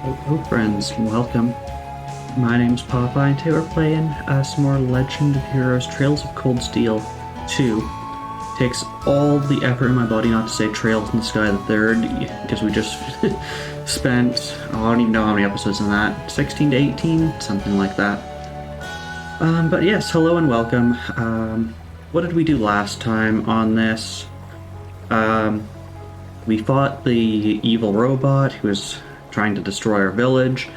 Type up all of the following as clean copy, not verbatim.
Hello, friends, welcome. My name's Popeye, and today we're playing some more Legend of Heroes Trails of Cold Steel 2. Takes all the effort in my body not to say Trails in the Sky the Third, because we just spent, I don't even know how many episodes in that, 16 to 18? Something like that. But yes, hello and welcome. What did we do last time on this? We fought the evil robot who was trying to destroy our village.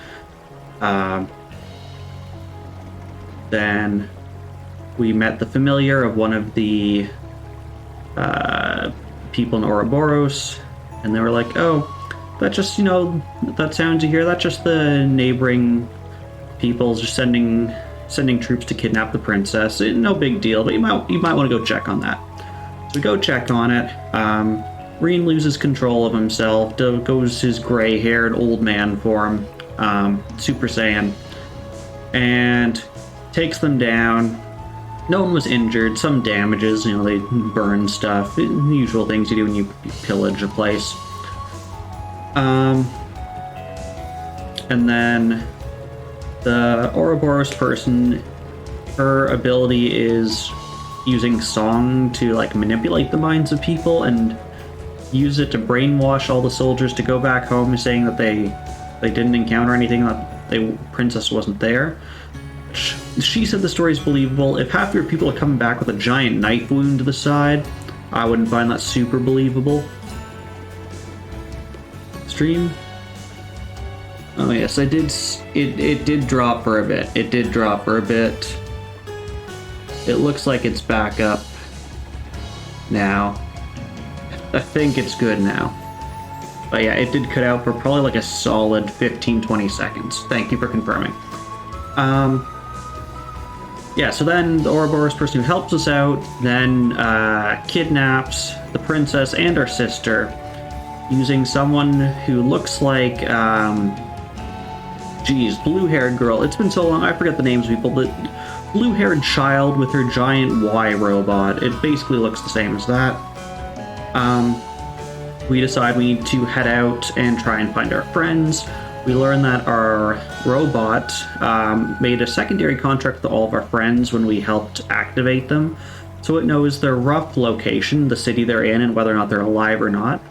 Then we met the familiar of one of the people in Ouroboros, and they were like, oh, that just, that sounds you hear, that's just the neighboring peoples just sending troops to kidnap the princess. No big deal, but you might want to go check on that. So we go check on it. Reen loses control of himself, goes his gray-haired old man form, Super Saiyan, and takes them down. No one was injured, some damages, they burn stuff, usual things you do when you pillage a place. And then the Ouroboros person, her ability is using song to manipulate the minds of people and use it to brainwash all the soldiers to go back home, saying that they didn't encounter anything, that the princess wasn't there. She said the story's believable. If half your people are coming back with a giant knife wound to the side, I wouldn't find that super believable. Stream? Oh yes, I did. It did drop for a bit. It looks like it's back up now. I think it's good now. But yeah, it did cut out for probably a solid 15-20 seconds. Thank you for confirming. Yeah, so then the Ouroboros person who helps us out then kidnaps the princess and our sister using someone who looks like, blue-haired girl. It's been so long, I forget the names of people, but blue-haired child with her giant Y robot. It basically looks the same as that. We decide we need to head out and try and find our friends. We learn that our robot made a secondary contract with all of our friends when we helped activate them, so it knows their rough location, the city they're in, and whether or not they're alive or not.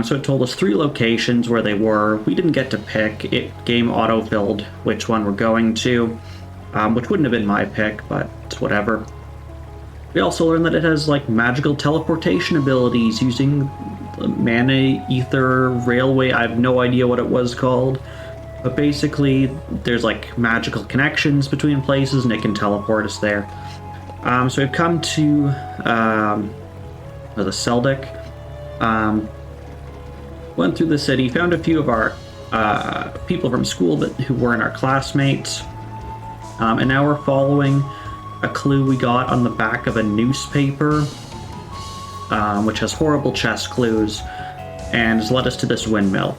So it told us 3 locations where they were. We didn't get to pick. Game auto-filled which one we're going to, which wouldn't have been my pick, but it's whatever. We also learned that it has magical teleportation abilities using mana ether railway. I have no idea what it was called, but basically there's magical connections between places and it can teleport us there. So we've come to the Seldic. Went through the city, found a few of our people from school who weren't our classmates, and now we're following a clue we got on the back of a newspaper, which has horrible chest clues, and has led us to this windmill.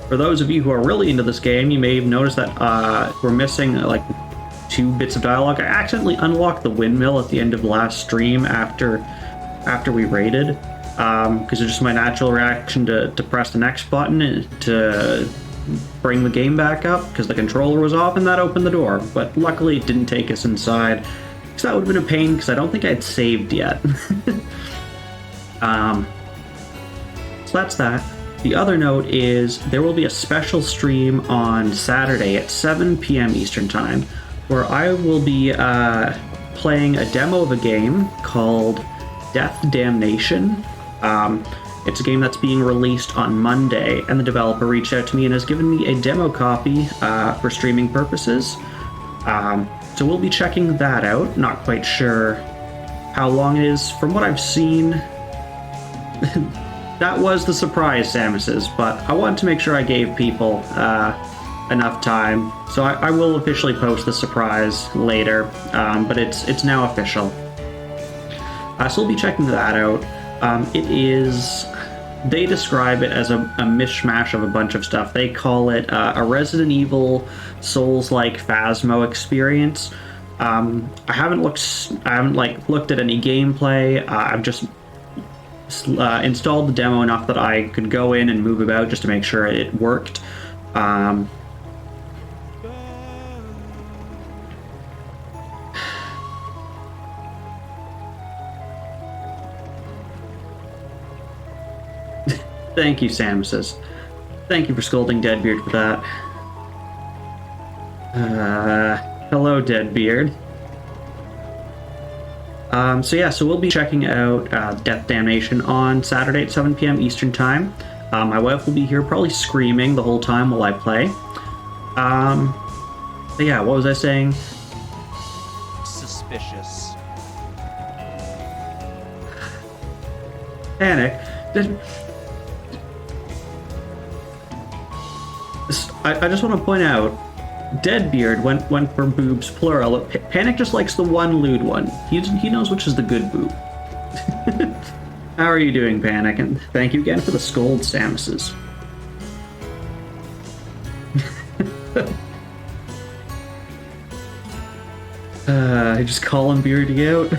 For those of you who are really into this game, you may have noticed that we're missing 2 bits of dialogue. I accidentally unlocked the windmill at the end of last stream after we raided, because it's just my natural reaction to press the next button to bring the game back up, because the controller was off and that opened the door. But luckily it didn't take us inside, because that would have been a pain, because I don't think I'd saved yet. So that's that. The other note is there will be a special stream on Saturday at 7 p.m. Eastern Time, where I will be playing a demo of a game called Death Damnation. It's a game that's being released on Monday, and the developer reached out to me and has given me a demo copy for streaming purposes. So we'll be checking that out. Not quite sure how long it is. From what I've seen, that was the surprise, Samus's, but I wanted to make sure I gave people enough time. So I will officially post the surprise later, but it's now official. So we'll be checking that out. They describe it as a mishmash of a bunch of stuff. They call it a Resident Evil Souls-like Phasmo experience. I haven't looked at any gameplay. I've just installed the demo enough that I could go in and move about just to make sure it worked. Thank you, Samuses. Thank you for scolding Deadbeard for that. Hello, Deadbeard. So we'll be checking out Death Damnation on Saturday at 7 p.m. Eastern Time. My wife will be here probably screaming the whole time while I play. But yeah, what was I saying? Suspicious. Panic. I just want to point out, Deadbeard went for boobs plural. Panic just likes the one lewd one. He knows which is the good boob. How are you doing, Panic? And thank you again for the scold, Samuses. I just calling Beardy out.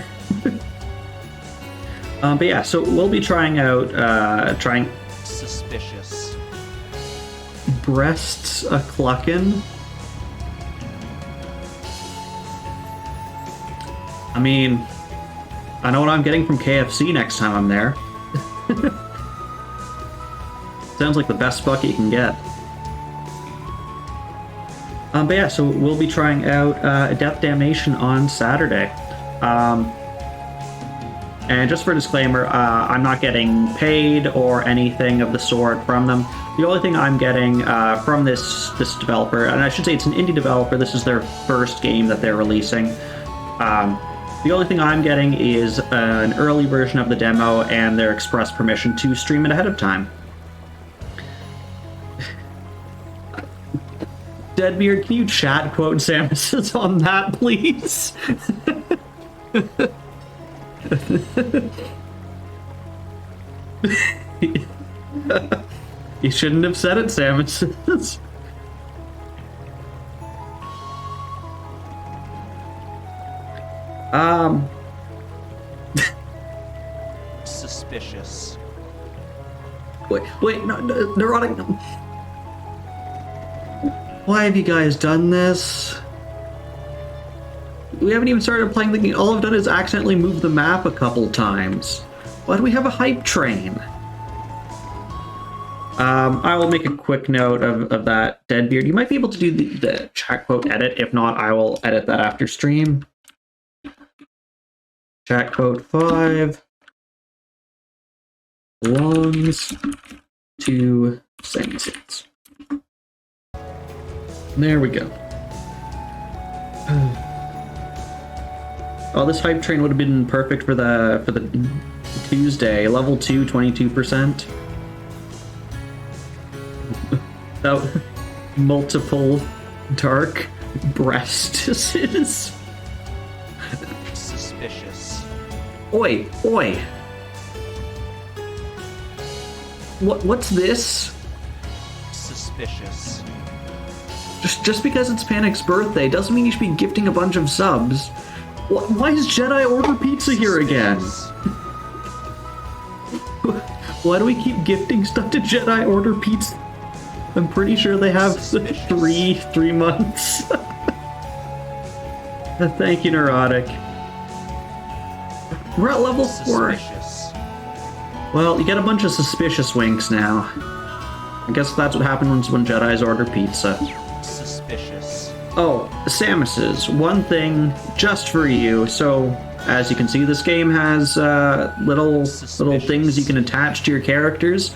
But yeah, so we'll be trying out Suspicious. Breasts a cluckin'. I mean, I know what I'm getting from KFC next time I'm there. Sounds like the best bucket you can get. But yeah, so we'll be trying out Death Damnation on Saturday. And just for a disclaimer, I'm not getting paid or anything of the sort from them. The only thing I'm getting from this developer, and I should say it's an indie developer, this is their first game that they're releasing. The only thing I'm getting is an early version of the demo and their express permission to stream it ahead of time. Deadbeard, can you chat quote Samus on that, please? You shouldn't have said it, Samus. Suspicious. Wait, no, Neurotic. No. Why have you guys done this? We haven't even started playing the game. All I've done is accidentally move the map a couple times. Why do we have a hype train? I will make a quick note of that, Deadbeard. You might be able to do the chat quote edit. If not, I will edit that after stream. Chat quote 5 belongs to sentences. There we go. Oh, this hype train would have been perfect for the Tuesday. Level 2, 22%. Without multiple dark breasts. Suspicious. Oi! What's this? Suspicious. Just because it's Panic's birthday doesn't mean you should be gifting a bunch of subs. Why is Jedi Order Pizza here again? Why do we keep gifting stuff to Jedi Order Pizza? I'm pretty sure they have three months. Thank you, Neurotic. We're at level 4. Well, you get a bunch of suspicious winks now. I guess that's what happens when Jedis order pizza. Suspicious. Oh, Samus's. One thing just for you. So, as you can see, this game has little things you can attach to your characters.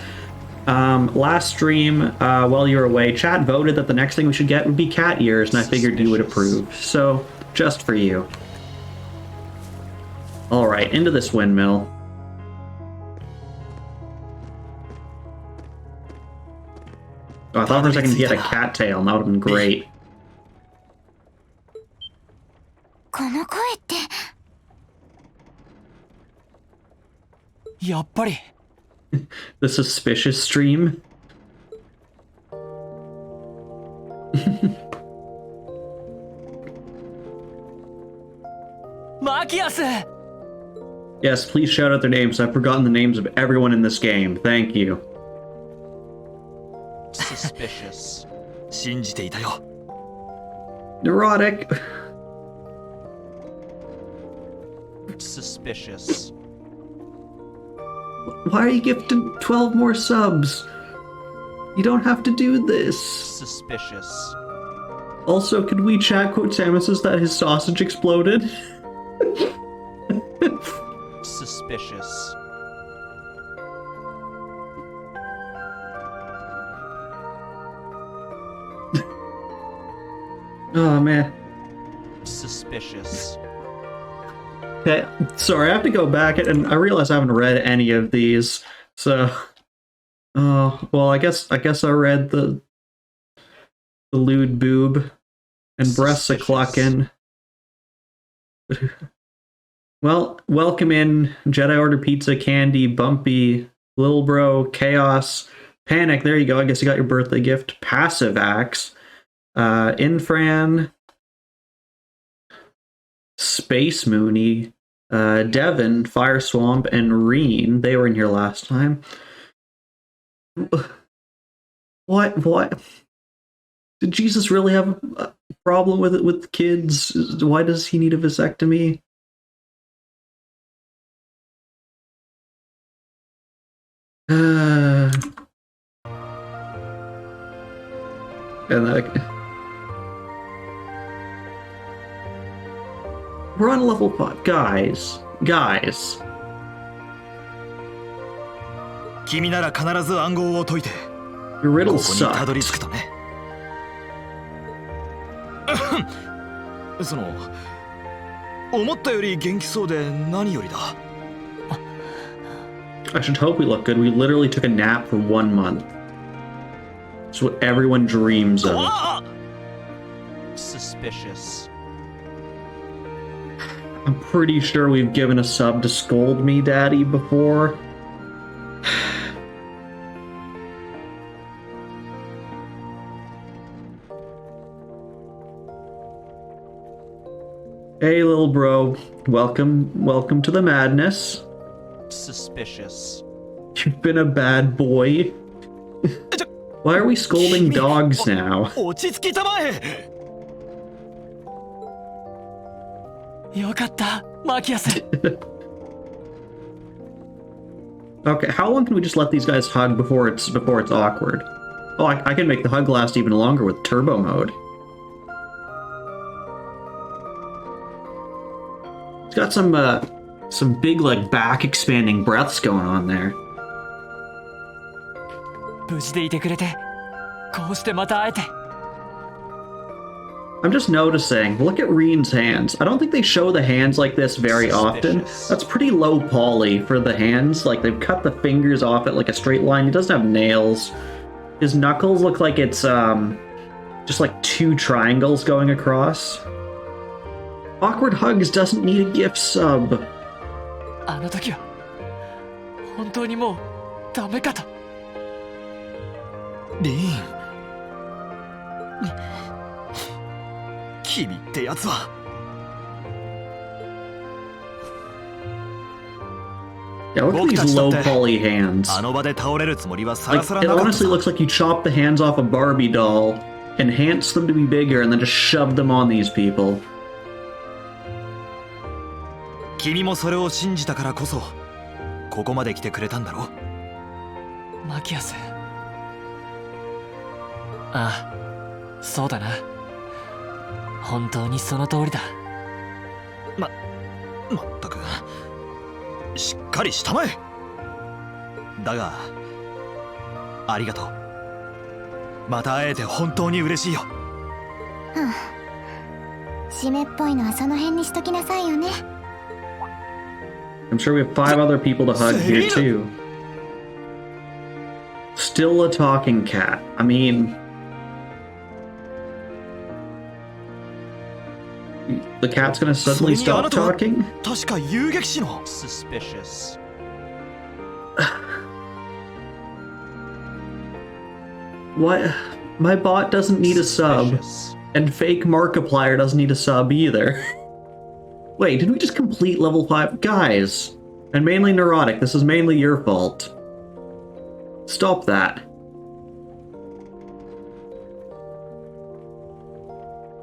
Last stream, while you were away, chat voted that the next thing we should get would be cat ears, and I figured you would approve. So, just for you. Alright, into this windmill. Oh, I thought for a second he had a cattail, and that would have been great. The suspicious stream. Yes, please shout out their names. I've forgotten the names of everyone in this game. Thank you. Suspicious. 信じていたよ。 Neurotic. Suspicious. Why are you gifting 12 more subs? You don't have to do this. Suspicious. Also, could we chat quote Samus says that his sausage exploded? Suspicious. Oh, man. Suspicious. Okay, sorry, I have to go back and I realize I haven't read any of these. So, oh, well, I guess I read the lewd boob and breasts a clucking. Well, welcome in Jedi Order Pizza, Candy, Bumpy, Lil Bro, Chaos, Panic. There you go. I guess you got your birthday gift. Passive Axe, Infran, Space Mooney, Devin, Fire Swamp, and Reen. They were in here last time. What? Did Jesus really have a problem with it with kids? Why does he need a vasectomy? And we're on level 5. Guys. 君なら必ず暗号を解いて Your こ riddle こにたどり sucks. 着くとね。その思ったより元気そうで何よりだ。 I should hope we look good. We literally took a nap for 1 month. It's what everyone dreams of. Suspicious. I'm pretty sure we've given a sub to Scold Me Daddy before. Hey, little bro. Welcome to the madness. Suspicious. You've been a bad boy. Why are we scolding dogs now? 落ち着きたまえ。よかった、マキアス。 Okay, how long can we just let these guys hug before it's awkward? Oh, I can make the hug last even longer with turbo mode. It's got some big like back expanding breaths going on there. 無事でいてくれて、こうしてまた会えて。 I'm just noticing, look at Reen's hands. I don't think they show the hands like this very often. That's pretty low poly for the hands. Like, they've cut the fingers off it like a straight line. He doesn't have nails. His knuckles look like it's, just like 2 triangles going across. Awkward Hugs doesn't need a gift sub. あの時は本当にもうダメかと。リーン。 君ってやつは。 Yeah, look at these low poly hands. あの場で倒れるつもりはさら Like, さら it なかった。 honestly looks like you chopped the hands off a Barbie doll, enhanced them to be bigger, and then just shoved them on these people. 君もそれを信じたからこそここまで来てくれたんだろ。マキアス。ああ、そうだな。 本当にその通りだ。まったくしっかりしたまえ。だがありがとう。また会えて本当に嬉しいよ。締めっぽいのはその辺にしときなさいよね。 I'm sure we have 5 other people to hug here too. Still a talking cat. I mean, the cat's gonna suddenly stop talking? 確か遊撃士の。 Suspicious. What? My bot doesn't need a sub, Suspicious. and fake Markiplier doesn't need a sub either. Wait, did we just complete level 5? Guys, And mainly neurotic. This is mainly your fault. Stop that.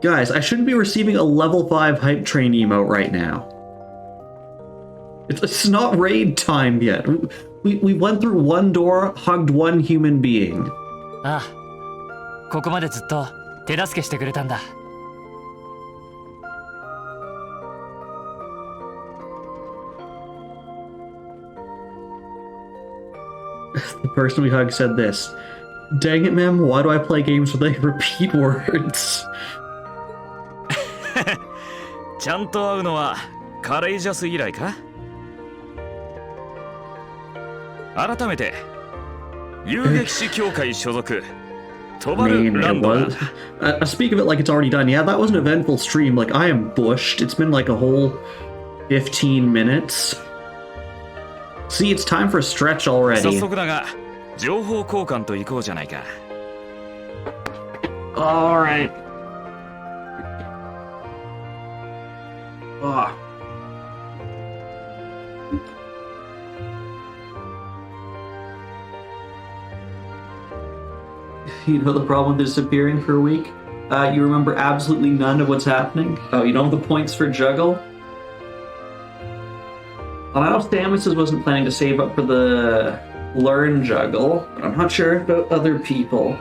Guys, I shouldn't be receiving a level 5 hype train emote right now. It's not raid time yet. We went through one door, hugged one human being. ああ、ここまでずっと手助けしてくれたんだ。The person we hugged said this. Dang it, ma'am, why do I play games where they repeat words? ちゃんと会うのはカレイジャス以来か？改めて遊撃士協会所属 I mean, it was. I speak of it like it's already done. Yeah, that was an eventful stream. Like, I am bushed. It's been like a whole 15 minutes. See, it's time for a stretch already. 早速だが情報交換と行こうじゃないか。Alright. Ah. You know the problem with disappearing for a week? You remember absolutely none of what's happening? Oh, you don't have the points for juggle? Well, I know Samus wasn't planning to save up for the learn juggle, but I'm not sure about other people.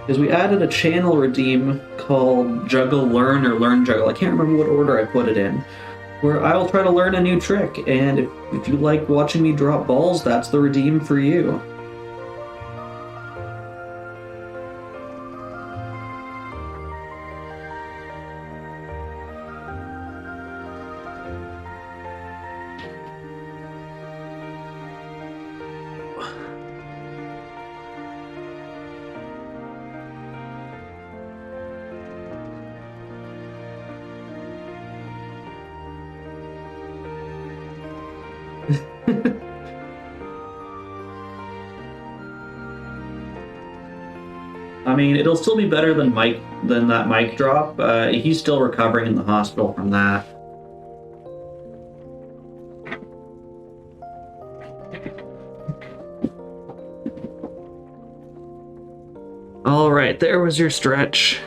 Because we added a channel redeem called Juggle Learn or Learn Juggle. I can't remember what order I put it in. Where I will try to learn a new trick, and if you like watching me drop balls, that's the redeem for you. I mean, it'll still be better than that mic drop. He's still recovering in the hospital from that. Alright, there was your stretch.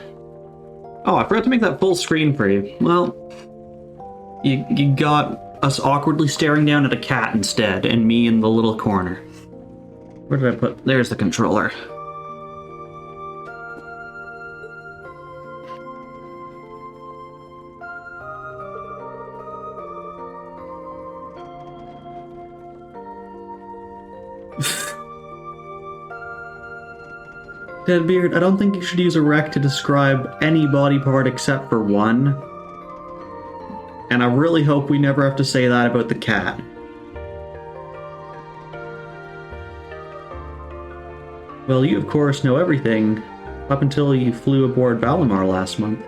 Oh, I forgot to make that full screen for you. Well, you got us awkwardly staring down at a cat instead, and me in the little corner. Where did I put... There's the controller. Deadbeard, I don't think you should use a rec to describe any body part except for one. And I really hope we never have to say that about the cat. Well, you of course know everything, up until you flew aboard Valimar last month.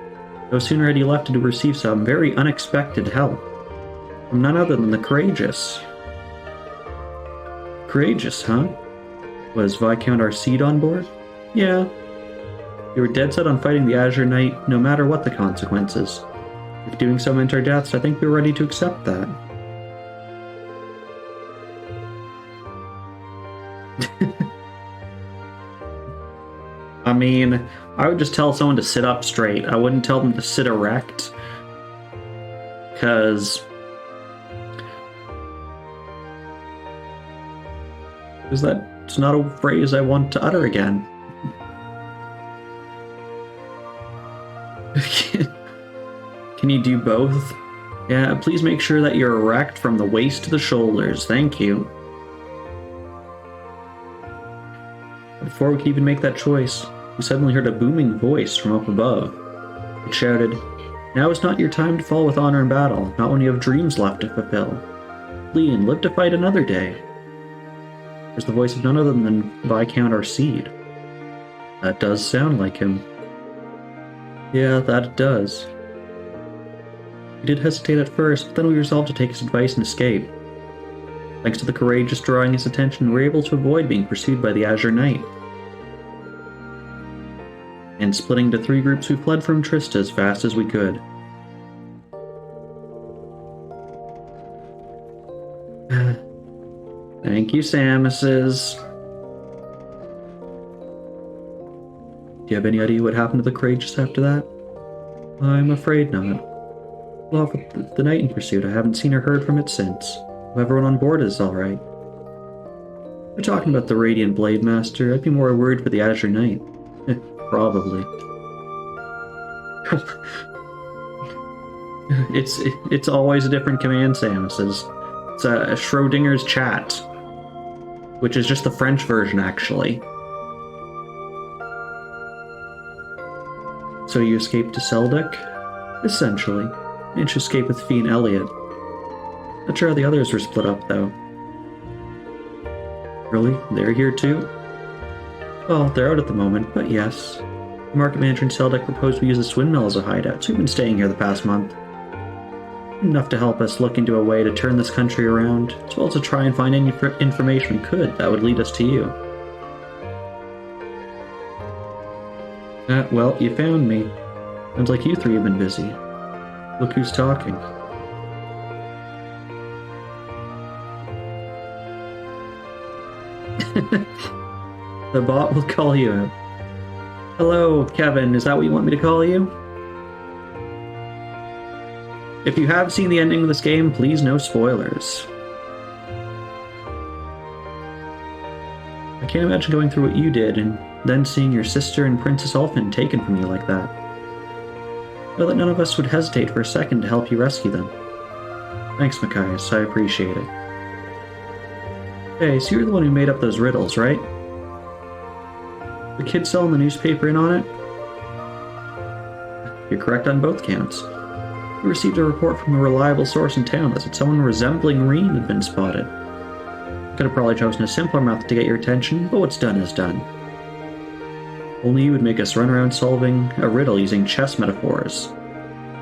No sooner had you left to receive some very unexpected help. From none other than the Courageous. Courageous, huh? Was Viscount Arcide on board? Yeah. You were dead set on fighting the Azure Knight, no matter what the consequences. If doing so meant our deaths, I think we're ready to accept that. I mean, I would just tell someone to sit up straight. I wouldn't tell them to sit erect. Because that's not a phrase I want to utter again. Can you do both? Yeah, please make sure that you're erect from the waist to the shoulders. Thank you. Before we could even make that choice, we suddenly heard a booming voice from up above. It shouted, "Now is not your time to fall with honor in battle, not when you have dreams left to fulfill. Flee and live to fight another day." It was the voice of none other than Viscount Arcide. That does sound like him. Yeah, that it does. We did hesitate at first, but then we resolved to take his advice and escape. Thanks to the Courageous drawing his attention, we were able to avoid being pursued by the Azure Knight. And splitting into 3 groups, we fled from Trista as fast as we could. Thank you, Samuses. Do you have any idea what happened to the Courageous after that? I'm afraid not. Off with the Knight in pursuit. I haven't seen or heard from it since. Hope everyone on board is alright. We're talking about the Radiant Blade Master. I'd be more worried for the Azure Knight. Probably. It's always a different command, Samuses. It's a Schrodinger's chat, which is just the French version, actually. So you escaped to Seldick? Essentially. Managed to escape with Fee and Elliot. Not sure how the others were split up, though. Really? They're here too? Well, they're out at the moment, but yes. The market manager in Seldick proposed we use this windmill as a hideout, so we've been staying here the past month. Enough to help us look into a way to turn this country around, as well as to try and find any information we could that would lead us to you. Well, you found me. Sounds like you three have been busy. Look who's talking. The bot will call you out. Hello, Kevin. Is that what you want me to call you? If you have seen the ending of this game, please no spoilers. I can't imagine going through what you did and then seeing your sister and Princess Elfin taken from you like that. Know that none of us would hesitate for a second to help you rescue them. Thanks, Machias. I appreciate it. Hey, so you're the one who made up those riddles, right? The kid selling the newspaper in on it? You're correct on both counts. We received a report from a reliable source in town that said someone resembling Reen had been spotted. Could have probably chosen a simpler method to get your attention, but what's done is done. Only you would make us run around solving a riddle using chess metaphors.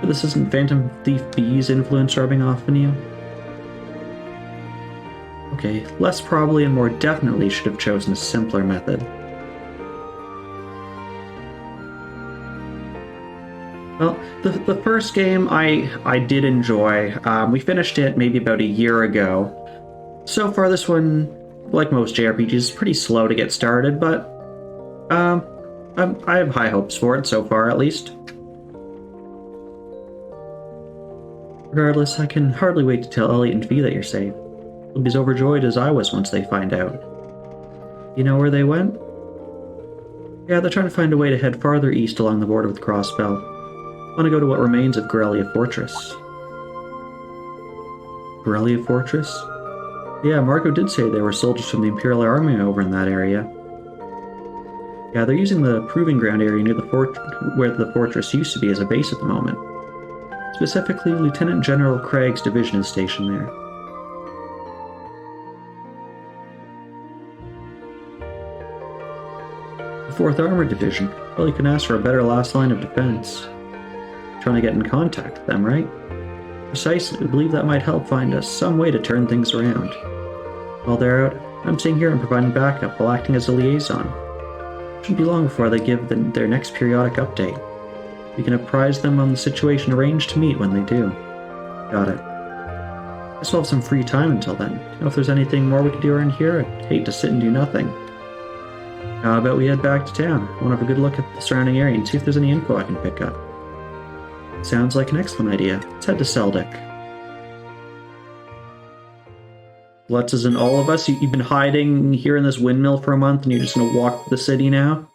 But this isn't Phantom Thief B's influence rubbing off on you? Okay, less probably and more definitely should have chosen a simpler method. Well, the first game I did enjoy. We finished it maybe about a year ago. So far this one, like most JRPGs, is pretty slow to get started, but I have high hopes for it so far, at least. Regardless, I can hardly wait to tell Elliot and Fee that you're safe. They'll be as overjoyed as I was once they find out. You know where they went? Yeah, they're trying to find a way to head farther east along the border with Crossbell. I want to go to what remains of Corellia Fortress. Corellia Fortress? Yeah, Marco did say there were soldiers from the Imperial Army over in that area. Yeah, they're using the Proving Ground area near the where the fortress used to be as a base at the moment. Specifically, Lieutenant General Craig's division is stationed there. The 4th Armored Division. Well, you can ask for a better last line of defense. Trying to get in contact with them, right? Precisely, we believe that might help find us some way to turn things around. While they're out, I'm staying here and providing backup while acting as a liaison. Shouldn't be long before they give their next periodic update. We can apprise them on the situation arranged to meet when they do. Got it. I still have some free time until then. Know if there's anything more we can do around here? I'd hate to sit and do nothing. How about we head back to town? I want to have a good look at the surrounding area and see if there's any info I can pick up. Sounds like an excellent idea. Let's head to Seldick. Lutz isn't all of us. You've been hiding here in this windmill for a month and you're just going to walk to the city now?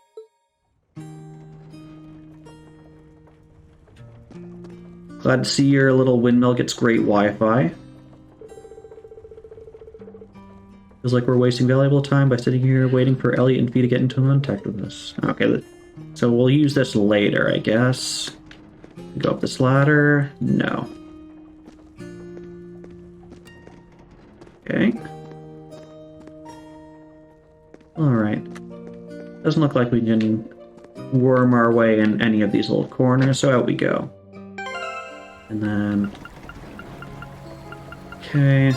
Glad to see your little windmill gets great Wi-Fi. Feels like we're wasting valuable time by sitting here waiting for Elliot and Fee to get into contact with us. Okay, so we'll use this later, I guess. Go up this ladder. No. Okay. Alright. Doesn't look like we can worm our way in any of these little corners, so out we go. And then... Okay.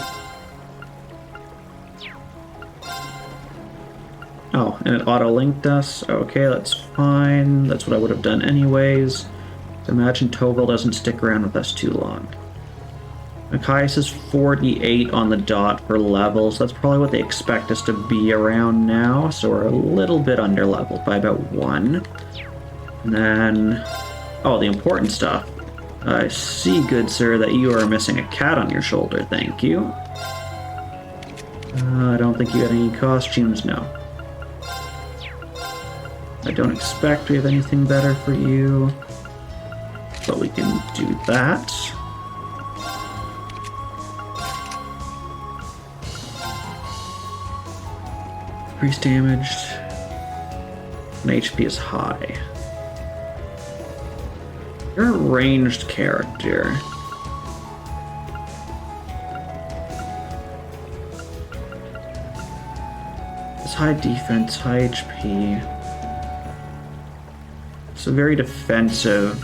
Oh, and it auto-linked us. Okay, that's fine. That's what I would have done anyways. So imagine Toval doesn't stick around with us too long. Machias is 48 on the dot for levels. That's probably what they expect us to be around now. So we're a little bit under leveled by about 1. And then, oh, the important stuff. I see, good sir, that you are missing a cat on your shoulder. Thank you. I don't think you got any costumes, no. I don't expect we have anything better for you. But we can do that. Increased damaged. And HP is high. You're a ranged character. It's high defense, high HP. It's a very defensive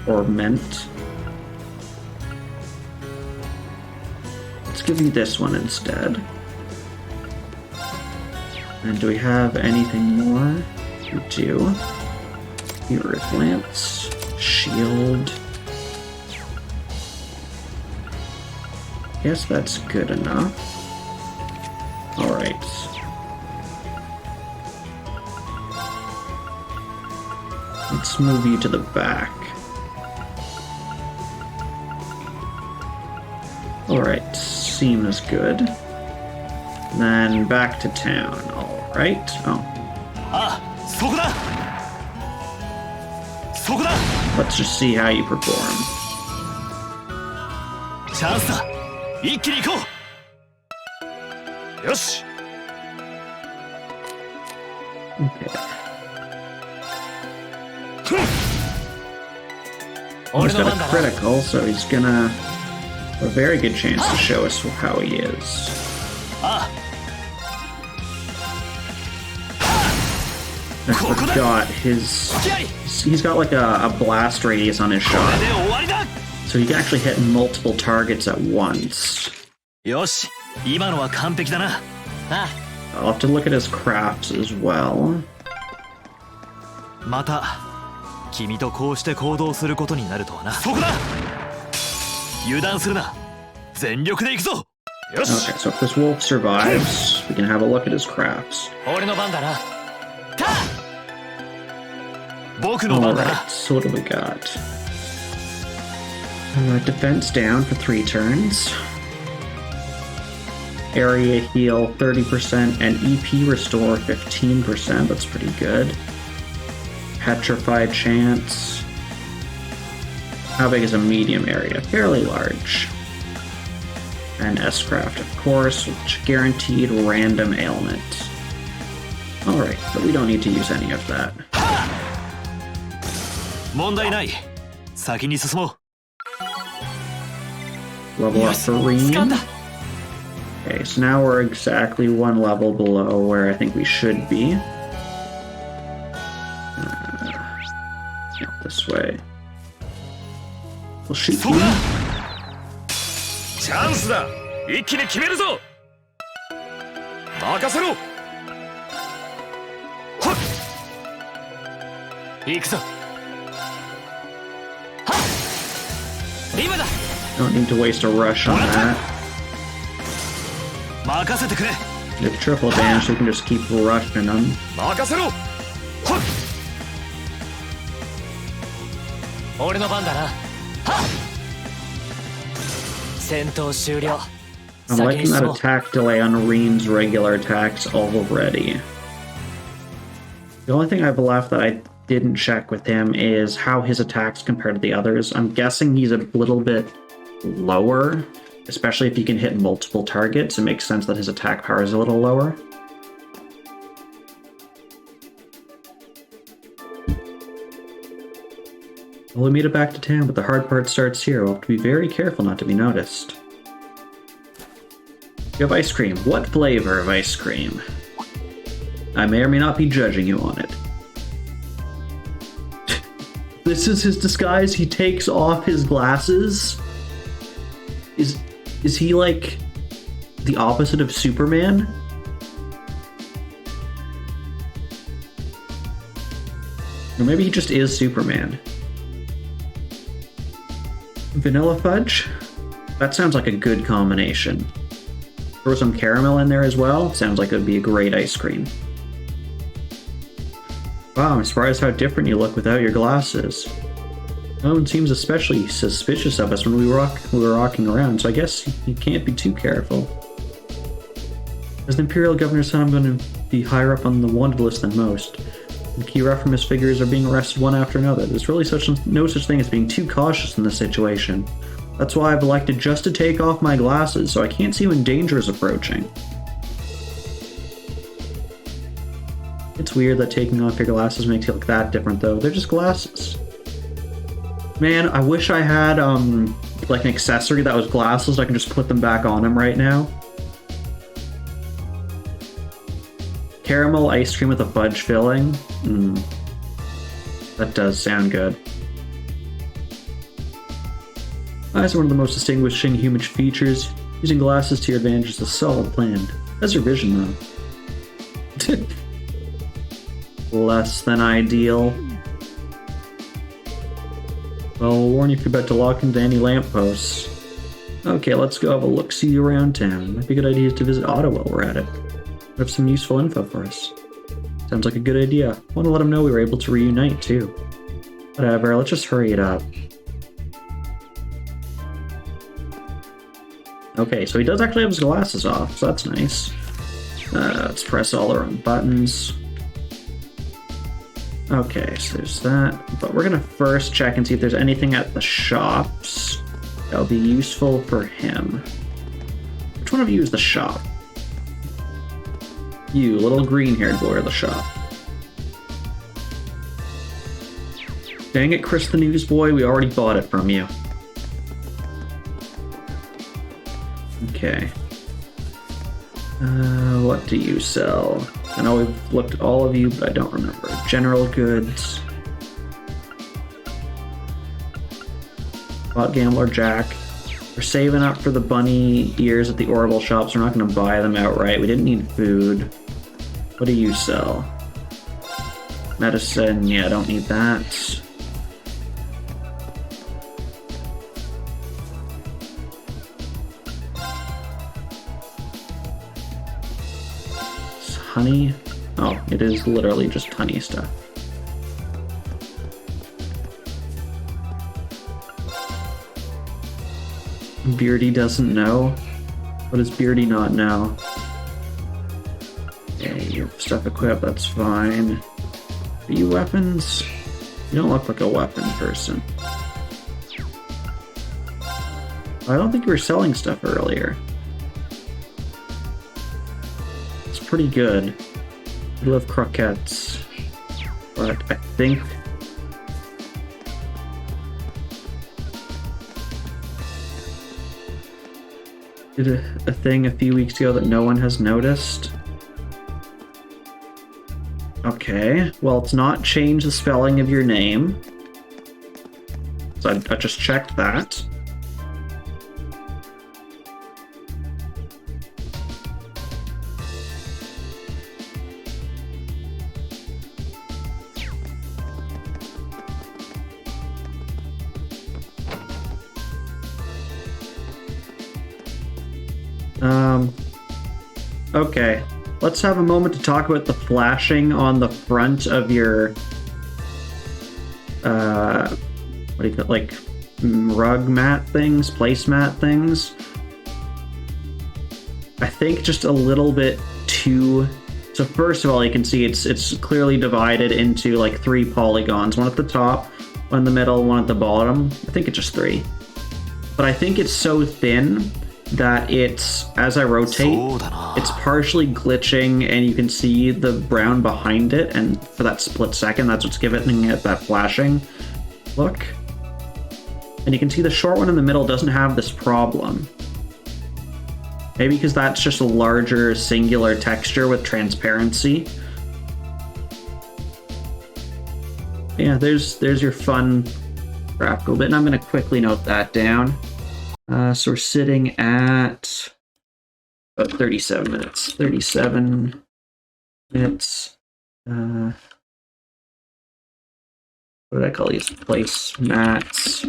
ornament. Let's give you this one instead. And do we have anything more? We do. Here is Lance. Shield. Guess that's good enough. Alright. Let's move you to the back. Alright, seems good. Then back to town. Alright. Oh. Let's just see how you perform. Okay. He's got a critical, so he's gonna have a very good chance to show us how he is. I forgot he's got like a blast radius on his shot, so he can actually hit multiple targets at once. I'll have to look at his crafts as well. 君とこうして行動することになるとはな。そこだ。油断するな。全力で行くぞ。よし。 Okay, so if this wolf survives, we can have a look at his crafts. 俺の番だな。僕の番だな。 Alright, so what do we got? Defense down for 3 turns. Area heal 30% and EP restore 15%. That's pretty good. Petrified chance. How big is a medium area? Fairly large. And S-Craft, of course, which guaranteed random ailment. Alright, but we don't need to use any of that. 問題ない。先に進もう。 Level up for Reen. Okay, so now we're exactly 1 level below where I think we should be. This way. We'll shoot you. Chance だ。一気に決めるぞ。任せろ。はっ。行くぞ。はっ。今だ。 Don't need to waste a rush on that. 任せてくれ。 If triple damage, we can just keep rushing them. 任せろ。はっ。 俺の番だな。はっ。戦闘終了。 I'm liking that attack delay on Reen's regular attacks already. The only thing I've left that I didn't check with him is how his attacks compare to the others. I'm guessing he's a little bit lower, especially if he can hit multiple targets. It makes sense that his attack power is a little lower. Well, we made it back to town, but the hard part starts here. We'll have to be very careful not to be noticed. You have ice cream. What flavor of ice cream? I may or may not be judging you on it. This is his disguise. He takes off his glasses. Is he like the opposite of Superman? Or maybe he just is Superman. Vanilla fudge? That sounds like a good combination. Throw some caramel in there as well. Sounds like it would be a great ice cream. Wow, I'm surprised how different you look without your glasses. No one seems especially suspicious of us when we were walking around, so I guess you can't be too careful. As the Imperial Governor's son, I'm going to be higher up on the wanted list than most. The key Reformist figures are being arrested one after another. There's really no such thing as being too cautious in this situation. That's why I've elected just to take off my glasses, so I can't see when danger is approaching. It's weird that taking off your glasses makes you look that different, though. They're just glasses. Man, I wish I had, like an accessory that was glasses. I can just put them back on him right now. Caramel ice cream with a fudge filling. That does sound good. Eyes are one of the most distinguishing human features. Using glasses to your advantage is a solid plan. How's your vision, though? Less than ideal. Well, I'll warn you if you're about to lock into any lampposts. Okay, let's go have a look-see around town. Might be a good idea to visit Ottawa while we're at it. They have some useful info for us. Sounds like a good idea. I want to let them know we were able to reunite, too. Whatever, let's just hurry it up. Okay, so he does actually have his glasses off, so that's nice. Let's press all the wrong buttons. Okay, so there's that. But we're gonna first check and see if there's anything at the shops that'll be useful for him. Which one of you is the shop? You, little green-haired boy, are the shop. Dang it, Chris the Newsboy, we already bought it from you. Okay. What do you sell? I know we've looked at all of you, but I don't remember. General goods. Bought Gambler Jack. We're saving up for the bunny ears at the Orbital shops. We're not going to buy them outright. We didn't need food. What do you sell? Medicine. Yeah, I don't need that. Honey? Oh, it is literally just honey stuff. Beardy doesn't know? What does Beardy not know? Okay, you have stuff equipped, that's fine. Are you weapons? You don't look like a weapon person. I don't think you were selling stuff earlier. It's pretty good. We love croquettes. But I think... did a thing a few weeks ago that no one has noticed. Okay, well, it's not changed the spelling of your name. So I just checked that. Okay, let's have a moment to talk about the flashing on the front of your, what do you call it, like, rug mat things, placemat things. I think just a little bit too... So first of all, you can see it's clearly divided into, like, 3 polygons. One at the top, one in the middle, one at the bottom. I think it's just 3. But I think it's so thin that it's, as I rotate, it's partially glitching and you can see the brown behind it, and for that split second, that's what's giving it that flashing look. And you can see the short one in the middle doesn't have this problem. Maybe because that's just a larger singular texture with transparency. Yeah, there's your fun graphical bit, and I'm going to quickly note that down. So we're sitting at about 37 minutes. 37 minutes. What did I call these? Place mats.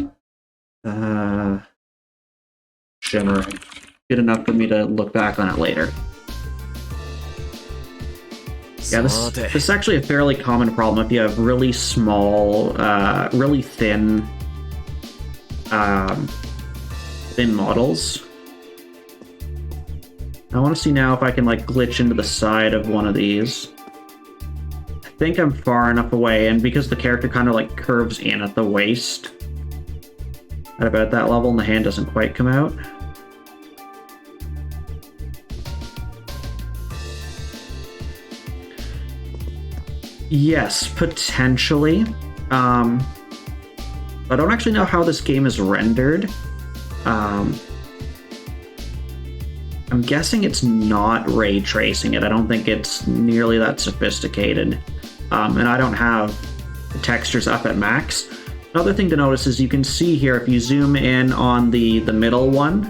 shimmering. Good enough for me to look back on it later. Yeah, this is actually a fairly common problem if you have really small, really thin models. I want to see now if I can like glitch into the side of one of these. I think I'm far enough away, and because the character kind of like curves in at the waist at about that level and the hand doesn't quite come out. Yes, potentially. I don't actually know how this game is rendered. I'm guessing it's not ray tracing it. I don't think it's nearly that sophisticated. And I don't have the textures up at max. Another thing to notice is you can see here, if you zoom in on the middle one,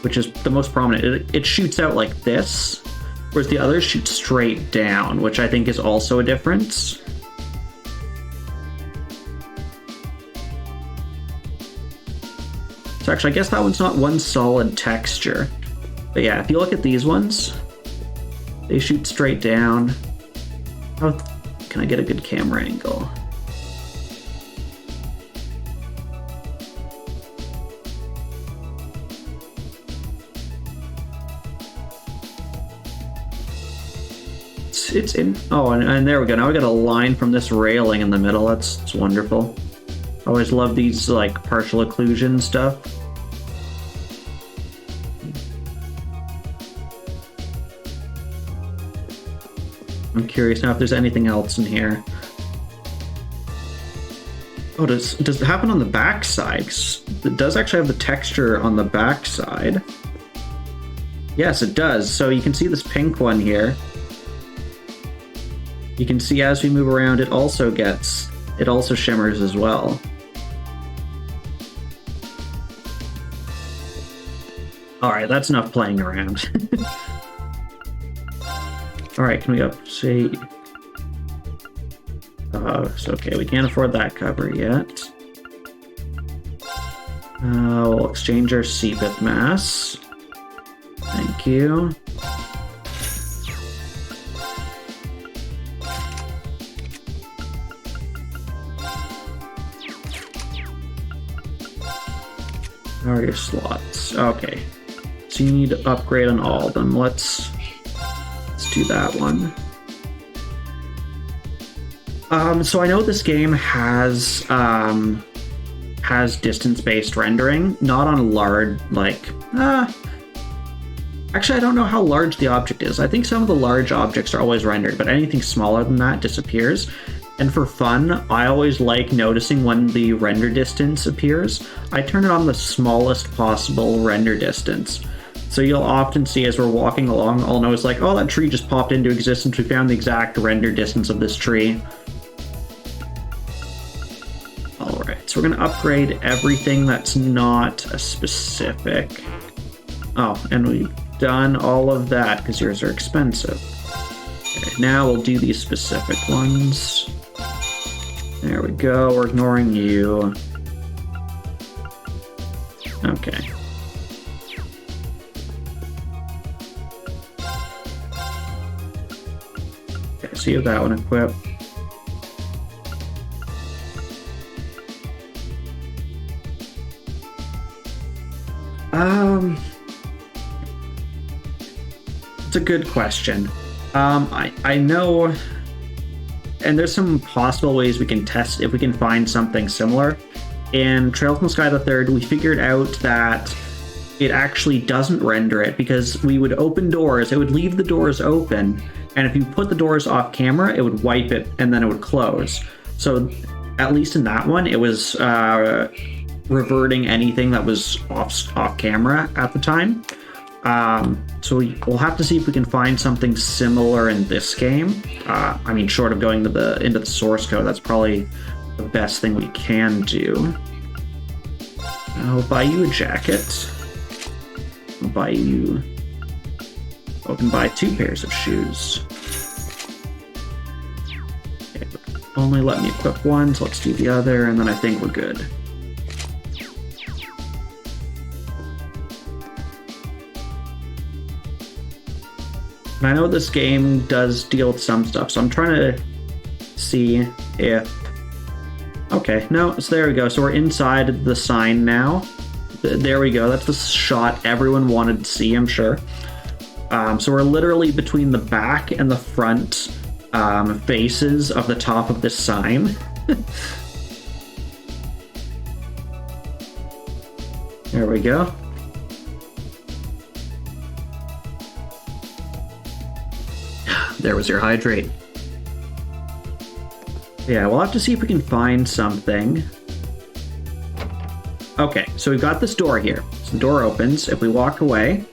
which is the most prominent, it shoots out like this, whereas the others shoot straight down, which I think is also a difference. So actually, I guess that one's not one solid texture. But yeah, if you look at these ones, they shoot straight down. How can I get a good camera angle? It's in. Oh, and there we go. Now we got a line from this railing in the middle. That's wonderful. I always love these like partial occlusion stuff. I'm curious now if there's anything else in here. Oh, does it happen on the back side? It does actually have the texture on the back side. Yes, it does. So you can see this pink one here. You can see as we move around, it also shimmers as well. All right, that's enough playing around. All right, can we say? So okay, we can't afford that cover yet. We'll exchange our Seepith mass. Thank you. Are your slots? Okay, so you need to upgrade on all of them. Let's do that one. So I know this game has distance-based rendering, not on large, like actually I don't know how large the object is. I think some of the large objects are always rendered, but anything smaller than that disappears. And for fun, I always like noticing when the render distance appears. I turn it on the smallest possible render distance. So you'll often see as we're walking along, I'll notice like, oh, that tree just popped into existence. We found the exact render distance of this tree. All right, so we're gonna upgrade everything that's not a specific. Oh, and we've done all of that because yours are expensive. Okay, now we'll do these specific ones. There we go, we're ignoring you. Okay. Okay, so you have that one equipped. It's a good question. I know, and there's some possible ways we can test if we can find something similar. In Trails in the Sky the Third, we figured out that it actually doesn't render it because we would open doors, it would leave the doors open, and if you put the doors off camera, it would wipe it and then it would close. So at least in that one, it was reverting anything that was off camera at the time. So we'll have to see if we can find something similar in this game. I mean, short of going to into the source code, that's probably the best thing we can do. I'll buy you a jacket. I'll buy you... I can buy 2 pairs of shoes. Okay, only let me equip one, so let's do the other, and then I think we're good. And I know this game does deal with some stuff, so I'm trying to see if... Okay, no, so there we go. So we're inside the sign now. There we go. That's the shot everyone wanted to see, I'm sure. So we're literally between the back and the front faces of the top of this sign. There we go. There was your hydrate. Yeah, we'll have to see if we can find something. Okay, so we've got this door here. So the door opens. If we walk away,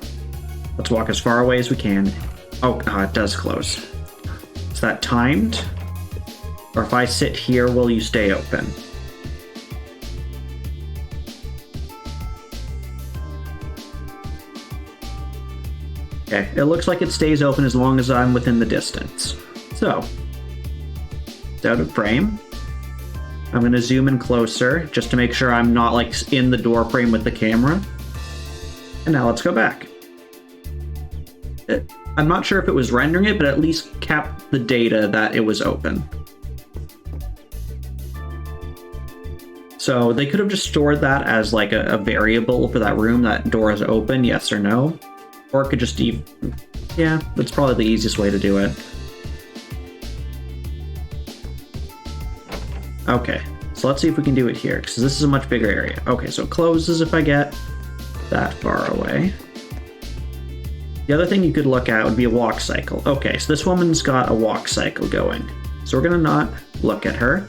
let's walk as far away as we can. Oh, it does close. Is that timed? Or if I sit here, will you stay open? Okay, it looks like it stays open as long as I'm within the distance. So, it's out of frame. I'm going to zoom in closer just to make sure I'm not like in the door frame with the camera. And now let's go back. I'm not sure if it was rendering it, but at least kept the data that it was open. So they could have just stored that as like a variable for that room, that door is open, yes or no. Or it could just yeah, that's probably the easiest way to do it. Okay, so let's see if we can do it here, because this is a much bigger area. Okay, so it closes if I get that far away. The other thing you could look at would be a walk cycle. Okay, so this woman's got a walk cycle going. So we're gonna not look at her.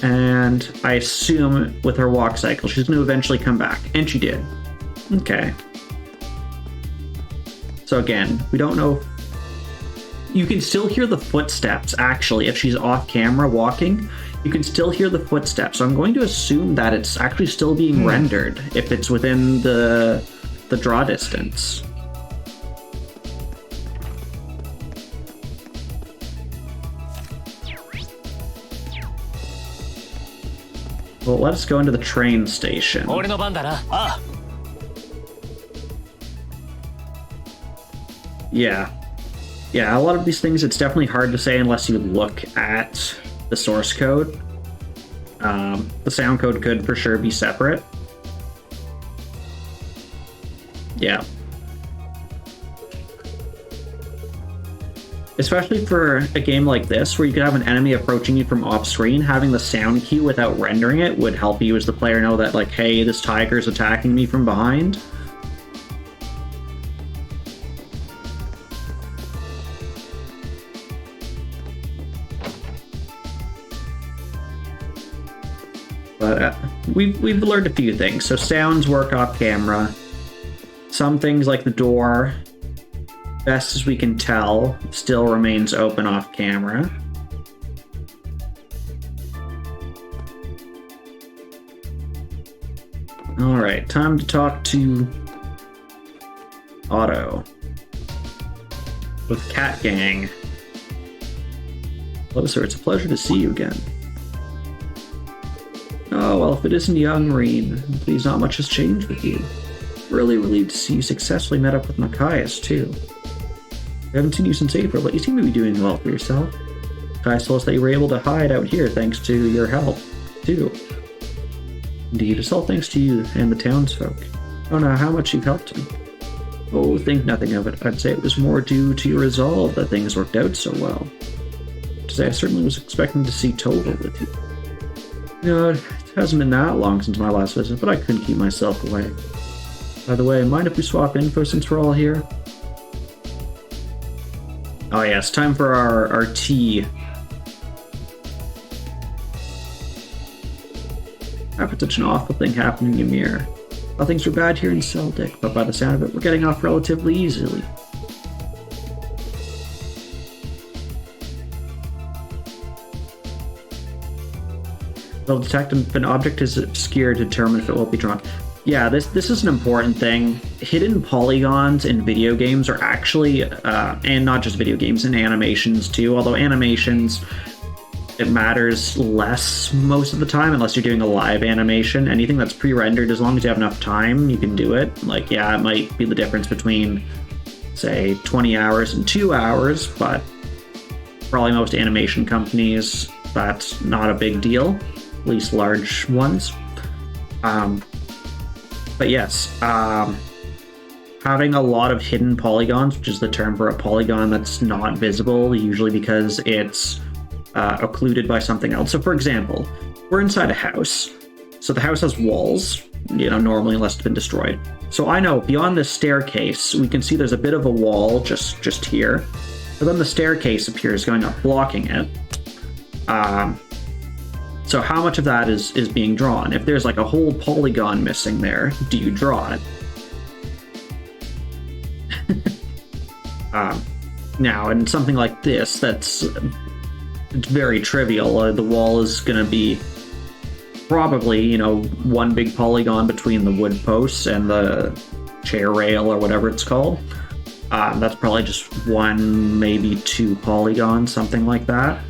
And I assume with her walk cycle, she's gonna eventually come back. And she did. Okay. So again, we don't know. You can still hear the footsteps, actually, if she's off camera walking. You can still hear the footsteps. So I'm going to assume that it's actually still being rendered if it's within the draw distance. Well, let us go into the train station. Yeah. Yeah, a lot of these things, it's definitely hard to say unless you look at the source code. The sound code could for sure be separate. Yeah. Especially for a game like this, where you could have an enemy approaching you from off-screen, having the sound cue without rendering it would help you as the player know that, like, hey, this tiger's attacking me from behind. But we've learned a few things. So sounds work off camera. Some things like the door, best as we can tell, still remains open off camera. Alright, time to talk to Otto with Cat Gang. Hello, sir. It's a pleasure to see you again. Oh, well, if it isn't young Reen, please, not much has changed with you. Really relieved to see you successfully met up with Machias, too. I haven't seen you since April, but you seem to be doing well for yourself. Machias told us that you were able to hide out here thanks to your help, too. Indeed, it's all thanks to you and the townsfolk. I don't know how much you've helped me. Oh, think nothing of it. I'd say it was more due to your resolve that things worked out so well. To say I certainly was expecting to see Tova with you. No, it hasn't been that long since my last visit, but I couldn't keep myself away. By the way, mind if we swap info since we're all here? Oh yes, time for our tea. How could such an awful thing happen in Ymir? Well, things were bad here in Seldic, but by the sound of it, we're getting off relatively easily. They'll detect if an object is obscured to determine if it will be drawn. Yeah, this is an important thing. Hidden polygons in video games are actually, and not just video games, in animations too, although animations, it matters less most of the time unless you're doing a live animation. Anything that's pre-rendered, as long as you have enough time, you can do it. Like, yeah, it might be the difference between say 20 hours and 2 hours, but probably most animation companies, that's not a big deal, at least large ones. But yes, having a lot of hidden polygons, which is the term for a polygon that's not visible, usually because it's occluded by something else. So for example, we're inside a house. So the house has walls, normally unless it's been destroyed. So I know beyond this staircase, we can see there's a bit of a wall just here. But then the staircase appears going up, blocking it. So how much of that is being drawn? If there's like a whole polygon missing there, do you draw it? Now, in something like this, it's very trivial. The wall is going to be probably, one big polygon between the wood posts and the chair rail or whatever it's called. That's probably just one, maybe two polygons, something like that.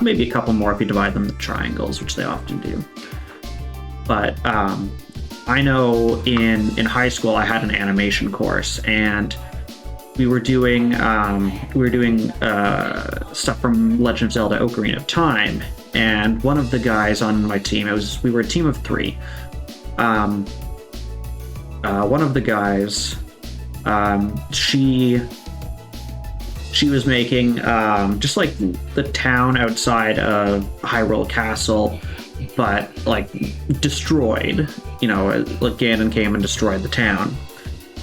Maybe a couple more if you divide them into triangles, which they often do. But I know in high school I had an animation course, and we were doing stuff from Legend of Zelda: Ocarina of Time, and one of the guys on my team, we were a team of 3. One of the guys, she was making just like the town outside of Hyrule Castle, but like destroyed. Like Ganon came and destroyed the town.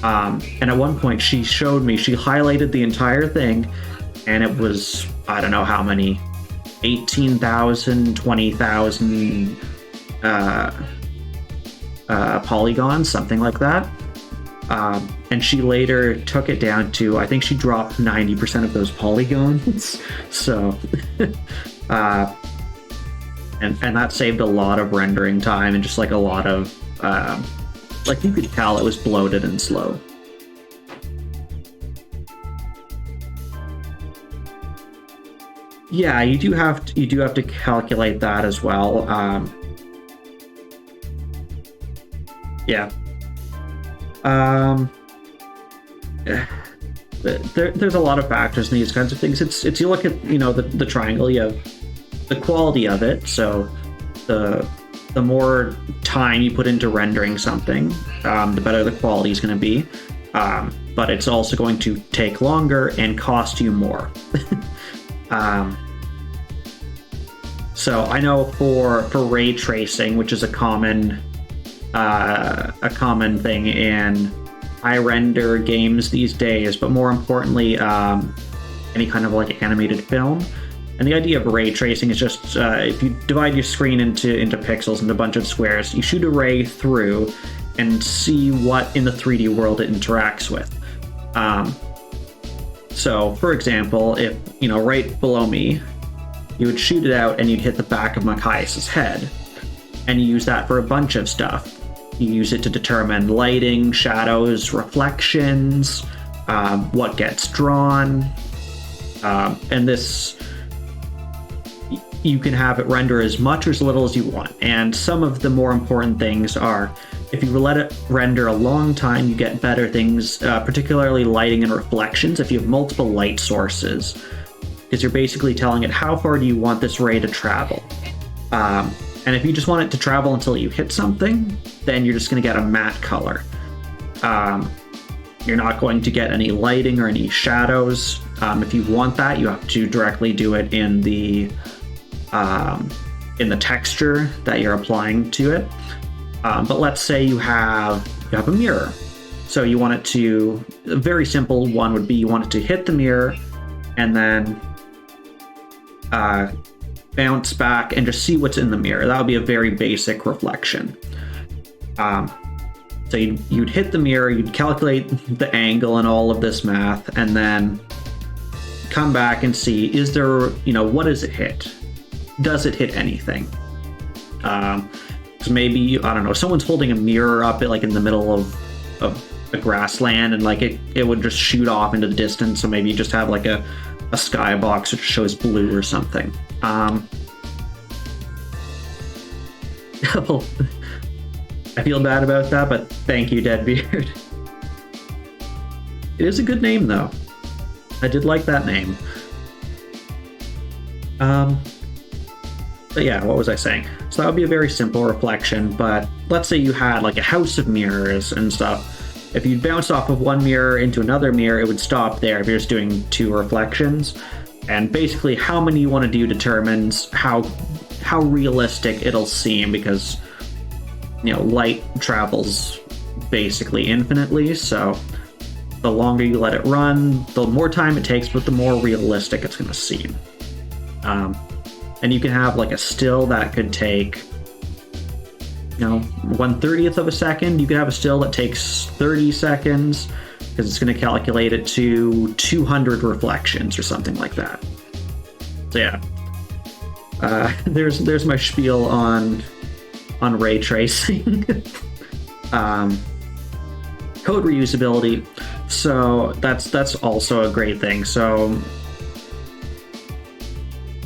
And at one point she showed me, she highlighted the entire thing, and it was, I don't know how many, 18,000, 20,000 polygons, something like that. And she later took it down to, I think she dropped 90% of those polygons. So, and that saved a lot of rendering time and just like a lot of, like you could tell it was bloated and slow. Yeah, you do have to calculate that as well. Yeah. There's a lot of factors in these kinds of things. It's you look at the triangle, you have the quality of it. So the more time you put into rendering something, the better the quality is going to be. But it's also going to take longer and cost you more. So I know for ray tracing, which is a common thing in high render games these days, but more importantly, any kind of like animated film. And the idea of ray tracing is just if you divide your screen into pixels, into a bunch of squares, you shoot a ray through and see what in the 3D world it interacts with. So, for example, if right below me, you would shoot it out and you'd hit the back of Machias's head, and you use that for a bunch of stuff. You use it to determine lighting, shadows, reflections, what gets drawn, and this, you can have it render as much or as little as you want. And some of the more important things are, if you let it render a long time, you get better things, particularly lighting and reflections if you have multiple light sources, because you're basically telling it how far do you want this ray to travel. And if you just want it to travel until you hit something, then you're just going to get a matte color. You're not going to get any lighting or any shadows. If you want that, you have to directly do it in the texture that you're applying to it. But let's say you have a mirror. So you want it to, a very simple one would be you want it to hit the mirror and then bounce back and just see what's in the mirror. That would be a very basic reflection. So you'd hit the mirror, you'd calculate the angle and all of this math, and then come back and see, is there, what does it hit? Does it hit anything? Because maybe, I don't know, someone's holding a mirror up like in the middle of a grassland, and like it would just shoot off into the distance. So maybe you just have like a skybox which shows blue or something. I feel bad about that, but thank you, Deadbeard. It is a good name, though. I did like that name. But yeah, what was I saying? So that would be a very simple reflection, but let's say you had like a house of mirrors and stuff. If you bounced off of one mirror into another mirror, it would stop there if you're just doing 2 reflections. And basically how many you want to do determines how realistic it'll seem, because, you know, light travels basically infinitely, so the longer you let it run, the more time it takes, but the more realistic it's going to seem. And you can have like a still that could take, you know, 1/30th of a second. You could have a still that takes 30 seconds, because it's going to calculate it to 200 reflections or something like that. So yeah, there's my spiel on ray tracing. Code reusability. So that's also a great thing. So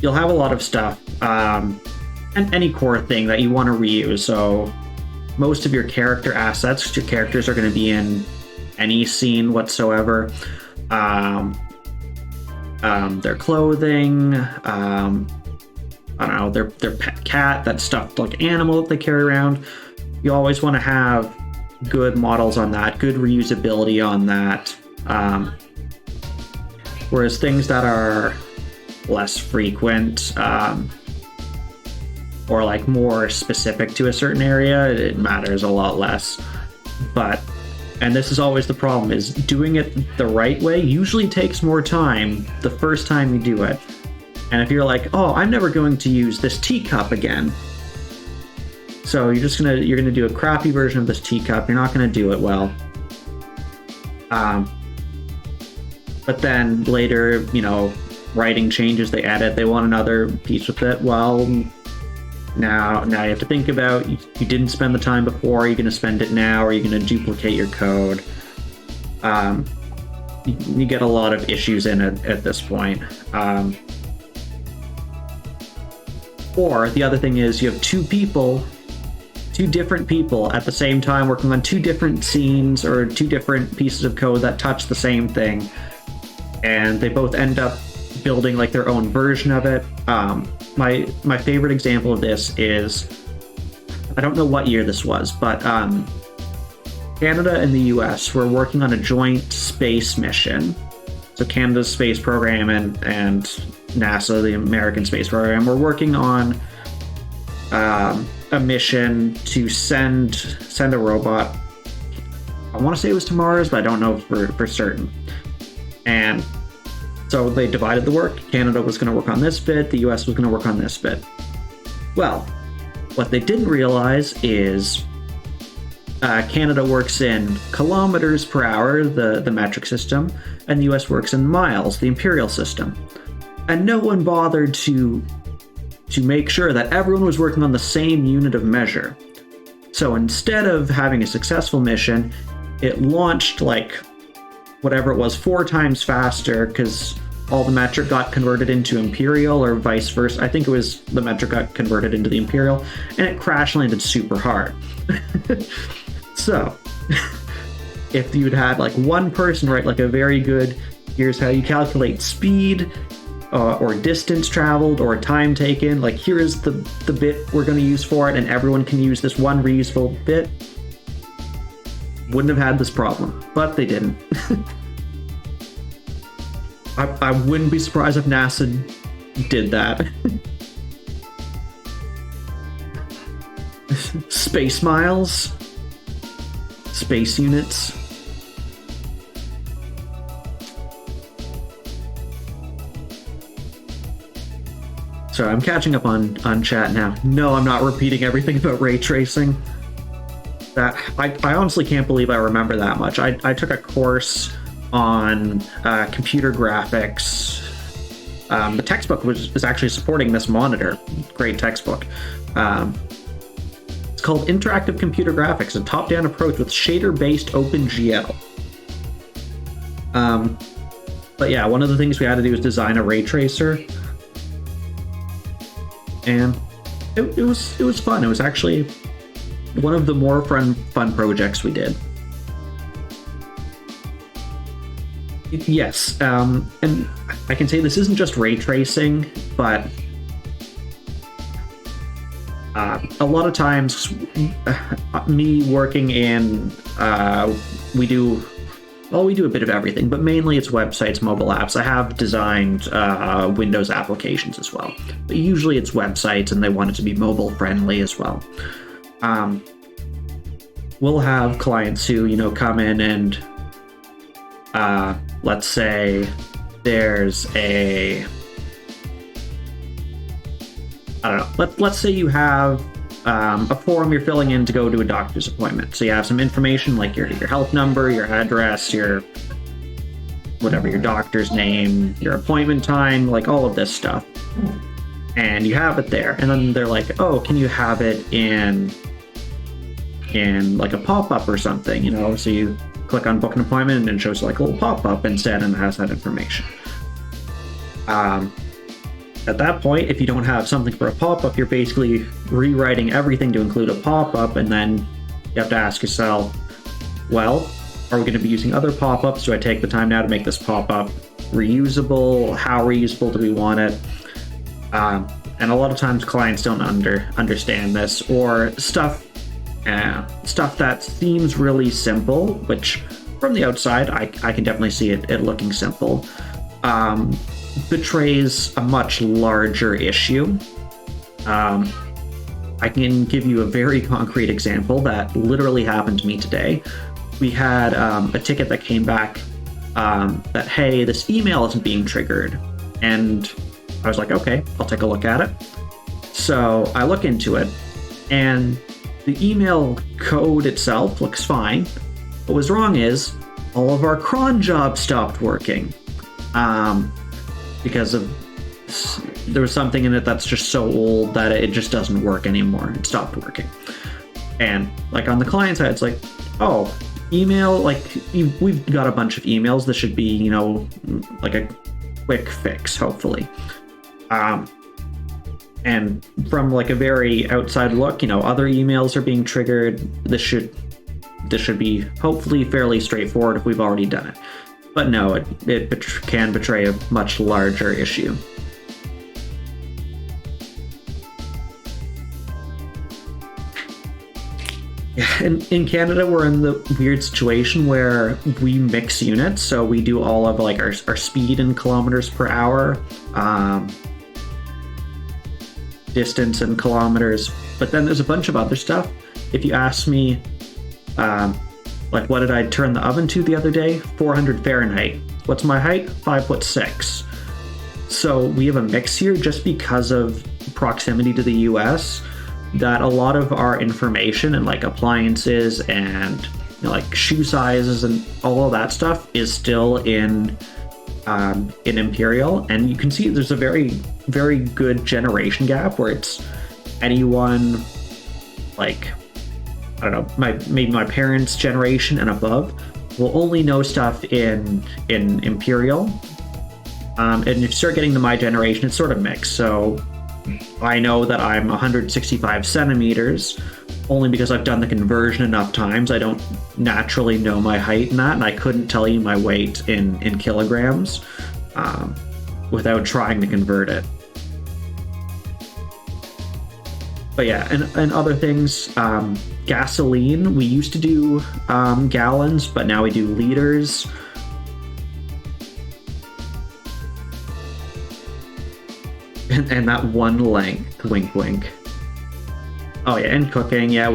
you'll have a lot of stuff, and any core thing that you want to reuse. So most of your character assets, your characters are going to be in any scene whatsoever. Their clothing, I don't know, their pet cat, that stuffed like animal that they carry around. You always want to have good models on that, good reusability on that. Whereas things that are less frequent, or like more specific to a certain area, it matters a lot less. But, and this is always the problem, is doing it the right way usually takes more time the first time you do it. And if you're like, oh, I'm never going to use this teacup again, so you're gonna do a crappy version of this teacup, you're not gonna do it well. But then later, you know, writing changes, they edit, they want another piece with it. Well, now you have to think about, you didn't spend the time before, are you going to spend it now, or are you going to duplicate your code? You get a lot of issues in it at this point. Or the other thing is, you have 2 different people at the same time working on 2 different scenes or 2 different pieces of code that touch the same thing, and they both end up building like their own version of it. My favorite example of this is, I don't know what year this was, but Canada and the US were working on a joint space mission. So Canada's space program and NASA, the American space program, were working on a mission to send a robot. I want to say it was to Mars, but I don't know for certain. And so they divided the work. Canada was going to work on this bit, the US was going to work on this bit. Well, what they didn't realize is Canada works in kilometers per hour, the metric system, and the US works in miles, the imperial system. And no one bothered to make sure that everyone was working on the same unit of measure. So instead of having a successful mission, it launched like whatever it was 4 times faster, because all the metric got converted into imperial, or vice versa. I think it was the metric got converted into the imperial, and it crash landed super hard. So if you'd had like one person write like a very good, here's how you calculate speed, or distance traveled, or time taken, like here's the bit we're going to use for it, and everyone can use this one reusable bit, wouldn't have had this problem. But they didn't. I wouldn't be surprised if NASA did that. Space miles, space units. So I'm catching up on chat now. No, I'm not repeating everything about ray tracing. That I honestly can't believe I remember that much. I took a course on computer graphics. The textbook was actually supporting this monitor. Great textbook. It's called Interactive Computer Graphics, a top-down approach with shader-based OpenGL. But yeah, one of the things we had to do was design a ray tracer, and it was fun. It was actually one of the more fun projects we did. Yes, and I can say this isn't just ray tracing, but a lot of times, me working in, we do a bit of everything, but mainly it's websites, mobile apps. I have designed Windows applications as well, but usually it's websites, and they want it to be mobile friendly as well. We'll have clients who, come in and let's say there's I don't know, let's say you have a form you're filling in to go to a doctor's appointment. So you have some information like your health number, your address, your doctor's name, your appointment time, like all of this stuff. And you have it there. And then they're like, oh, can you have it in like a pop-up or something, So you click on book an appointment and it shows like a little pop-up instead, and it has that information. At that point, if you don't have something for a pop-up, you're basically rewriting everything to include a pop-up, and then you have to ask yourself, well, are we going to be using other pop-ups? Do I take the time now to make this pop-up reusable? How reusable do we want it? And a lot of times clients don't understand this, or stuff that seems really simple, which from the outside, I can definitely see it looking simple, betrays a much larger issue. I can give you a very concrete example that literally happened to me today. We had a ticket that came back that, hey, this email isn't being triggered. And I was like, okay, I'll take a look at it. So I look into it, and the email code itself looks fine. What was wrong is all of our cron jobs stopped working. Because there was something in it that's just so old that it just doesn't work anymore. It stopped working. And like on the client side, it's like, oh, email, like we've got a bunch of emails. This should be, like a quick fix, hopefully. And from like a very outside look, other emails are being triggered. This should be hopefully fairly straightforward if we've already done it. But no, it can betray a much larger issue. Yeah, in Canada, we're in the weird situation where we mix units. So we do all of like our speed in kilometers per hour, distance in kilometers. But then there's a bunch of other stuff. If you ask me, like, what did I turn the oven to the other day? 400 Fahrenheit. What's my height? 5'6". So we have a mix here just because of proximity to the US, that a lot of our information and like appliances and like shoe sizes and all of that stuff is still in Imperial. And you can see there's a very, very good generation gap where it's anyone like, I don't know, maybe my parents' generation and above will only know stuff in Imperial. And if you start getting to my generation, it's sort of mixed. So I know that I'm 165 centimeters only because I've done the conversion enough times. I don't naturally know my height in that, and I couldn't tell you my weight in kilograms without trying to convert it. But yeah, and other things, gasoline, we used to do gallons, but now we do liters. And that one length, wink wink. Oh yeah, and cooking, yeah,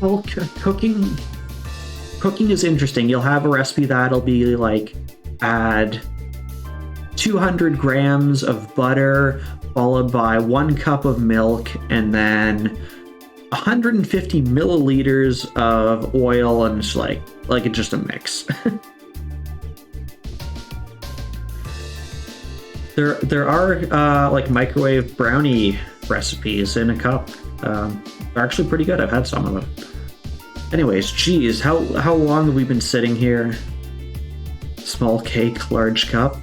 well, cooking is interesting. You'll have a recipe that'll be like, add 200 grams of butter, followed by 1 cup of milk, and then 150 milliliters of oil, and it's like it's just a mix. There are like microwave brownie recipes in a cup. They're actually pretty good. I've had some of them. Anyways, geez, how long have we been sitting here? Small cake, large cup.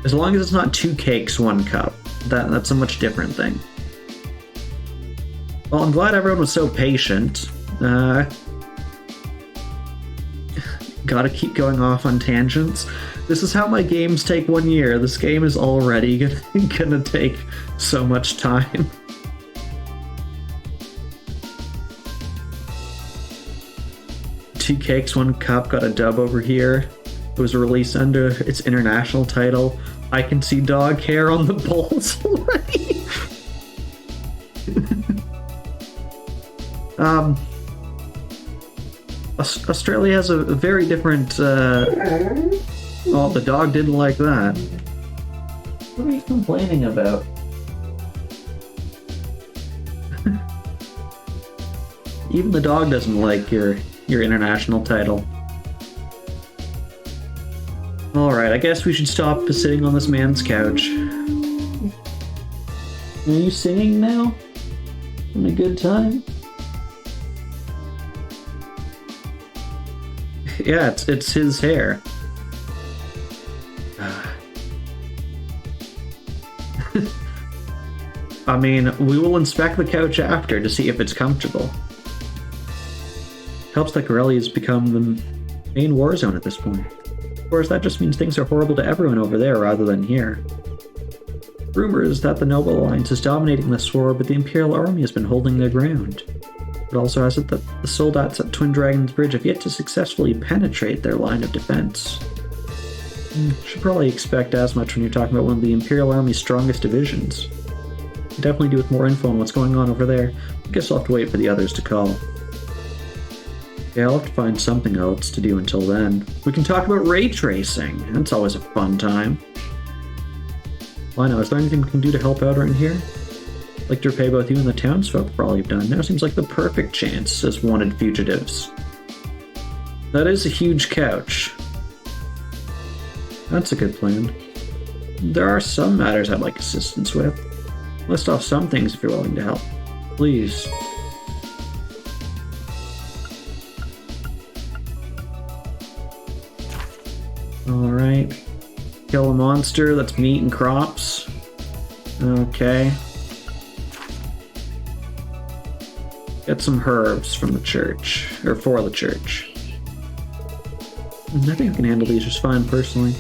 As long as it's not 2 cakes, 1 cup. That's a much different thing. Well, I'm glad everyone was so patient. Gotta keep going off on tangents. This is how my games take 1 year. This game is already gonna take so much time. Two Cakes, One Cup got a dub over here. It was released under its international title. I can see dog hair on the balls already. Australia has a very different. Oh, the dog didn't like that. What are you complaining about? Even the dog doesn't like your international title. Alright, I guess we should stop sitting on this man's couch. Are you singing now? Having a good time? Yeah, it's his hair. I mean, we will inspect the couch after to see if it's comfortable. Helps that Corelli has become the main war zone at this point. Of course, that just means things are horrible to everyone over there rather than here. Rumor is that the Noble Alliance is dominating this war, but the Imperial Army has been holding their ground. It also has it that the soldats at Twin Dragon's Bridge have yet to successfully penetrate their line of defense. Should probably expect as much when you're talking about one of the Imperial Army's strongest divisions. Could definitely do with more info on what's going on over there. I guess I'll have to wait for the others to call. Yeah, I'll have to find something else to do until then. We can talk about ray tracing. That's always a fun time. Well, I know, is there anything we can do to help out around here? I'd like to repay both you and the townsfolk for all you've done. Now seems like the perfect chance as wanted fugitives. That is a huge couch. That's a good plan. There are some matters I'd like assistance with. List off some things if you're willing to help. Please. Alright. Kill a monster, that's meat and crops. Okay. Get some herbs from the church, or for the church. I think I can handle these just fine, personally.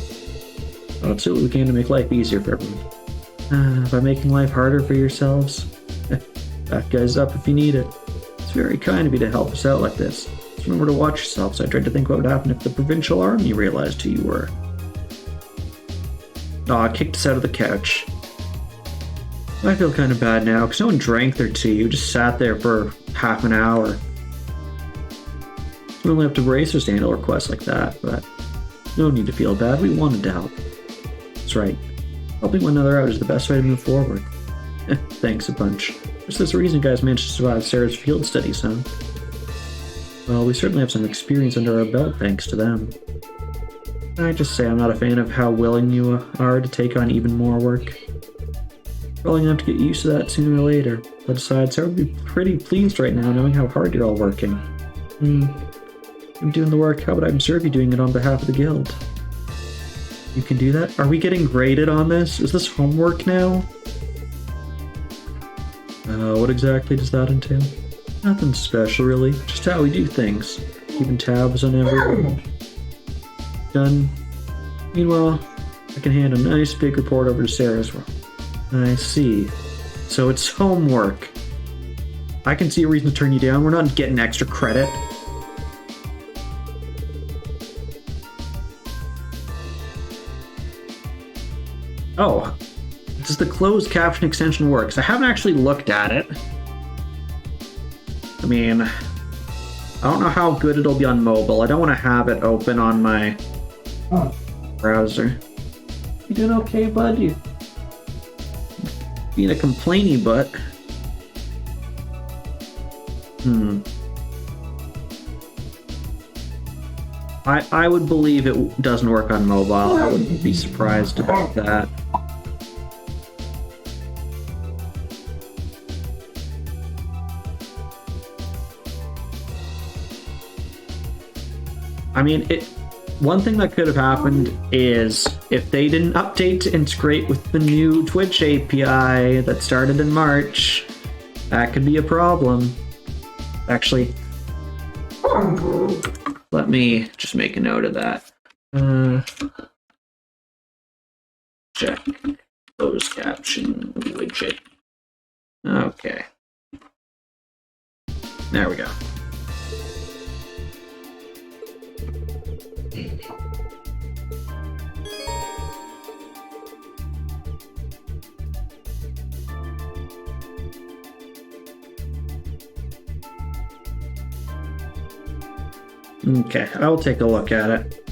Let's do what we can to make life easier for everyone. By making life harder for yourselves? That guy's up if you need it. It's very kind of you to help us out like this. Just remember to watch yourselves. I tried to think what would happen if the provincial army realized who you were. Aw, kicked us out of the couch. I feel kind of bad now, because no one drank their tea. You just sat there for half an hour. We only have to racers to handle requests like that, but no need to feel bad. We wanted to help. That's right. Helping one another out is the best way to move forward. Thanks a bunch. There's this reason you guys managed to survive Sarah's field studies, huh? Well, we certainly have some experience under our belt thanks to them. I just say I'm not a fan of how willing you are to take on even more work. Probably gonna have to get used to that sooner or later. But besides, Sarah would be pretty pleased right now knowing how hard you're all working. I'm doing the work, how would I observe you doing it on behalf of the guild? You can do that? Are we getting graded on this? Is this homework now? What exactly does that entail? Nothing special, really. Just how we do things. Keeping tabs on everyone. Done. Meanwhile, I can hand a nice big report over to Sarah as well. I see. So it's homework. I can see a reason to turn you down. We're not getting extra credit. Oh, does the closed caption extension work? I haven't actually looked at it. I mean, I don't know how good it'll be on mobile. I don't want to have it open on my browser. You doing okay, bud? You being a complainy butt. I would believe it doesn't work on mobile. I wouldn't be surprised about that. I mean, one thing that could have happened is if they didn't update to integrate with the new Twitch API that started in March, that could be a problem. Actually, Let me just make a note of that. Check closed caption widget. Okay. There we go. Okay, I'll take a look at it.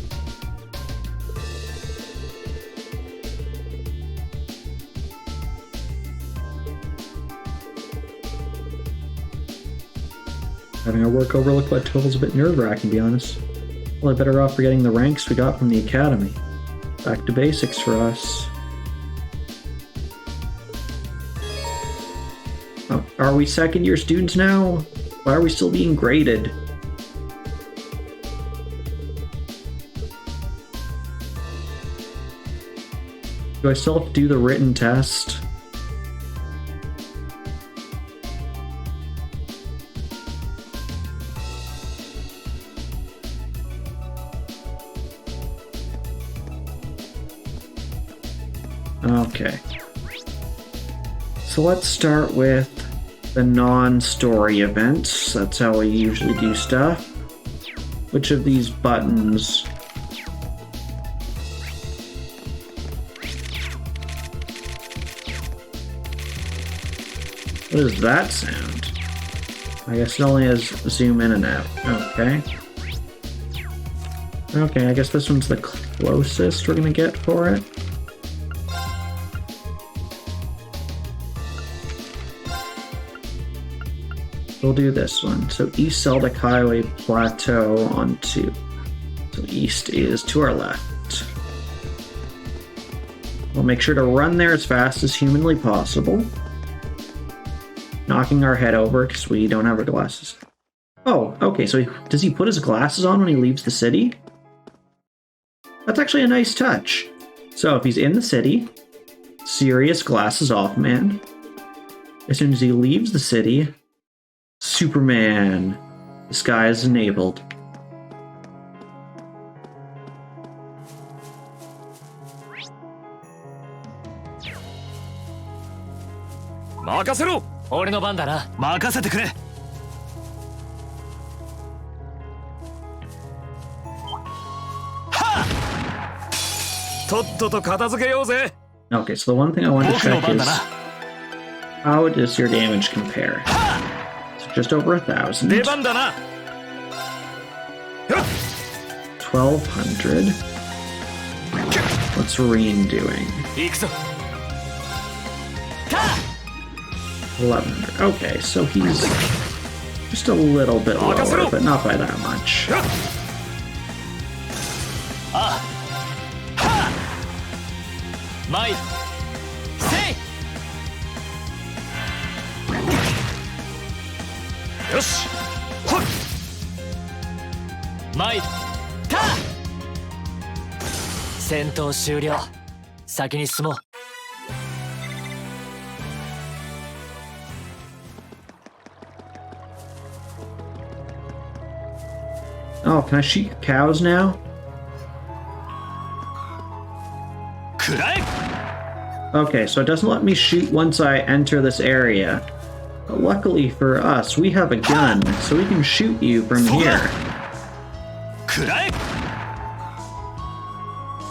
Having our work overlooked by 12 is a bit nerve-wracking, to be honest. Well, I'm better off forgetting the ranks we got from the academy. Back to basics for us. Oh, are we second-year students now? Why are we still being graded? Do I still have to do the written test? Okay. So let's start with the non-story events. That's how we usually do stuff. Which of these buttons? What does that sound? I guess it only has zoom in and out. Okay. Okay, I guess this one's the closest we're gonna get for it. We'll do this one. So East Seldic Highway Plateau on 2. So east is to our left. We'll make sure to run there as fast as humanly possible. Knocking our head over because we don't have our glasses. Oh, okay, so does he put his glasses on when he leaves the city? That's actually a nice touch. So if he's in the city, serious glasses off man. As soon as he leaves the city, Superman. Disguise enabled. Makasero! 俺の番だな。任せてくれ。はっ！とっとと片付けようぜ。 Okay, so the one thing I want to check is how does your damage compare? So just over 1,000. 出番だな。 1,200. What's Reen doing? 行くぞ。 1,100. Okay, so he's just a little bit lower, but not by that much. My say. よし。ほっ。My ta。戦闘終了。先に進もう。 Oh, can I shoot cows now? Okay, so it doesn't let me shoot once I enter this area. But luckily for us, we have a gun, so we can shoot you from here.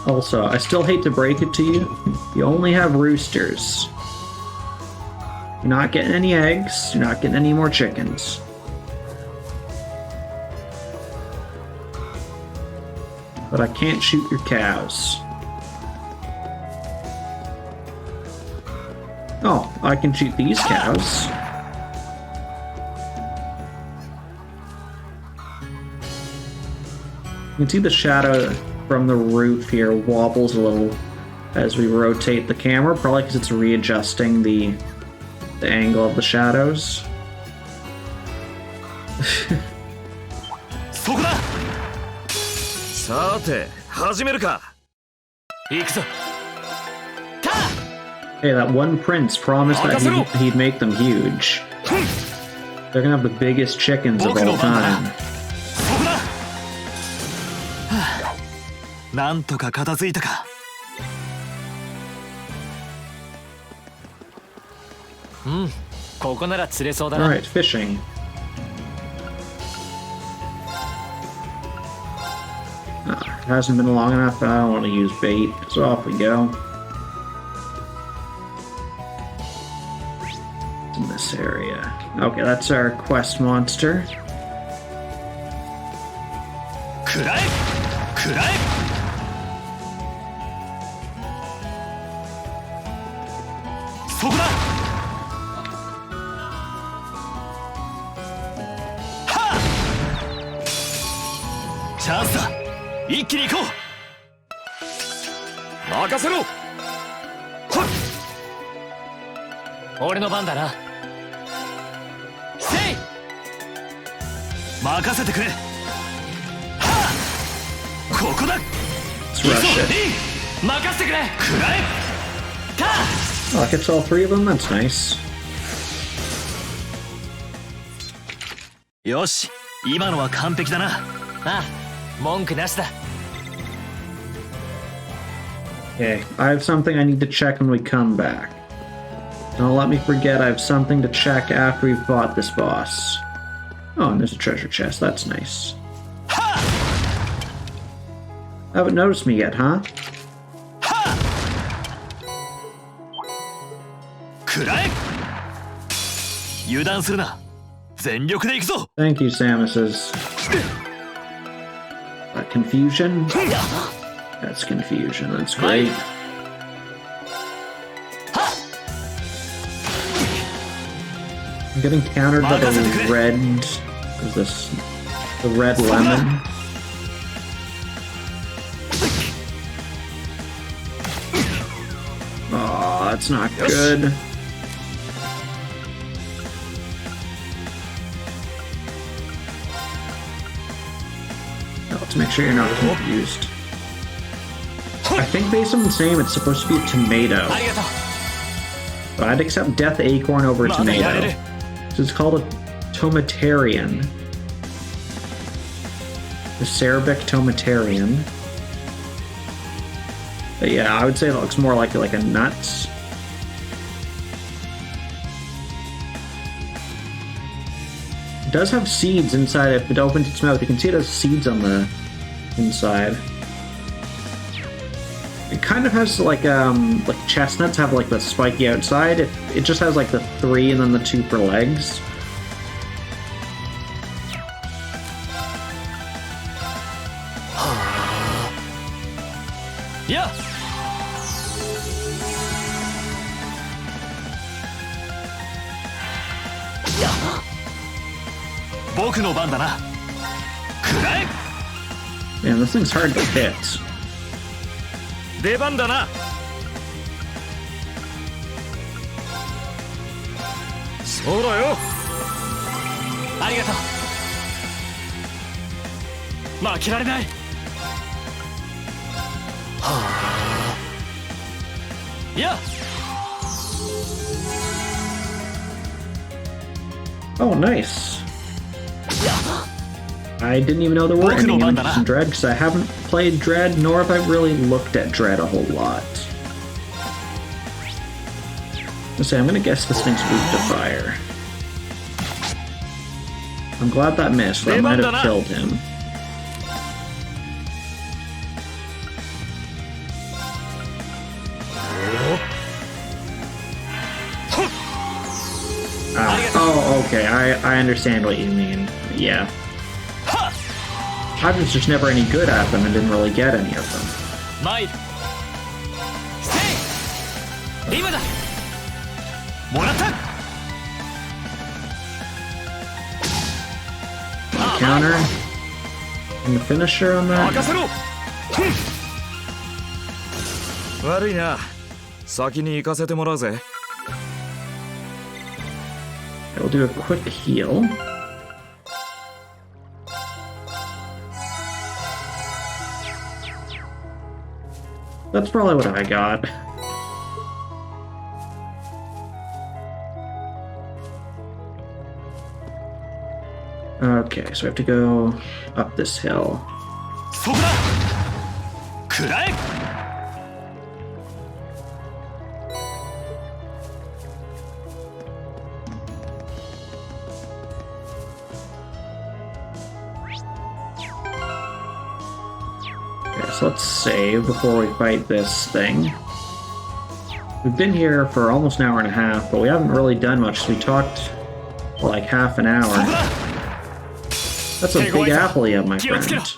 Also, I still hate to break it to you, you only have roosters. You're not getting any eggs, you're not getting any more chickens. But I can't shoot your cows. Oh, I can shoot these cows. You can see the shadow from the roof here wobbles a little as we rotate the camera, probably because it's readjusting the angle of the shadows. Hey, that one prince promised that he'd make them huge. They're gonna have the biggest chickens of all time. なんとか片付いたか。うん、ここなら釣れそうだな。 Alright, fishing. It hasn't been long enough. I don't want to use bait, so off we go. It's in this area. Okay, that's our quest monster. くらえくらえ。そこだ。はあ、チャンスだ。一気に行こう。任せろ。ほっ、俺の番だな。せい、任せてくれ。はあ、ここだ。 Let's rush it. 任せてくれ。くらえ。か。 Oh, it gets all three of them? That's nice. よし、今のは完璧だな。ああ、文句なしだ。 Okay, I have something I need to check when we come back. Don't let me forget I have something to check after we've fought this boss. Oh, and there's a treasure chest. That's nice. Haven't noticed me yet, huh? くらえ。油断するな。全力で行くぞ。 Thank you, Samus's. Confusion? That's confusion. That's great. I'm getting countered by the red. Is this the red lemon? Oh, that's not good. Now, let's make sure you're not confused. I think based on its name, it's supposed to be a tomato. But I'd accept Death Acorn over a tomato. So it's called a tomatarian. The Cerebic tomatarian. But yeah, I would say it looks more like a nuts. It does have seeds inside. If it opens its mouth, you can see it has seeds on the inside. It kind of has like chestnuts have like the spiky outside. It just has like the 3 and then the 2 for legs. Yeah. Man, this thing's hard to hit. 出番だな。そうだよ。ありがとう。負けられない。はあ。いや。Oh, nice. I didn't even know there were any images in Dread because I haven't played Dread, nor have I really looked at Dread a whole lot. Let's say I'm gonna guess this thing's weak to fire. I'm glad that missed. That might have killed him. Oh, okay. I understand what you mean. Yeah. I was just never any good at them and didn't really get any of them. Counter. And the finisher on that? 悪いな。先に行かせてもらうぜ。 We'll do a quick heal. That's probably what I got. Okay, so I have to go up this hill. 食らえ。 Okay, so let's save before we fight this thing. We've been here for almost an hour and a half, but we haven't really done much. So we talked for like half an hour. That's a big apple you have, my friend.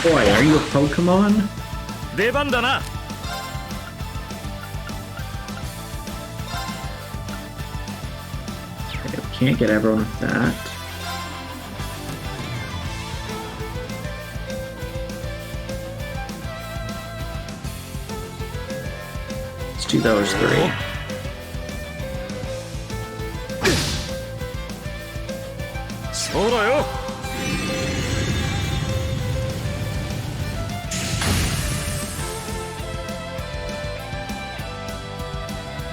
Boy, are you a Pokemon? 出番だな。 Okay, we can't get everyone with that. Let's do those three. Soだよ。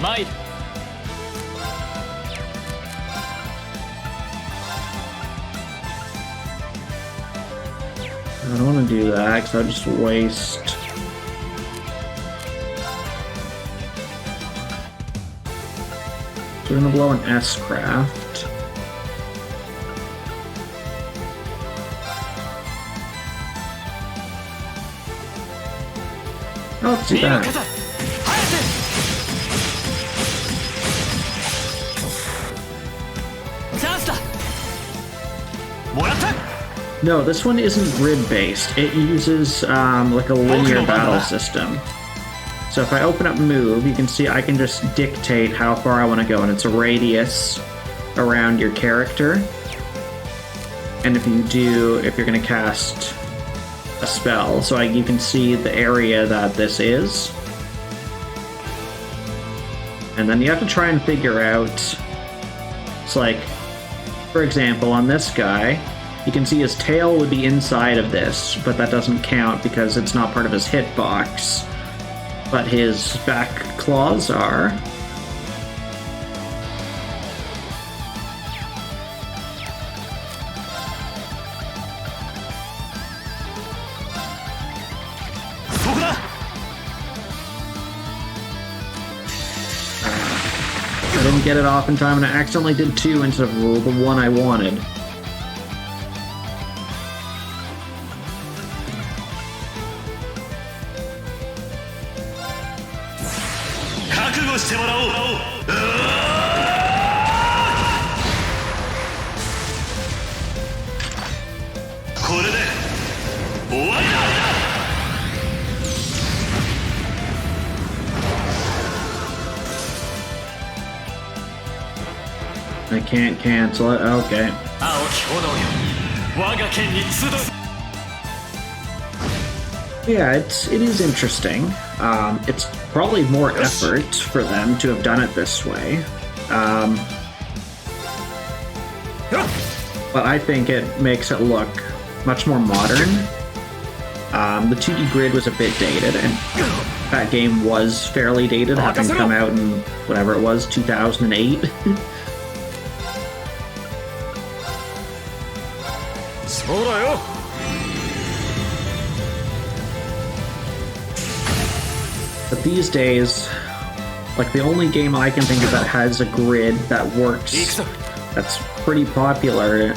参る。 I don't want to do that because I'll just waste. So we're gonna blow an S-craft. Oh, let's do that. チャンスだ。もらった。 No, this one isn't grid-based. It uses like a linear battle system. So if I open up move, you can see I can just dictate how far I want to go, and it's a radius around your character. And if you're going to cast a spell, so you can see the area that this is. And then you have to try and figure out, it's like, for example, on this guy, you can see his tail would be inside of this, but that doesn't count because it's not part of his hitbox. But his back claws are. I didn't get it off in time, and I accidentally did 2 instead of the 1 I wanted. I can't cancel it. Okay. Yeah, it is interesting. It's probably more effort for them to have done it this way. But I think it makes it look much more modern. The 2D grid was a bit dated, and that game was fairly dated, having come out in whatever it was, 2008. But these days, like the only game I can think of that has a grid that works, that's pretty popular,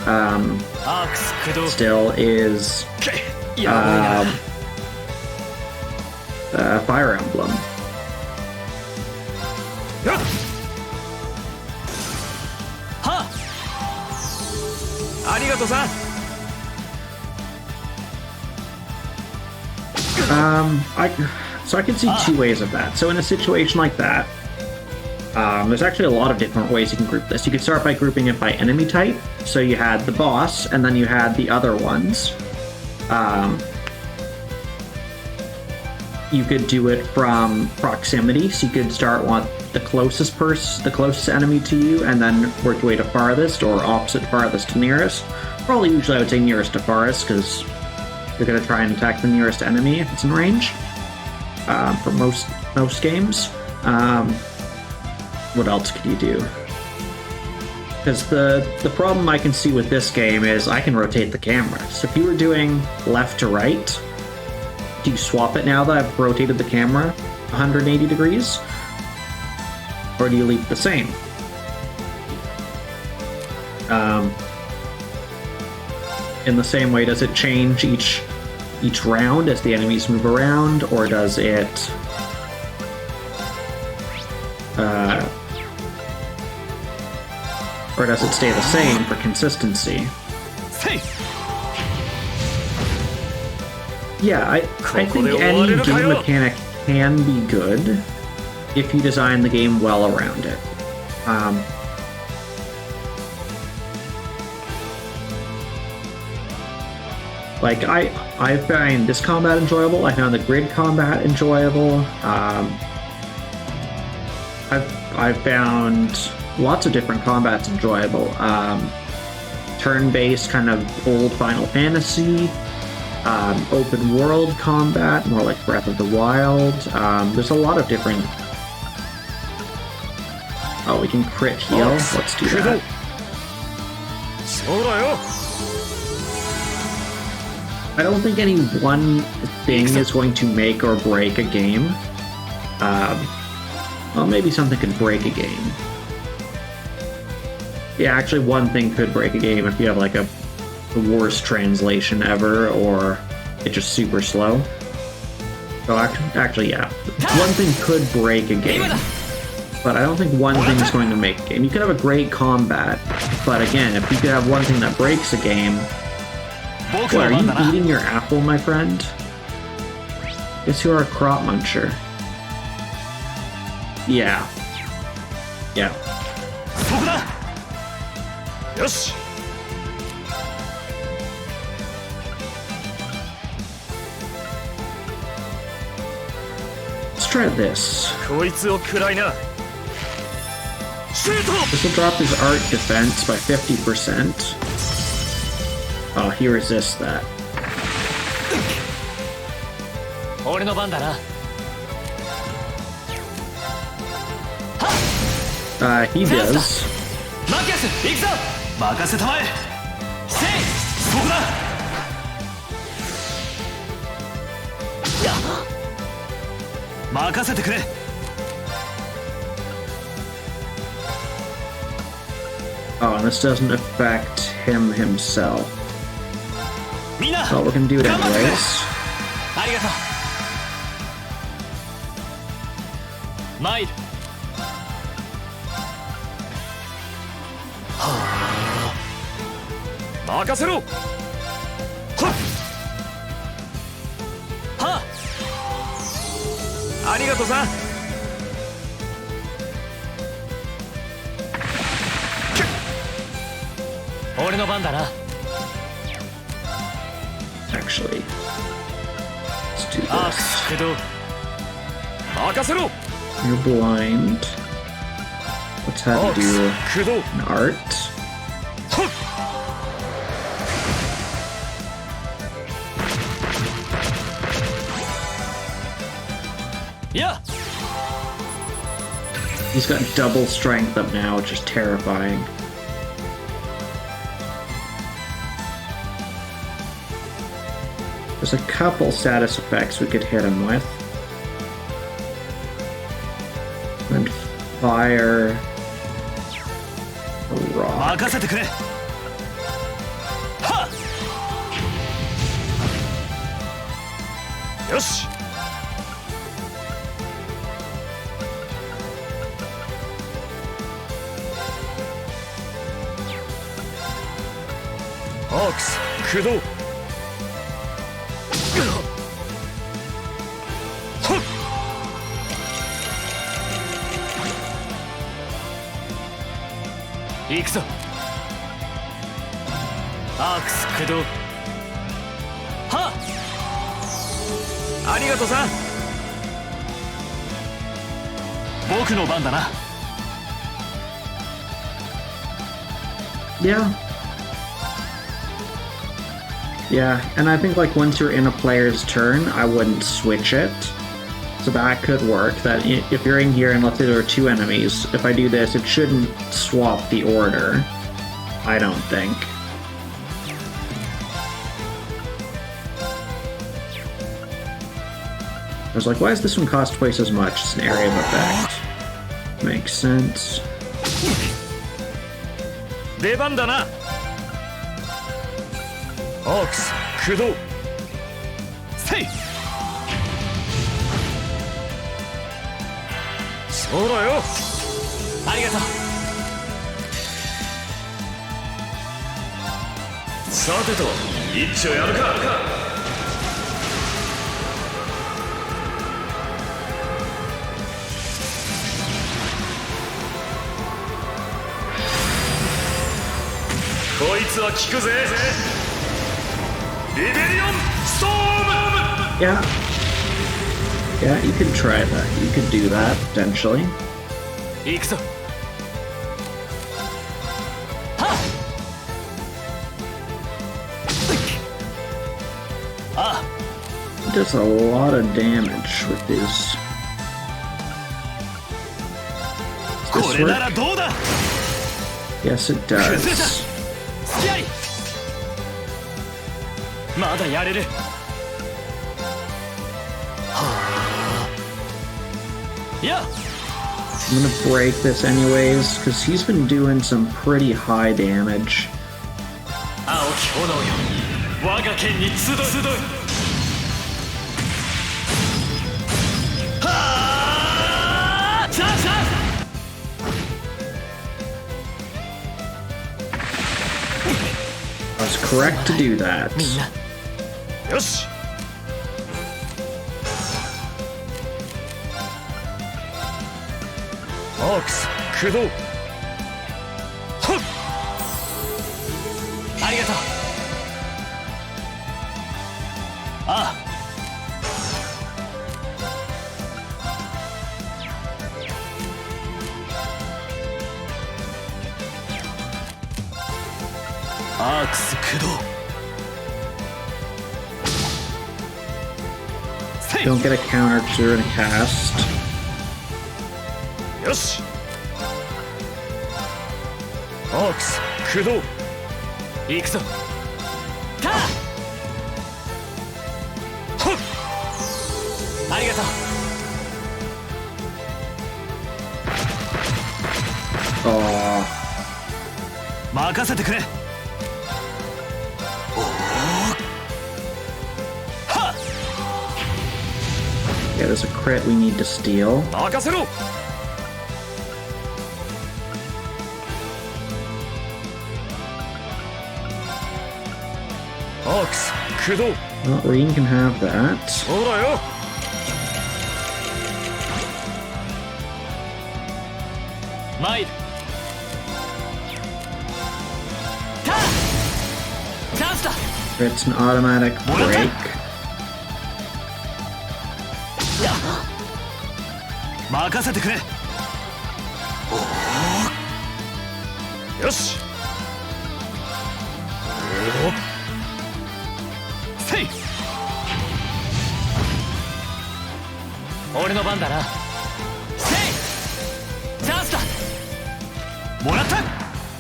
still is Fire Emblem. So I can see 2 ways of that. So in a situation like that, there's actually a lot of different ways you can group this. You could start by grouping it by enemy type. So you had the boss, and then you had the other ones. You could do it from proximity. So you could start with the closest enemy to you, and then work your way to farthest, or opposite farthest to nearest. Probably usually I would say nearest to farthest, because you're going to try and attack the nearest enemy if it's in range. For most games. What else could you do? Because the problem I can see with this game is I can rotate the camera. So if you were doing left to right, do you swap it now that I've rotated the camera 180 degrees? Or do you leave it the same? In the same way, does it change each round as the enemies move around, or does it stay the same for consistency? Yeah, I think any game mechanic can be good if you design the game well around it. Like, I find this combat enjoyable. I found the grid combat enjoyable. I've found lots of different combats enjoyable. Turn-based, kind of old Final Fantasy. Open world combat, more like Breath of the Wild. There's a lot of different... Oh, we can crit heal. Let's do that. I don't think any one thing is going to make or break a game. Well, maybe something could break a game. Yeah, actually one thing could break a game if you have like the worst translation ever, or it's just super slow. So actually, yeah. One thing could break a game. But I don't think one thing is going to make a game. You could have a great combat, but again, if you could have one thing that breaks a game... What, are you eating your apple, my friend? Guess you are a crop muncher. Yeah. Yeah. Yes. Let's try this. This will drop his art defense by 50%. Oh, he resists that. He does. Oh, and this doesn't affect him himself. Well, we're gonna do it anyways. Actually, let's do this. You're blind. Let's have you do an art. Yeah. He's got double strength up now, which is terrifying. There's a couple status effects we could hit him with. And fire a rock. Yes. Ox, Kudo. Ikso. Ox, Kudo. Ha! Arigato-san. Boku no ban da na. Yeah. Yeah, and I think like once you're in a player's turn, I wouldn't switch it. So that could work, that if you're in here and let's say there are two enemies, if I do this, it shouldn't swap the order. I don't think. I was like, why does this one cost twice as much? It's an area of effect. Makes sense. 出番だな。オークス駆動。せい。そうだよ。ありがとう。さてと一丁やるか。こいつは効くぜ。リベリオンストーム。 Yeah. Yeah, you could try that. You could do that, potentially. 行くぞ。はっ。ああ。 He does a lot of damage with his... Does こ this れ work? ならどうだ。 Yes, it 崩れた。 does. 付き合い。まだやれる。はあ。いや。 I'm gonna break this anyways, because he's been doing some pretty high damage. 青き炎よ。我が剣に集う。はあ。チャンス。 I was correct to do that. みんな。よし。オークス駆動。はっ。ありがとう。ああ。アークス駆動。せい。 Don't get a counter because you're in a cast. よし。オークス駆動。行くぞ。た。はっ。ありがとう。 Aw. 任せてくれ。はっ。 Yeah, there's a crit we need to steal. 任せろ。オークス駆動。 Well, Reen can have that. そうだよ。参る。た。チャンスだ。 It's an automatic break. 任せてくれ。よし。せい。俺の番だな。せい。チャンスだ。もらった。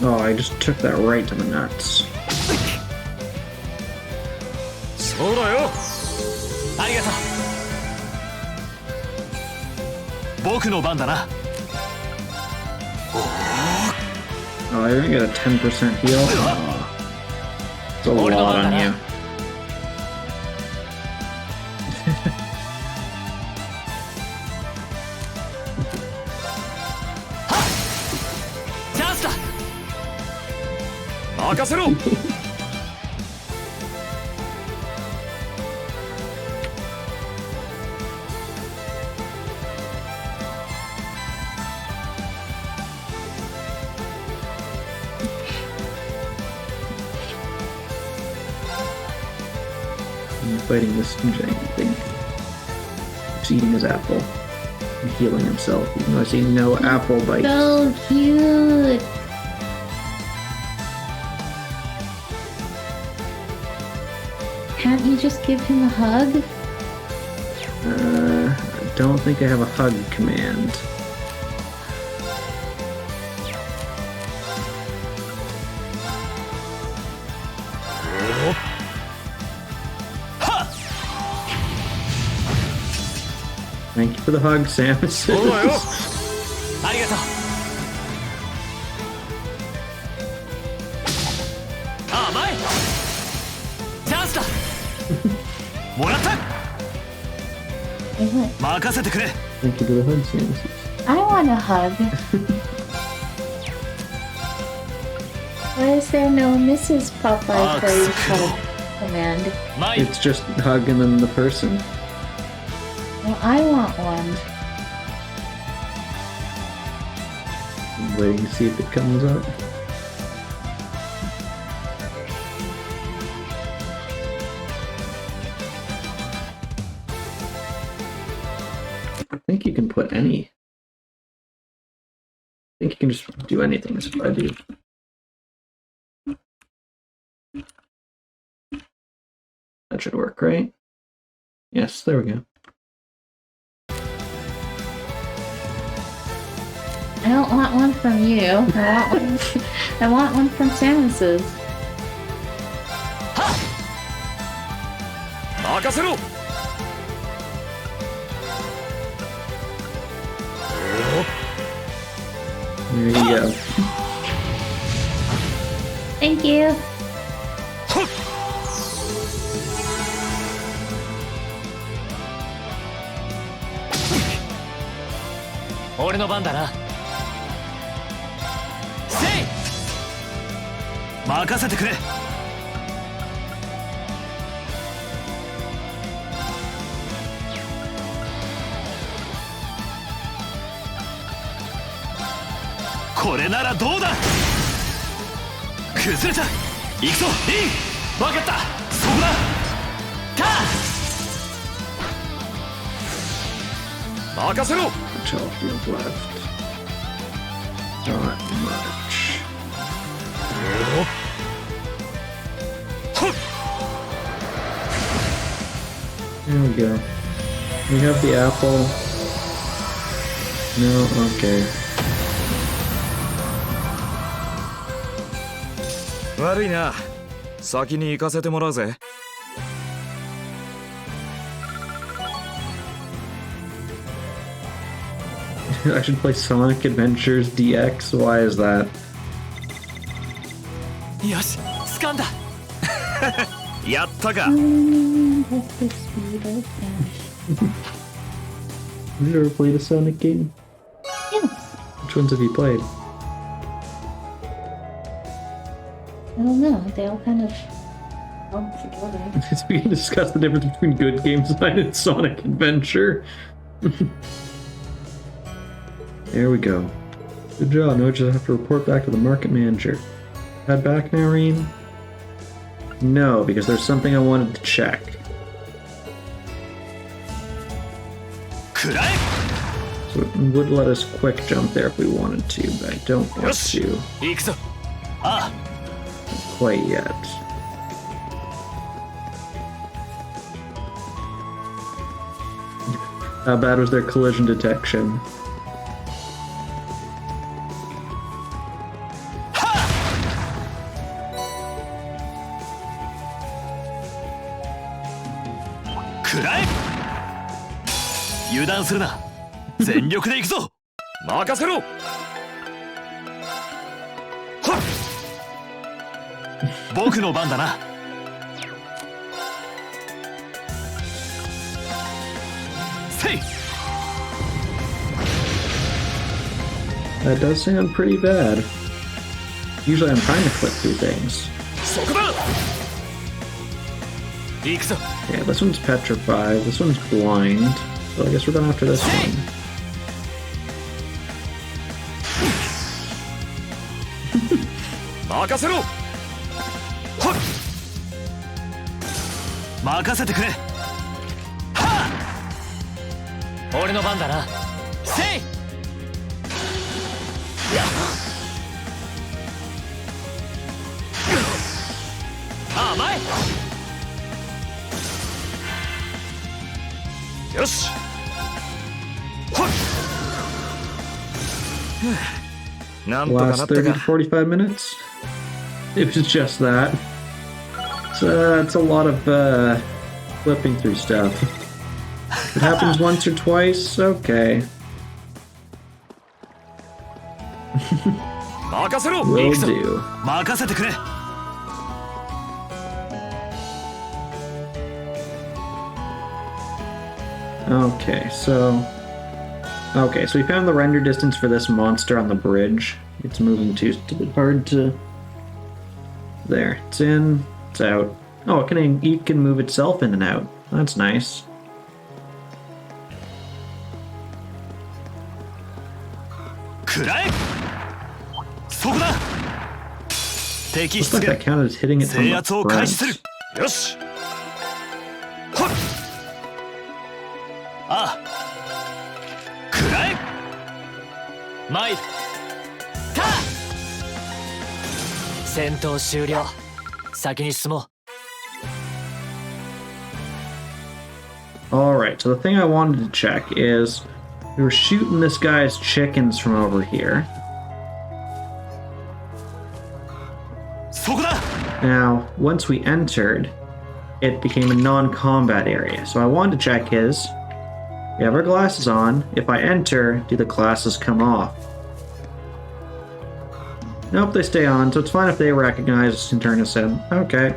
Oh, I just took that right to the nuts. そうだよ。ありがとう。僕の番だな。 Oh, you're gonna get a 10% heal? Aw. It's a lot on you. チャンスだ。任せろ。 I'm fighting this giant thing. He's eating his apple and healing himself, even though I see no apple bite. So cute. Can't you just give him a hug? I don't think I have a hug command. Thank you for the hug, Samus. そうだよ。ありがとう。ああ、前チャンスだ。もらった。 What? 任せてくれ。 Thank you for the hug, Samus. I want a hug. Why is there no Mrs. Popeye Furry hug command? 前 It's just hug and then the person. Well, I want one. I'm waiting to see if it comes up. I think you can put any. I think you can just do anything, is what I do. That should work, right? Yes, there we go. I don't want one from you. I want one from Samus's. 任せろ。 There you go. Thank you. 俺の番だな。せい。任せてくれ。これならどうだ。崩れた。行くぞリン。分かった。そこだ。ターン。任せろ。 Much all feels left. Not much. There we go. We have the apple. No, okay. 悪いな。先に行かせてもらうぜ。 I should play Sonic Adventures DX. Why is that? よし、掴んだ。やったか。 That's the speed of Flash. Have you ever played a Sonic game? Yes. Which ones have you played? I don't know. They all kind of all together. We can discuss the difference between good game design and Sonic Adventure. There we go. Good job. Now I just have to report back to the market manager. Head back now, Reen? No, because there's something I wanted to check. くらえ。 So it would let us quick jump there if we wanted to, but I don't want to 行くぞ。あ quite yet. How bad was their collision detection? Kurai! 油断するな。全力で行くぞ。任せろ。はっ。僕の番だな。せい。 That does sound pretty bad. Usually I'm trying to click through things. そこだ。行くぞ。 Yeah, this one's petrified, this one's blind, so I guess we're going after this one. Hey! 任せろ。はっ。任せてくれ。はあ。俺の番だな。せい。ああ、前。よし。はっ。なんとかな Last った 30 to か。 45 minutes? It was just that. So it's a lot of flipping through stuff. It happens once or twice? Okay. 任せろ Will 行くぞ do. 任せてくれ Okay, so... Okay, so we found the render distance for this monster on the bridge. It's moving too hard to... There. It's in. It's out. Oh, it can move itself in and out. That's nice. 食らえそこだ敵 Looks 出 like that 現 counted as hitting it from 制 the 圧を開始する front. よしはっああ食らえ参るた戦闘終了先に進もう Alright, so the thing I wanted to check is we were shooting this guy's chickens from over here. そこだ Now, once we entered, it became a non-combat area. So I wanted to check his. We have our glasses on. If I enter, do the glasses come off? Nope, they stay on, so it's fine if they recognize us and turn us in. Okay.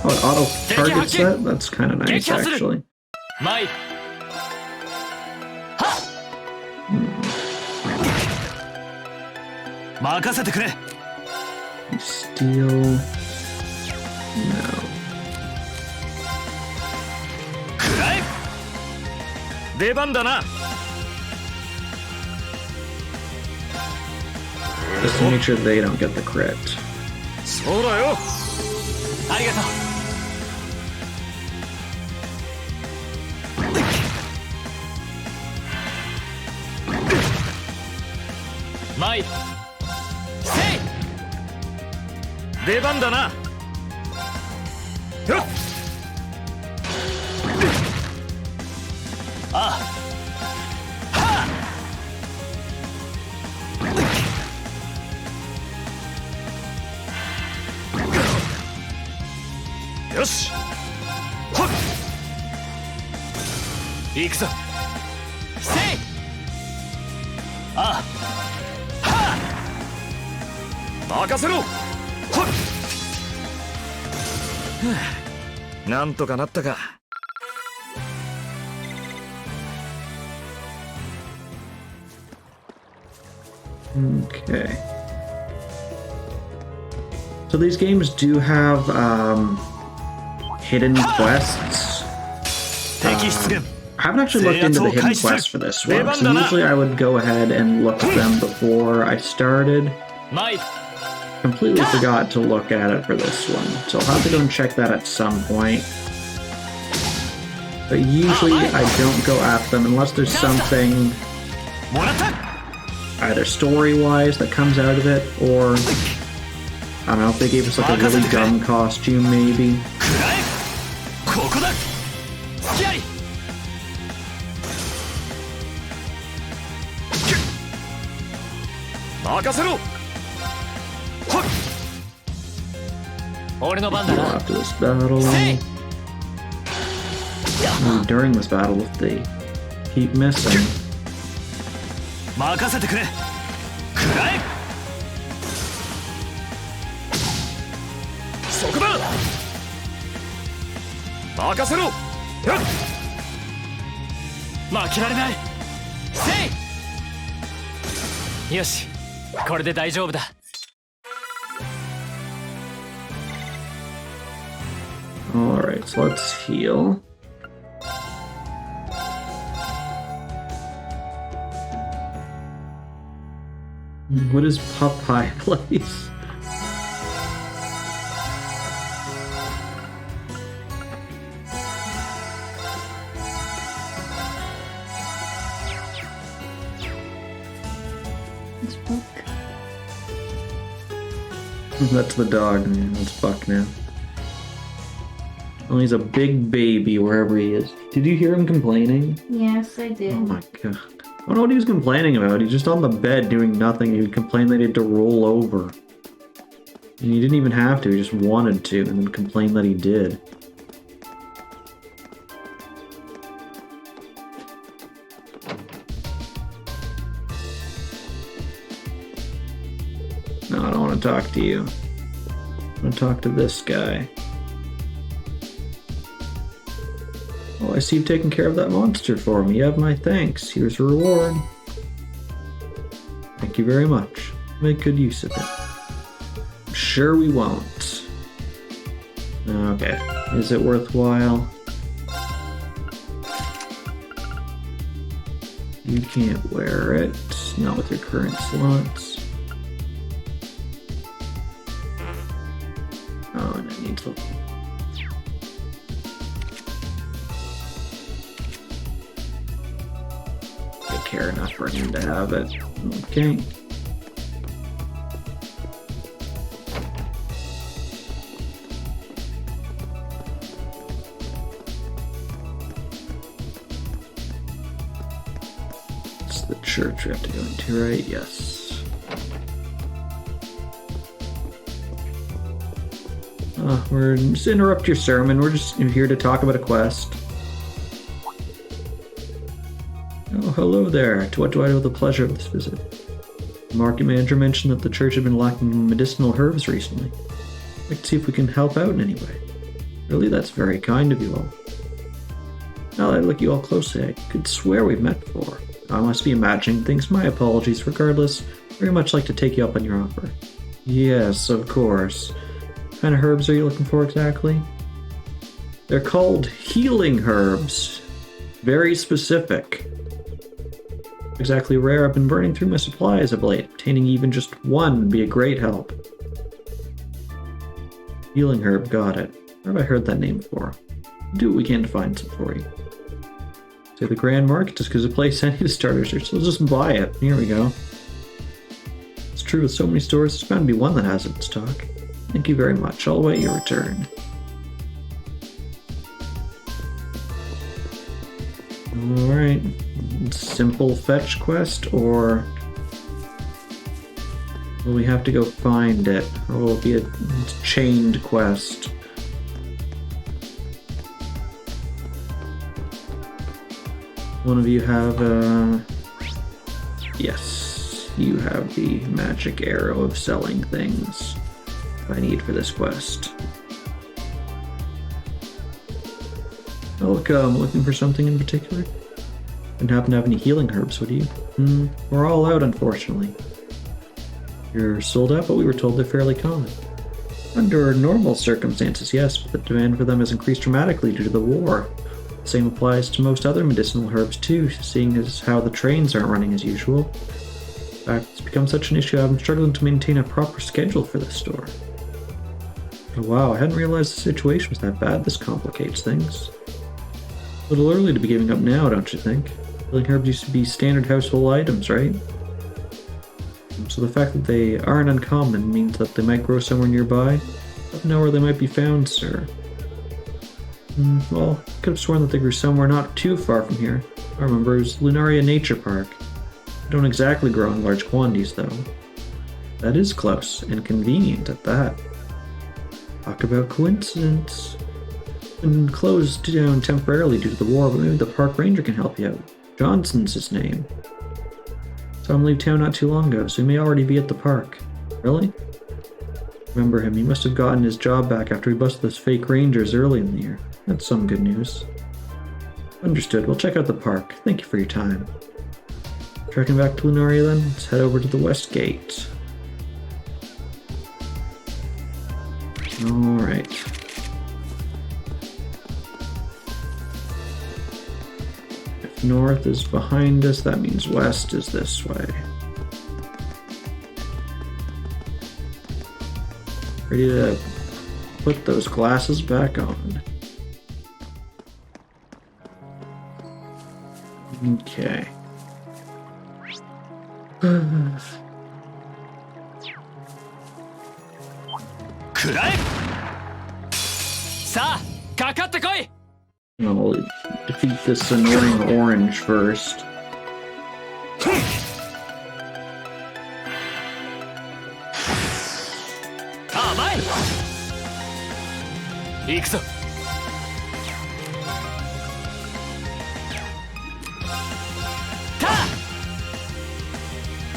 Oh, it auto-targets that? That's kind of nice, actually. 参るはっ任せてくれ Steal... No. 食らえ出番だな Just to make sure they don't get the crit. そうだよありがとう参るせい出番だなよっああはよしほっ行くぞせいああは任せろほっなんとかなったか Okay. So these games do have hidden quests. 敵出現 I haven't actually looked into the hidden quests for this one, so usually I would go ahead and look at them before I started. 参る Completely forgot to look at it for this one, so I'll have to go and check that at some point. But usually I don't go at them unless there's something もらった either story-wise that comes out of it, or I don't know if they gave us like a really dumb costume, maybe. 食らえここだ隙あり任せろほっ俺の番だ Well, な after this battle, せい during this battle, if they keep missing. 任せてくれ食らえそこだ任せろよっ負けられないせいよしこれで大丈夫だ Alright, so let's heal. What is Popeye place? This book. That's the dog, man. That's Buck now. Oh, he's a big baby wherever he is. Did you hear him complaining? Yes, I did. Oh my god. I don't know what he was complaining about. He's just on the bed doing nothing. He would complain that he had to roll over. And he didn't even have to, he just wanted to, and then complain that he did. No, I don't want to talk to you. I want to talk to this guy. Oh, I see you've taken care of that monster for me. You have my thanks. Here's a reward. Thank you very much. Make good use of it. Sure we won't. Okay. Is it worthwhile? You can't wear it. Not with your current slots. Oh, and it needs a... I care enough for him to have it. Okay. It's the church we have to go into, right? Yes. We're just interrupt your sermon. We're just here to talk about a quest. Oh, hello there. To what do I owe the pleasure of this visit? The market manager mentioned that the church had been lacking medicinal herbs recently. I'd like to see if we can help out in any way. Really, that's very kind of you all. Now that I look at you all closely, I could swear we've met before. I must be imagining things. My apologies. Regardless, very much like to take you up on your offer. Yes, of course. What kind of herbs are you looking for exactly? They're called healing herbs. Very specific. Exactly rare. I've been burning through my supplies of late. Obtaining even just one would be a great help. Healing herb, got it. Where have I heard that name before? Do what we can to find some for you. Say the Grand Market just because the place any of the starters here, so let's just buy it. Here we go. It's true with so many stores, there's bound to be one that has it in stock. Thank you very much. I'll await your return. Alright. Simple fetch quest, or will we have to go find it? Or will it be a chained quest? One of you have, yes, you have the magic arrow of selling things I need for this quest. Oh, look, I'm looking for something in particular. Don't happen to have any healing herbs, would you? We're all out, unfortunately. You're sold out, but we were told they're fairly common. Under normal circumstances, yes, but the demand for them has increased dramatically due to the war. The same applies to most other medicinal herbs too, seeing as how the trains aren't running as usual. In fact, it's become such an issue I'm struggling to maintain a proper schedule for this store. Oh, wow, I hadn't realized the situation was that bad. This complicates things. A little early to be giving up now, don't you think? Healing herbs used to be standard household items, right? So the fact that they aren't uncommon means that they might grow somewhere nearby. I don't know where they might be found, sir. Well, I could have sworn that they grew somewhere not too far from here. I remember it was Lunaria Nature Park. They don't exactly grow in large quantities, though. That is close, and convenient at that. Talk about coincidence. Been closed down temporarily due to the war, but maybe the park ranger can help you out. Johnson's his name. Saw him leave town not too long ago, so he may already be at the park. Really? Remember him, he must have gotten his job back after he busted those fake rangers early in the year. That's some good news. Understood, we'll check out the park. Thank you for your time. Trekking back to Lunaria then, let's head over to the west gate. Alright. If north is behind us, that means west is this way. Ready to put those glasses back on. Okay. I'll defeat this annoying orange first. ああ前行くぞ。た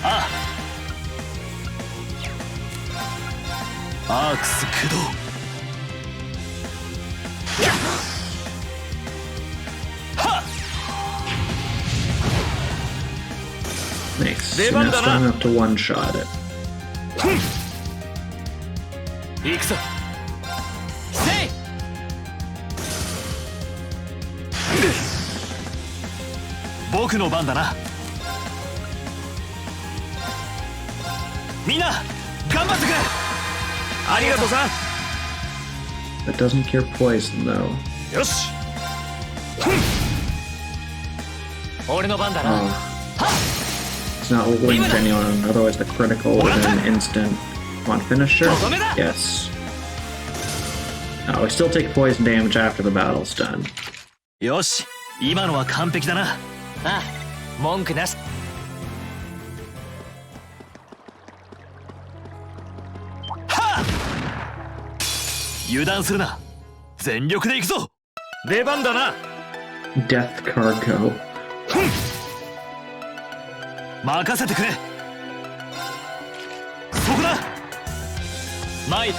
あアークス駆動。はっ Nice. You're not strong enough to one-shot it. 行くぞ。せい僕の番だな。みんな頑張ってくれ。ありがとうさん。 That doesn't cure poison, though. よし俺の番だな。 Oh. It's not linked to anyone, otherwise the critical would have been instant. On finisher? Yes. No, we still take poison damage after the battle's done. よし今のは完璧だな。ああ文句なし。はっ油断するな。全力で行くぞ。出番だな。 Death Cargo. 任せてくれ。そこだ。参っ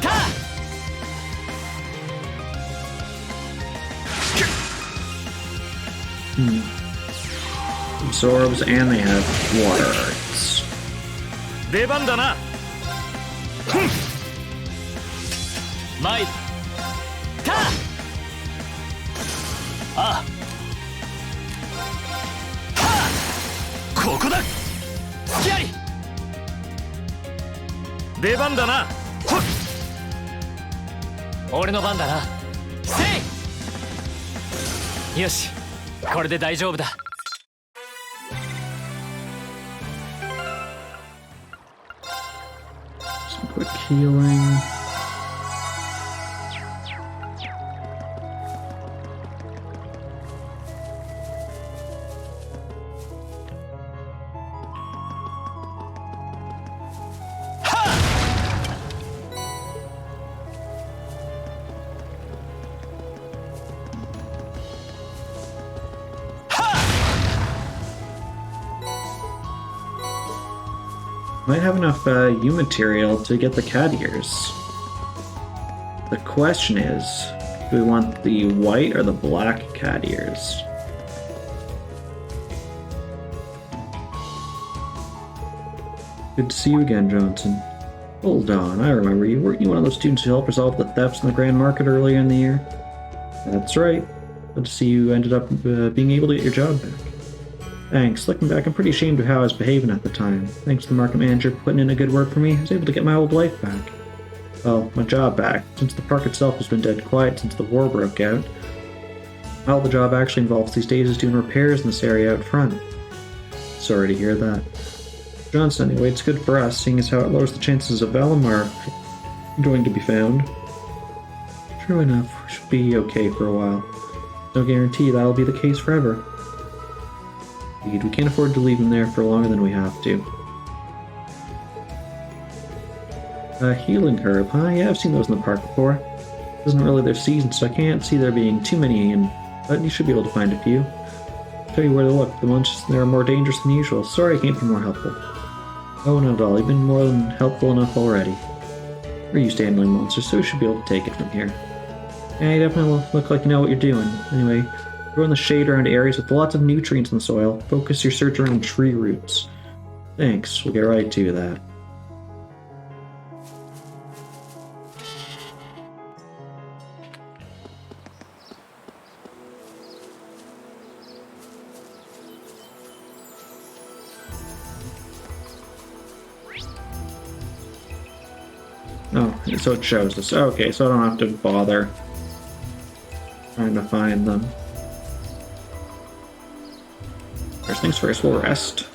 た。 Absorbs and they have water arts. 出番だな。参った。ああ。ここだ。隙あり。出番だな。俺の番だな。せい。よし、これで大丈夫だ。Some quick healing. Might have enough U material to get the cat ears. The question is, do we want the white or the black cat ears? Good to see you again, Johnson. Hold on, I remember you. Weren't you one of those students who helped resolve the thefts in the Grand Market earlier in the year? That's right. Good to see you ended up being able to get your job back. Thanks. Looking back, I'm pretty ashamed of how I was behaving at the time. Thanks to the market manager putting in a good work for me, I was able to get my old life back. Well, my job back, since the park itself has been dead quiet since the war broke out. All the job actually involves these days is doing repairs in this area out front. Sorry to hear that. Johnson, anyway, it's good for us, seeing as how it lowers the chances of Valimar going to be found. True enough, we should be okay for a while. No guarantee that'll be the case forever. Indeed, we can't afford to leave him there for longer than we have to. Healing herb, huh? Yeah, I've seen those in the park before. It isn't really their season, so I can't see there being too many in, but you should be able to find a few. I'll tell you where to look. The ones there are more dangerous than usual. Sorry I can't be more helpful. Oh, not at all. You've been more than helpful enough already. We're used to handling monsters, so we should be able to take it from here. Yeah, you definitely look like you know what you're doing. Anyway, grow in the shade around areas with lots of nutrients in the soil. Focus your search around tree roots. Thanks, we'll get right to that. Oh, so it shows us. Okay, so I don't have to bother trying to find them. First things first, we'll rest.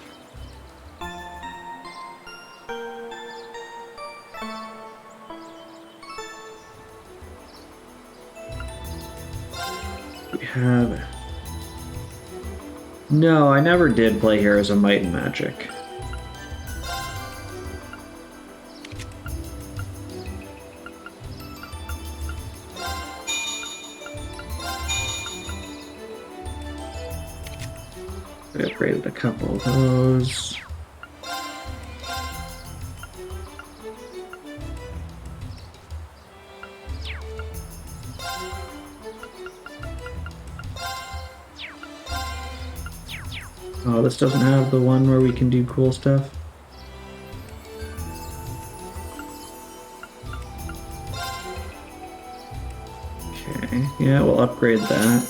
We have No, I never did play Heroes of Might and Magic. I upgraded a couple of those. Oh, this doesn't have the one where we can do cool stuff. Okay, yeah, we'll upgrade that.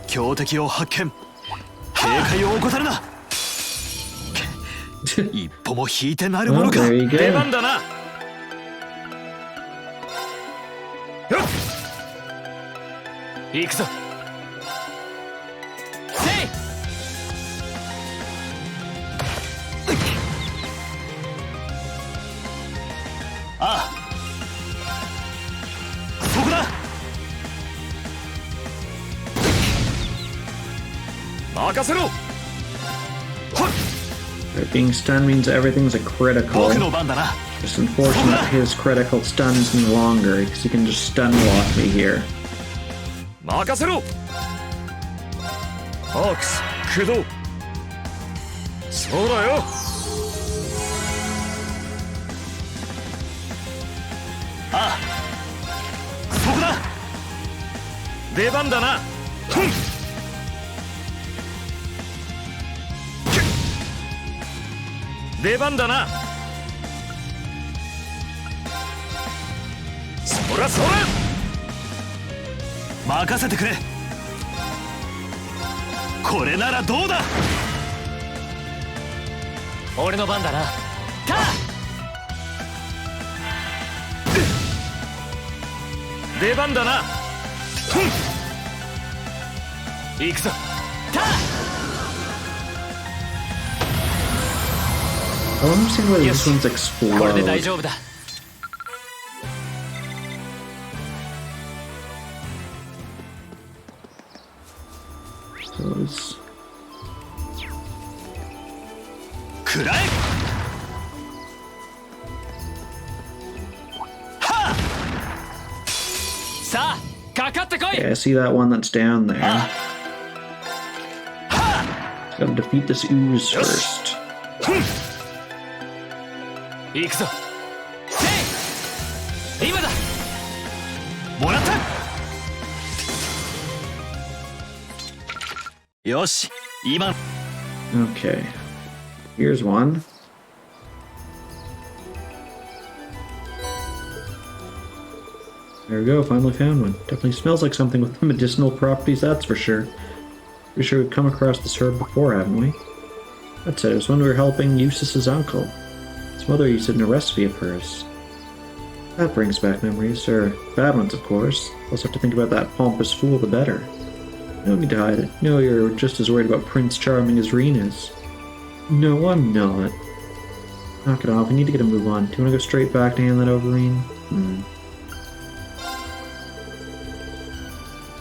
強敵を発見。警戒を怠るな。一歩も引いてなるも Oh, のか。 there you 出 go. 番だな。行くぞ。せい。ああ。そこだ。任せろ。 Right, being stunned means everything's a critical. 僕の番だな。 Just unfortunate his critical stuns me longer because he can just stun lock me here. 任せろ。ホークス駆動。そうだよ。ああ。そこだ。出番だな。出番だな。そらそら。任せてくれ。これならどうだ。俺の番だな。た出番だな。行くぞ。た I don't understand why this one's これで大 explode. 丈夫だ。 So it's... 食らえ。はあ。さあ、かかってこい。 Okay, I see that one that's down there. はあ。 Gotta defeat this ooze first. 行くぞ。せい。今だ。もらった。よし、今。 Okay. Here's one. There we go, finally found one. Definitely smells like something with medicinal properties, that's for sure. Pretty sure we've come across this herb before, haven't we? That's it, it was when we were helping Eustace's uncle. His mother used it in a recipe of hers. That brings back memories, or bad ones, of course. Less have to think about that pompous fool, the better. No need to hide it. No, you're just as worried about Prince Charming as Reen is. No, I'm not. Knock it off, we need to get a move on. Do you want to go straight back to hand that over, Reen?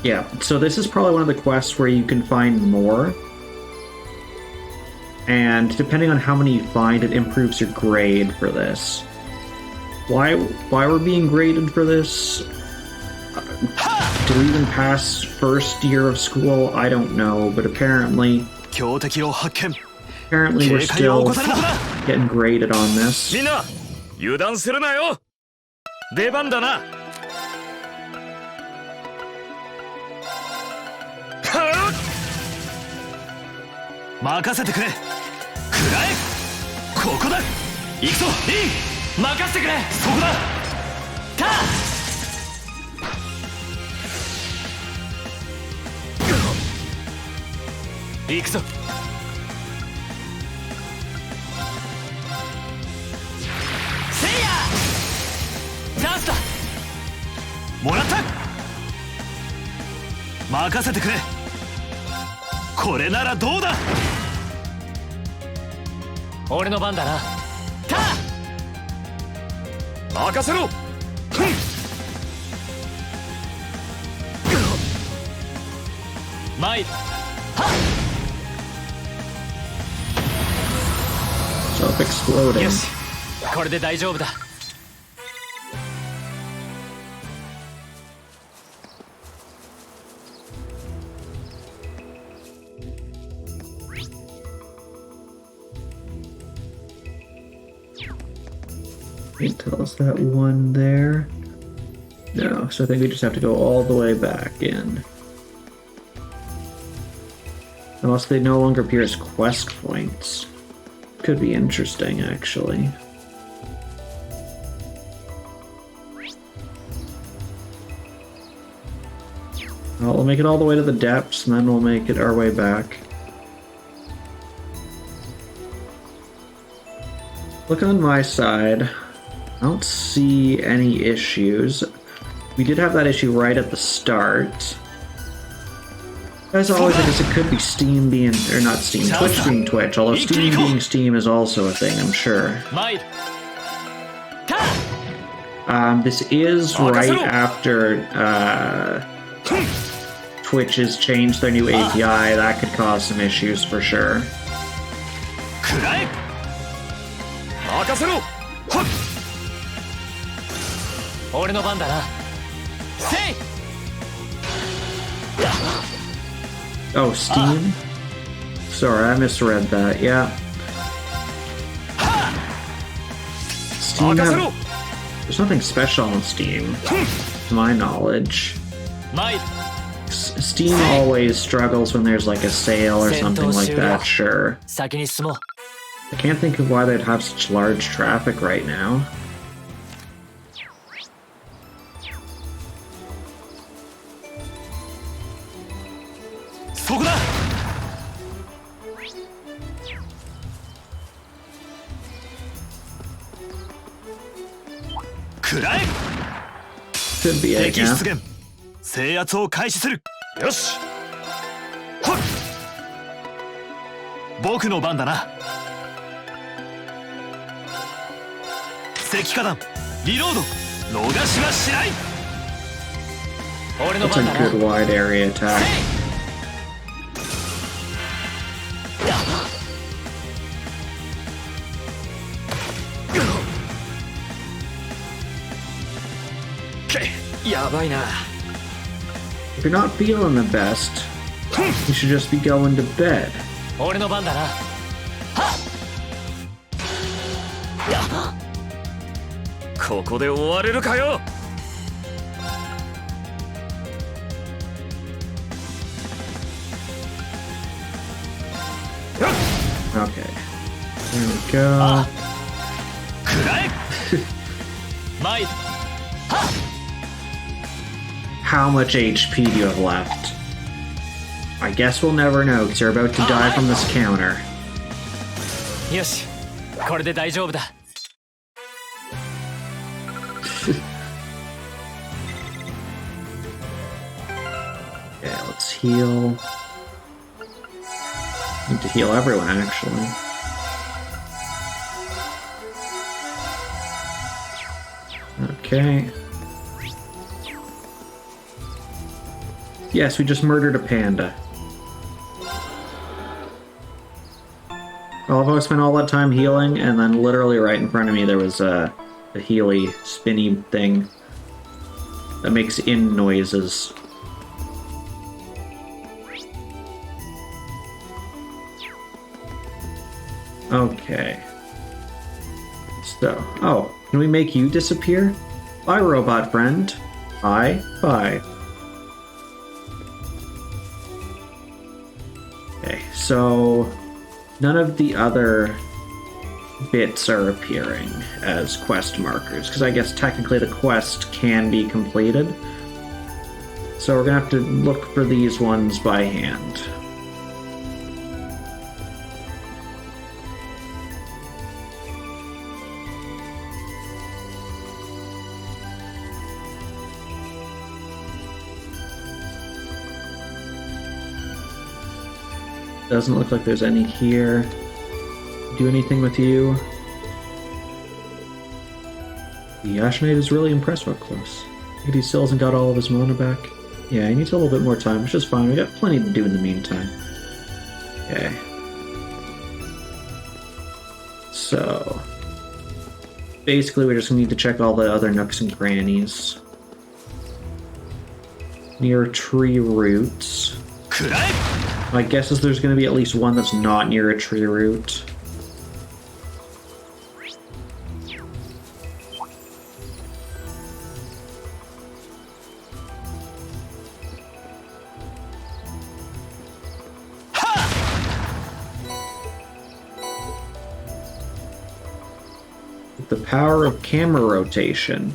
Yeah, so this is probably one of the quests where you can find more. And depending on how many you find, it improves your grade for this. Why we're being graded for this? Did we even pass first year of school? I don't know, but apparently we're still getting graded on this. みんな、油断するなよ。出番だな。任せてくれ。食らえ。ここだ。行くぞ。いい。任せてくれ。そこだ。た。行くぞ。せいや。チャンスだ。もらった。任せてくれ。これならどうだ。俺の番だな。た。任せろ。参る。 Self-exploding. よし、これで大丈夫だ。 It tells that one there. No, so I think we just have to go all the way back in. Unless they no longer appear as quest points. Could be interesting, actually. Well, we'll make it all the way to the depths, and then we'll make it our way back. Look on my side. I don't see any issues. We did have that issue right at the start. As always, I guess it could be Steam being, or not Steam, Twitch being Twitch, although Steam being Steam is also a thing, I'm sure. 参る。 This is right after Twitch has changed their new API. That could cause some issues for sure. くらえ。任せろ。はっ。俺の番だな。せい。 Oh, Steam? Sorry, I misread that. Yeah. Steam there's nothing special on Steam, to my knowledge. 参る。 Steam always struggles when there's like a sale or something like that, sure. 先に進もう。 I can't think of why they'd have such large traffic right now. そこだ。くらえ。 Could be it, 敵 yeah. 出現。制圧を開始する。よし。はっ。僕の番だな。石化弾リロード。逃しはしない。俺の That's 番 a だな。 good wide area attack. If you're not feeling the best, you should just be going to bed. 俺の番だな。はっ。ここで終われるかよ。 Okay. There we go. くらえ。参る。 How much HP do you have left? I guess we'll never know because you're about to die from this counter. よし、これで大丈夫だ。 Okay, let's heal. Need to heal everyone, actually. Okay. Yes, we just murdered a panda. Although I spent all that time healing, and then literally right in front of me there was a healy, spinny thing that makes in noises. Okay. So, oh, can we make you disappear? Bye, robot friend. Bye, bye. Okay, so none of the other bits are appearing as quest markers, because I guess technically the quest can be completed. So we're gonna have to look for these ones by hand. Doesn't look like there's any here. Do anything with you? The Ashnite is really impressed up close. He still hasn't got all of his mana back. Yeah, he needs a little bit more time, which is fine. We got plenty to do in the meantime. Okay. So, basically we just need to check all the other nooks and crannies. Near tree roots. My guess is there's going to be at least one that's not near a tree root. With the power of camera rotation.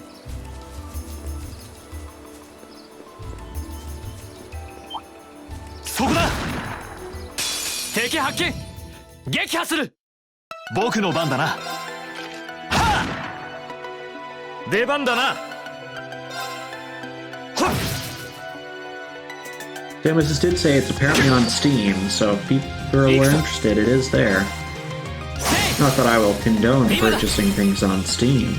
Samus did say it's apparently on Steam, so if people are interested, it is there. Not that I will condone purchasing things on Steam.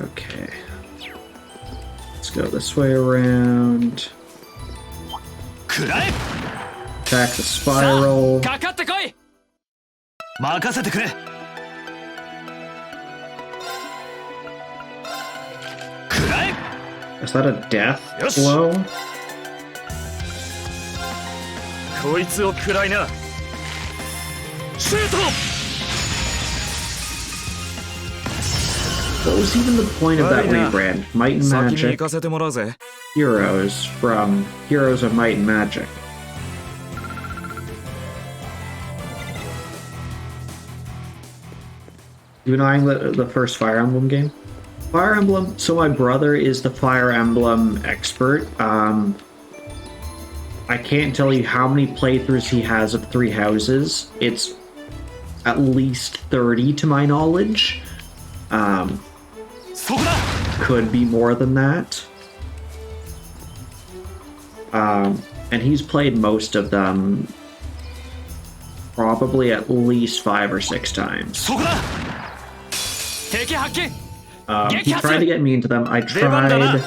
Okay. Let's go this way around. Attack the spiral. Is that a death blow? こいつを食らいな。シュート。 What was even the point of that rebrand? Might and 先に行 Magic かせてもらうぜ。 Heroes from Heroes of Might and Magic. You eyeing the first Fire Emblem game? Fire Emblem, so my brother is the Fire Emblem expert. I can't tell you how many playthroughs he has of Three Houses. It's at least 30 to my knowledge. Could be more than that. And he's played most of them probably at least 5 or 6 times. He tried to get me into them. I tried.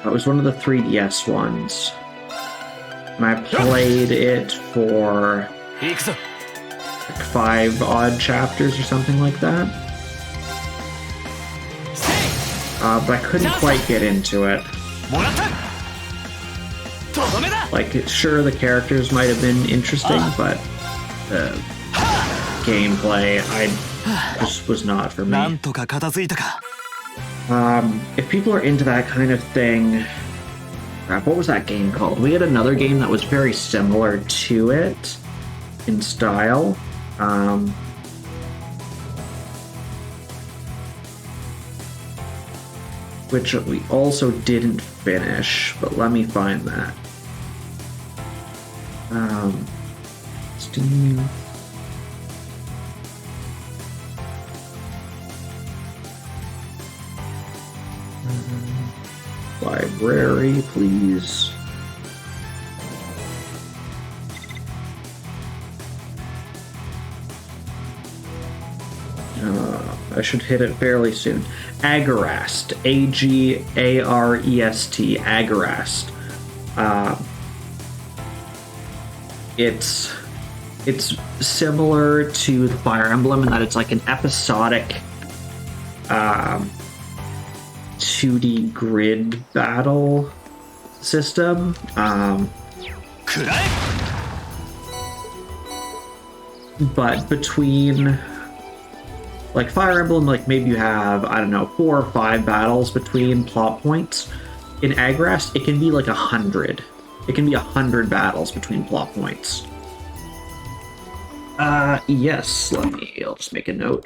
It was one of the 3DS ones. And I played it for like 5 odd chapters or something like that. But I couldn't quite get into it. Like, sure, the characters might have been interesting, but the gameplay, just was not for me. If people are into that kind of thing... Crap, what was that game called? We had another game that was very similar to it in style. Which we also didn't finish, but let me find that. Steam. Library, please. I should hit it fairly soon. Agarest. A-G-A-R-E-S-T. Agarest. It's similar to the Fire Emblem in that it's like an episodic 2D grid battle system. But between... Like Fire Emblem, like maybe you have, I don't know, 4 or 5 battles between plot points. In Agarest, it can be like 100. It can be 100 battles between plot points. Yes, I'll just make a note.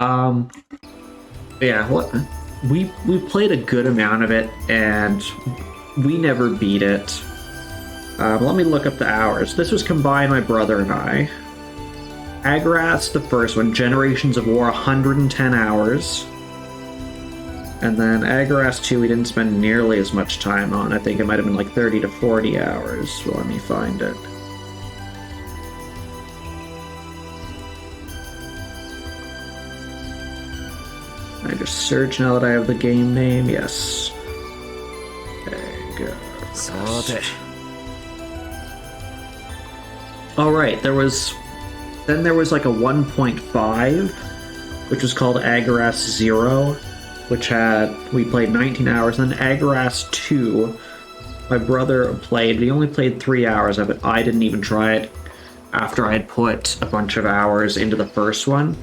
Um, yeah, what we played a good amount of it, and we never beat it. Let me look up the hours. This was combined, my brother and I. Agrath's the first one, Generations of War, 110 hours. And then Agrath 2, we didn't spend nearly as much time on. I think it might have been like 30 to 40 hours. Well, let me find it. I just search now that I have the game name. Yes. Agrath. Alright, there was like a 1.5, which was called Agrath 0, which we played 19 hours, and then Agrath 2, my brother played, but he only played 3 hours of it. I didn't even try it after I had put a bunch of hours into the first one.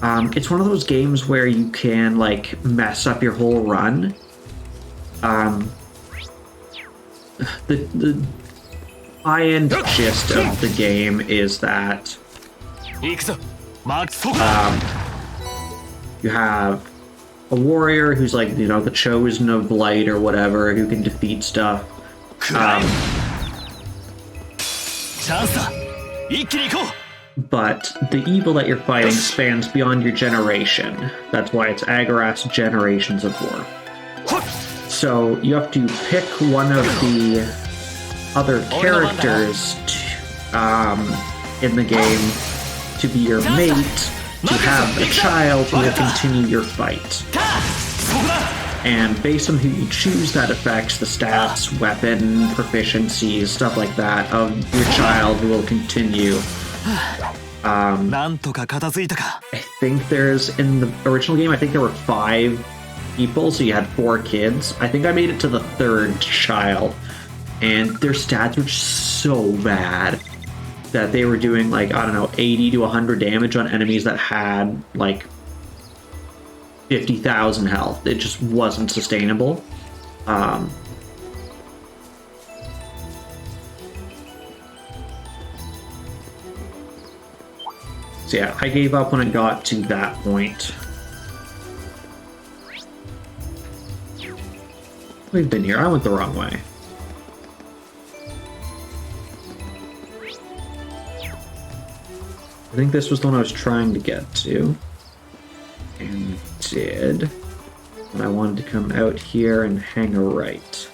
It's one of those games where you can, like, mess up your whole run. The high-end gist of the game is that you have a warrior who's like, you know, the chosen of light or whatever, who can defeat stuff. But the evil that you're fighting spans beyond your generation. That's why it's Agrath's Generations of War. So you have to pick one of the other characters in the game to be your mate, to have a child who will continue your fight. And based on who you choose, that affects the stats, weapon, proficiencies, stuff like that of your child who will continue. I think there's, in the original game, I think there were 5 people, so you had 4 kids. I think I made it to the 3rd child, and their stats were just so bad that they were doing, like, I don't know, 80 to 100 damage on enemies that had, like, 50,000 health. It just wasn't sustainable. So yeah, I gave up when it got to that point. We've been here. I went the wrong way. I think this was the one I was trying to get to. And did. And I wanted to come out here and hang a right.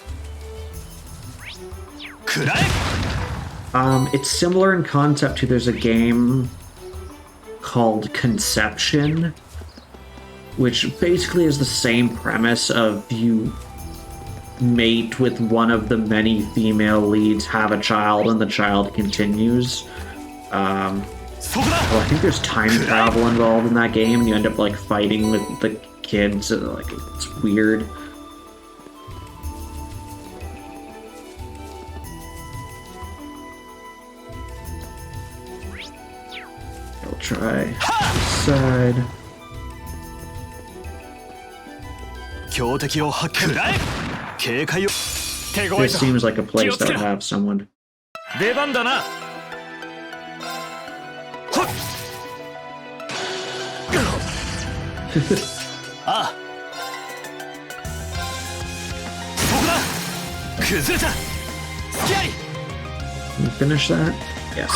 It's similar in concept to, there's a game called Conception, which basically is the same premise of you mate with one of the many female leads, have a child, and the child continues. Well, I think there's time travel involved in that game, and you end up, like, fighting with the kids, and, like, it's weird. I'll try this side. This seems like a place that would have someone. Can you finish that? Yes.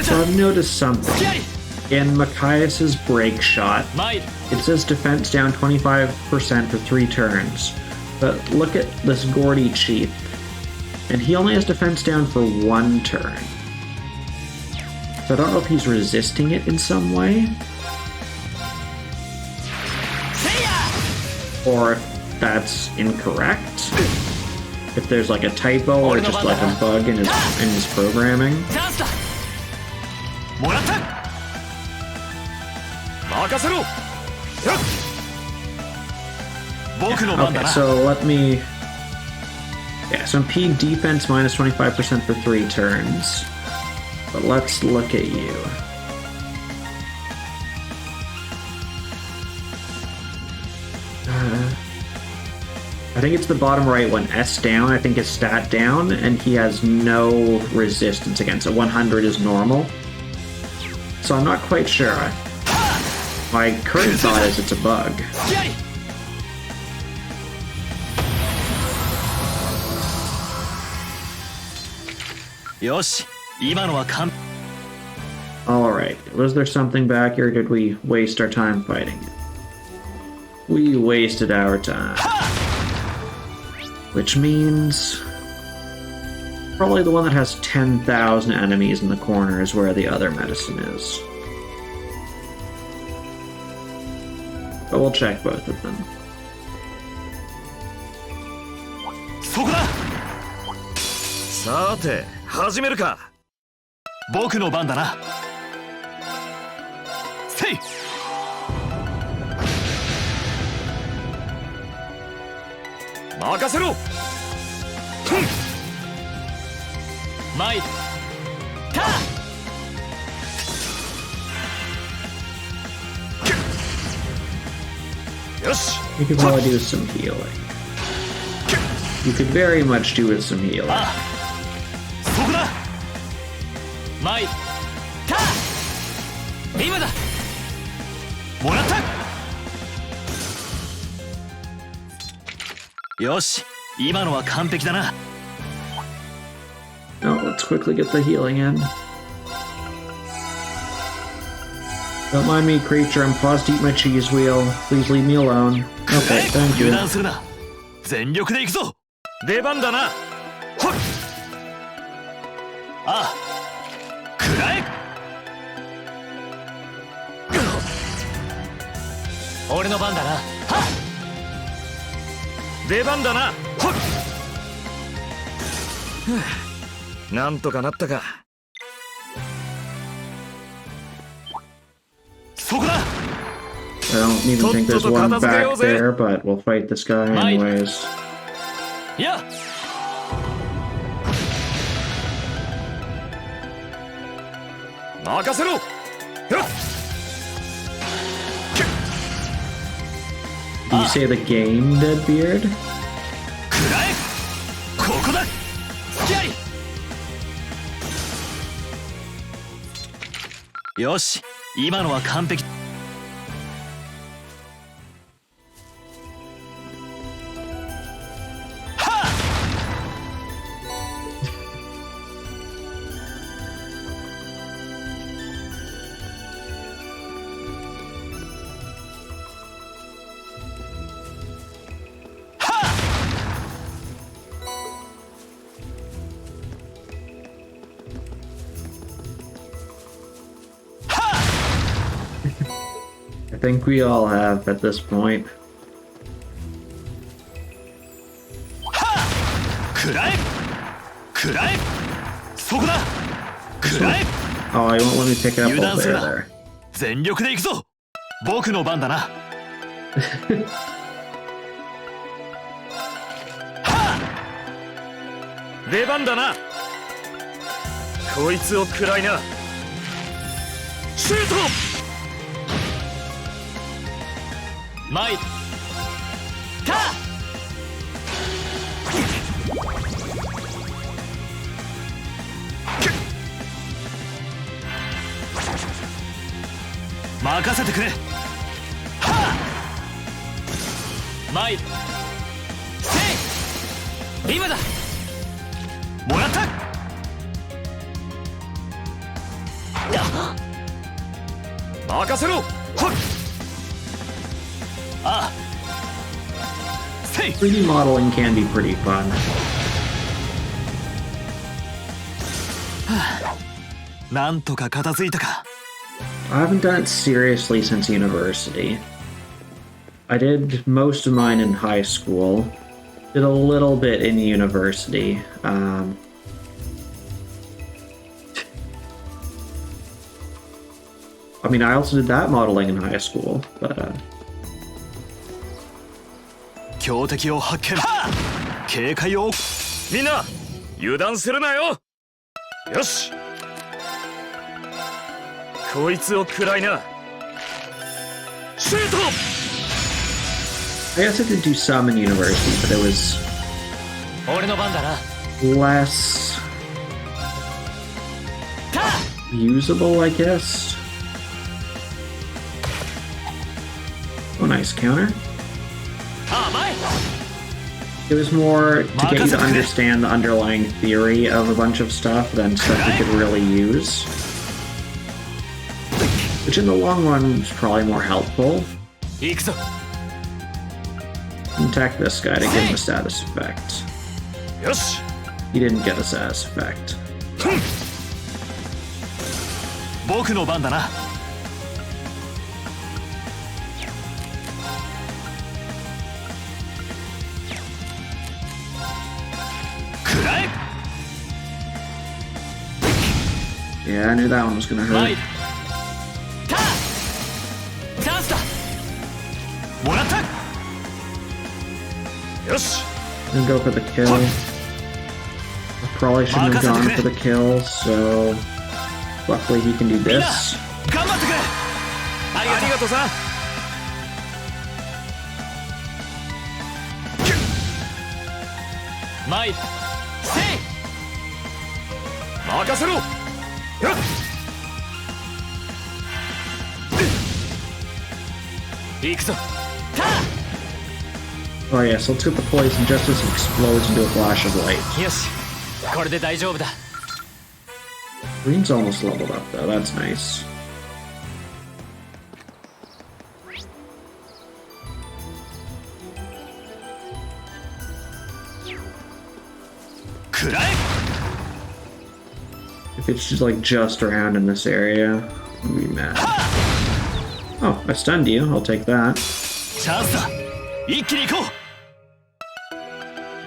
So I've noticed something. In Machias's break shot, it says defense down 25% for 3 turns. But look at this Gordy chief, and he only has defense down for 1 turn. So I don't know if he's resisting it in some way, or if that's incorrect. If there's like a typo or just like a bug in his programming. 僕の番だ Okay, な。 so let me... Yeah, so impede defense minus 25% for 3 turns. But let's look at you. I think it's the bottom right one. S down, I think is stat down, and he has no resistance against it. 100 is normal. So I'm not quite sure. My current thought is it's a bug. 付き合い。よし、今のは完。 Alright, was there something back here, or did we waste our time fighting it? We wasted our time. Which means... probably the one that has 10,000 enemies in the corner is where the other medicine is. But we'll check both of them. そこだ。さて始めるか。僕の番だな。せい。任せろ。参る。た。 よし。 You could probably do some healing. You could very much do with some healing. ああ、そこだ。参る。た。今だ。もらった。よし、今のは完璧だな。 Now, let's quickly get the healing in. Don't mind me, creature. I'm paused to eat my cheese wheel. Please leave me alone. Okay, thank 油 you. 断するな。全力で行くぞ。出番だな。ほっ。ああ、くらえ。俺の番だな。はっ。出番だな。ほっ。なんとかなったか。そこだ。 I don't even think there's one back there, but we'll fight this guy anyways. いや。任せろ。よっ。 Do you say the game, Deadbeard? くらえ。ここだ。付き合い。よし、今のは完璧。 I think we all have at this point. くらえ。くらえ。そこだ。くらえ。 Oh, you won't let me pick it up 油 while 断する they're な。 there. 全力で行くぞ。僕の番だな。はあ。 出番だな。こいつを食らいな。シュート。 参る。た。任せてくれ。はあ。参る。せい。今だ。もらった。任せろ。ほっ。 ああ。せい。 3D modeling can be pretty fun. なんとか片付いたか。 I haven't done it seriously since university. I did most of mine in high school. Did a little bit in university. I mean, I also did that modeling in high school, but 強敵を発見。警戒を。みんな油断するなよ。よし、こいつを食らいな。シュート。 I guess I did do some in university, but it was 俺の番だな。 less usable, I guess. Oh, nice counter. ああ、前。 It was more to get you to understand the underlying theory of a bunch of stuff than stuff you could really use. Which in the long run was probably more helpful. 行くぞ。 Attack this guy to give him a status effect. よし。 He didn't get a status effect. 僕の番だな。食らえ。 Yeah, I knew that one was gonna 前。 hurt. ターン。チャンスだ。もらった。よし。 And go for the kill. I probably shouldn't have gone for the kill, so luckily he can do this. 頑張ってくれ。ありありがとうさん。前。せい。任せろ。よっ。 行くぞ。ター Oh yeah, so let's get the poison just as it explodes into a flash of light. ン。よし、これで大丈夫だ。 Green's almost leveled up though, that's nice. 食らえ。 If it's just like just around in this area, I'm gonna be mad. Oh, I stunned you, I'll take that. チャンスだ。一気に行こ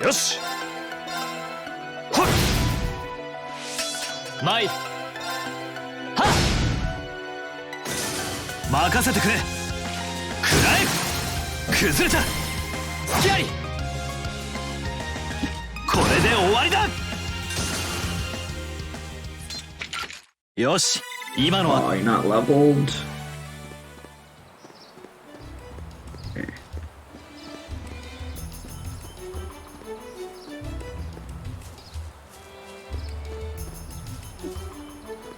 う。よし。前。はっ。任せてくれ。食らえ。崩れた。隙あり。これで終わりだ。よし、今のは。 Oh, you're not leveled. Okay.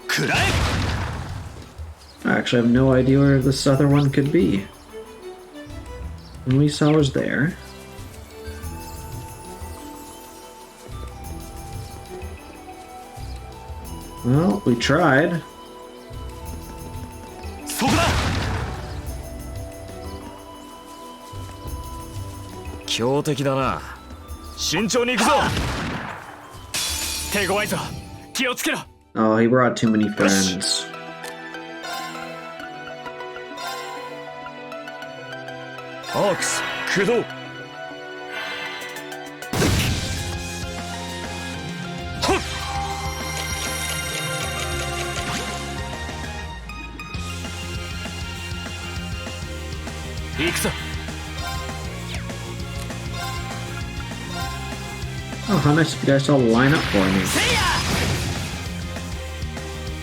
食らえ。 I actually have no idea where this other one could be. When we saw was there. Well, we tried. そこだ。強敵だな。慎重に行くぞ。手強いぞ。気をつけろ。 Oh, he brought too many friends. アークス駆動。行くぞ。 Oh, how nice if you guys all line up for me. せいや。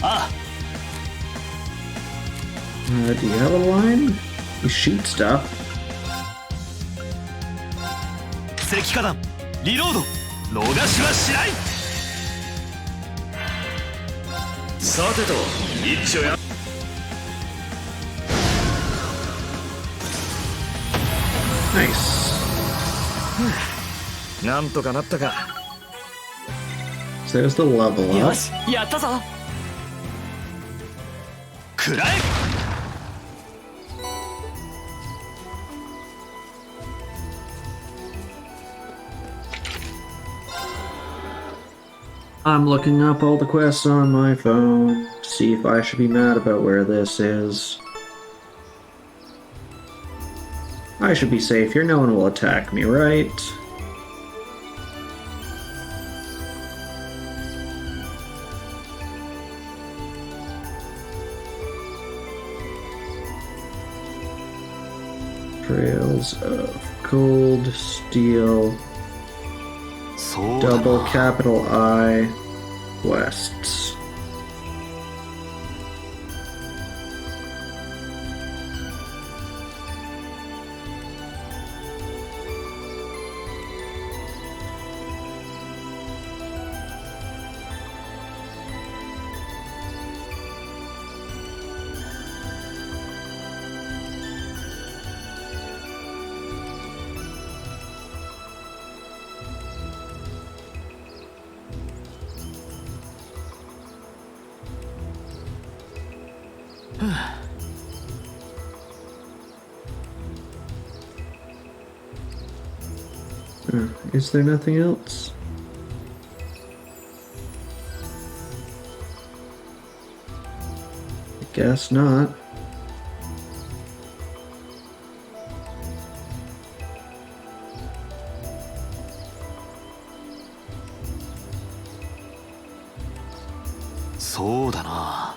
ああ。 Do you have a line? You shoot stuff. 石化弾リロード。逃しはしない。さてと一丁や。 Nice. なんとかなったか。 So there's the level よ up. し、やったぞ。食らえ。 I'm looking up all the quests on my phone to see if I should be mad about where this is. I should be safe here, no one will attack me, right? Trails of gold, steel, そうだ double な capital I, quests. Is there nothing else? I guess not. "そうだな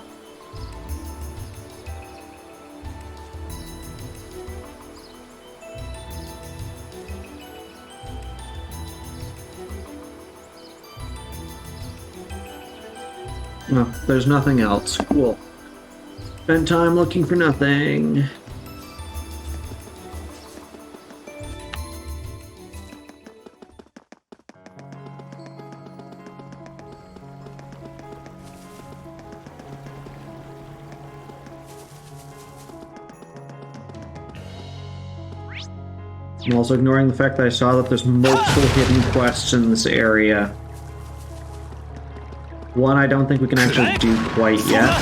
No, there's nothing else. Cool. Spent time looking for nothing. I'm also ignoring the fact that I saw that there's multiple hidden quests in this area. One I don't think we can actually do quite yet.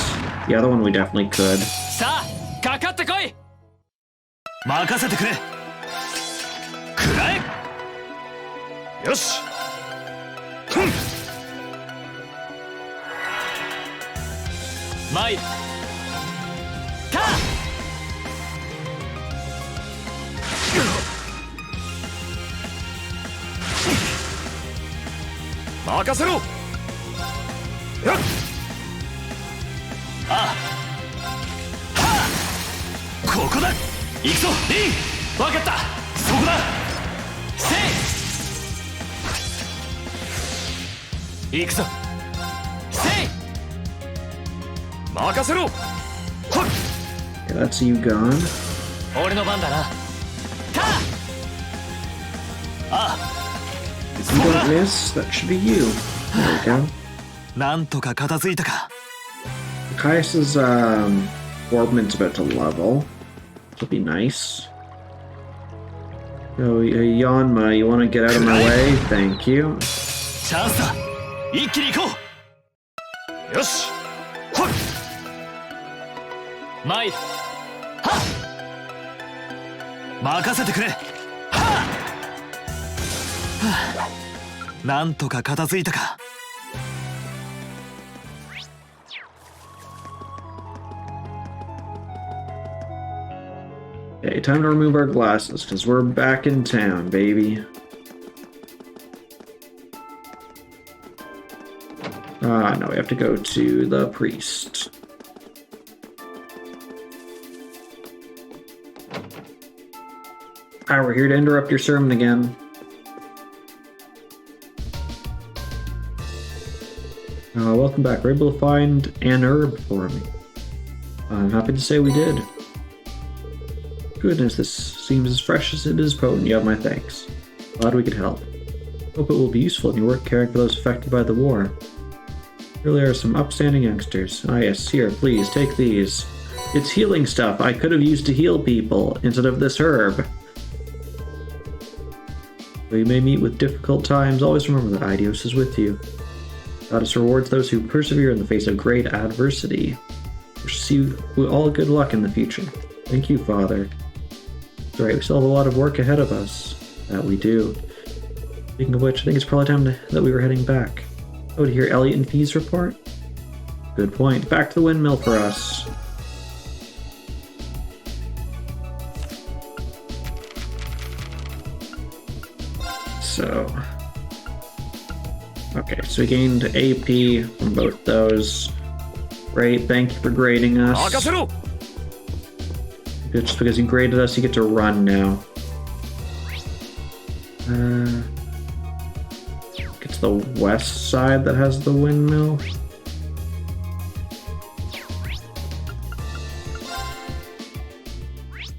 The other one we definitely could. さあかかってこい任せてくれくらえよし参るか任せろやっあはあここだ行くぞリン分かったそこだせい行くぞせい任せろ Okay, that's you gone. 俺の番だなかあ If you don't miss, that should be you. There we go. なんとか片付いたか Caius's orbment's about to level. This'll be nice. Oh, Yanma, you want to get out of my way? Thank you. チャンスだ一気に行こよしほいう参るはっ任せてくれはっはあなんとか片付いたか Okay, time to remove our glasses, because we're back in town, baby. Ah, no, we have to go to the priest. We're here to interrupt your sermon again. Welcome back. We're able to find an herb for me. I'm happy to say we did. Goodness, this seems as fresh as it is potent. You have my thanks. Glad we could help. Hope it will be useful in your work caring for those affected by the war. Really are some upstanding youngsters. Ah yes, here, please, take these. It's healing stuff I could have used to heal people instead of this herb. Though you may meet with difficult times, always remember that Aidios is with you. Goddess rewards those who persevere in the face of great adversity. Wish you all good luck in the future. Thank you, Father. That's right, we still have a lot of work ahead of us. That we do. Speaking of which, I think it's probably time that we were heading back. Oh, to hear Elliot and Fee's report? Good point. Back to the windmill for us. So... Okay, so we gained AP from both those. Great, thank you for grading us. 任せろ Just because you graded us, you get to run now. It's the west side that has the windmill.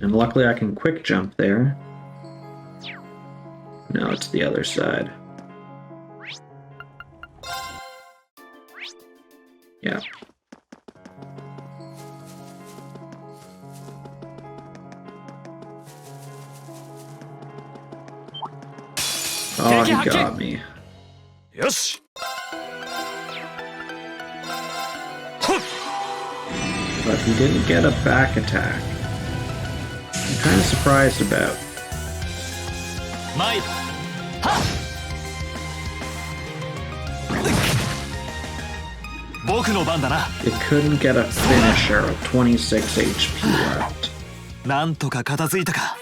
And luckily I can quick jump there. No, it's the other side. Yeah. Oh, he got me. よし But he didn't get a back attack. I'm kind of surprised about. 参るはっ僕の番だな It couldn't get a finisher with 26 HP left. なんとか片付いたか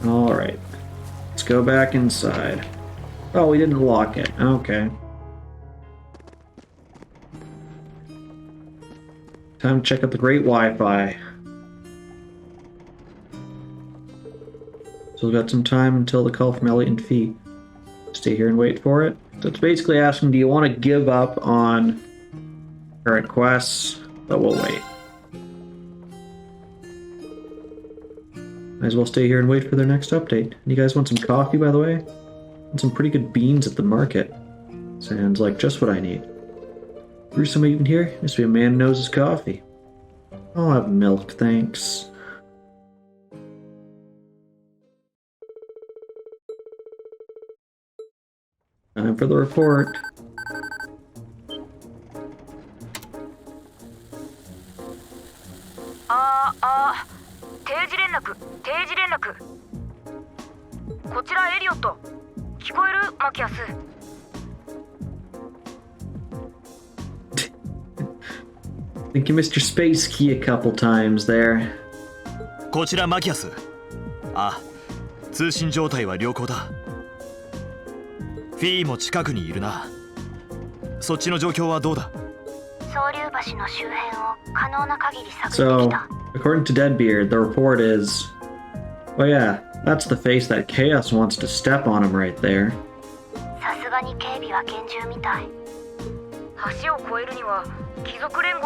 Alright. Let's go back inside. Oh, we didn't lock it. Okay. Time to check out the great Wi-Fi. So we've got some time until the call from Elliot and Fee. Stay here and wait for it. So it's basically asking, do you want to give up on current quests? But we'll wait. Might as well stay here and wait for their next update. You guys want some coffee, by the way? And some pretty good beans at the market. Sounds like just what I need. Brew somebody even here? Must be a man who knows his coffee. I'll have milk, thanks. Time for the report. I think you missed your space key a couple times there. こちらマキアスあ通信状態は良好だフィーも近くにいるなそっちの状況はどうだ So, according to Deadbeard, the report is... Oh yeah, that's the face that Chaos wants to step on him right there.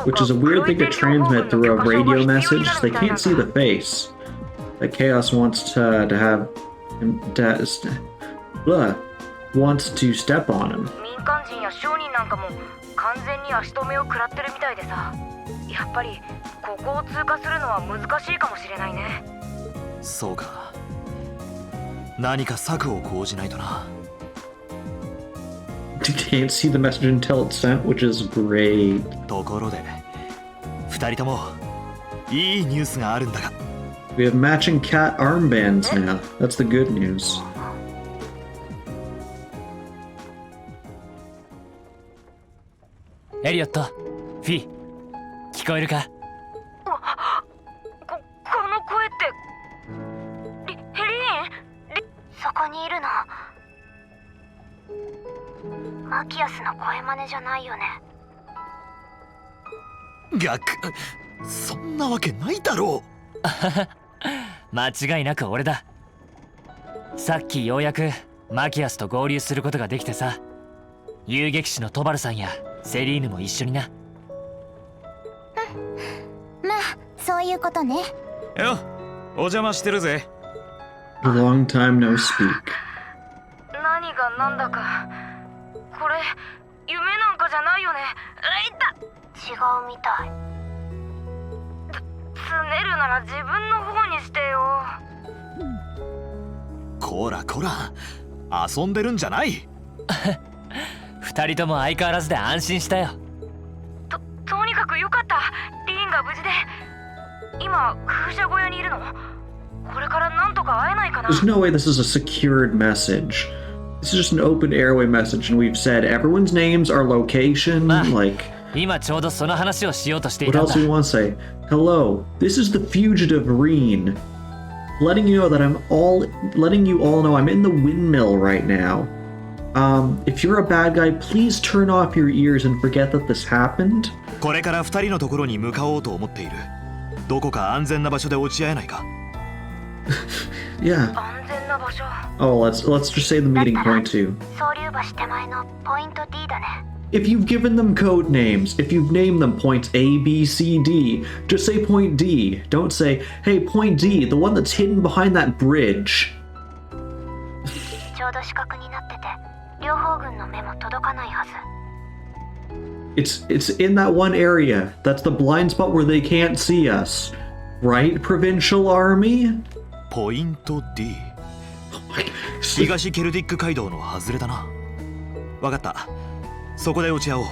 Which is a weird thing to transmit through a radio message. They can't see the face. That Chaos wants to have... wants to step on him. 完全に足止めを食らってるみたいでさやっぱりここを通過するのは難しいかもしれないねそうか何か策を講じないとな You can't see the message until it's sent, which is great. ところで二人ともいいニュースがあるんだが We have matching cat armbands now. That's the good news. エリオット、フィー、聞こえるかこの声ってヘリーンそこにいるのマキアスの声真似じゃないよね逆そんなわけないだろう間違いなく俺ださっきようやくマキアスと合流することができてさ遊撃士のトバルさんやセリーヌも一緒になまあそういうことねよお邪魔してるぜ A long time no speak. 何がなんだかこれ夢なんかじゃないよね違うみたいつねるなら自分の方にしてよこらこら遊んでるんじゃない二人とも相変わらずで安心したよとにかくよかったリーンが無事で今風車小屋にいるのこれからなんとか会えないかな There's no way this is a secured message. This is just an open airway message, and we've said everyone's names, our location, like... 今ちょうどその話をしようとしてい What たんだ else do we want to say? Hello, this is the fugitive Reen. Letting you know that letting you all know I'm in the windmill right now. If you're a bad guy, please turn off your ears and forget that this happened. これから2人のところに向かおうと思っている。どこか安全な場所で落ち合えないか？ Yeah. 安全な場所。 Oh, let's just say the meeting point too. 総流橋手前のポイント D だね。 If you've given them code names, if you've named them points A, B, C, D, just say point D. Don't say, hey, point D, the one that's hidden behind that bridge. ちょうど死角になってて、両方軍の目も届かないはず。It's in that one area. That's the blind spot where they can't see us. Right, Provincial Army? ポイント D。東ケルティック街道の外れだな。わかった。そこで落ち合おう。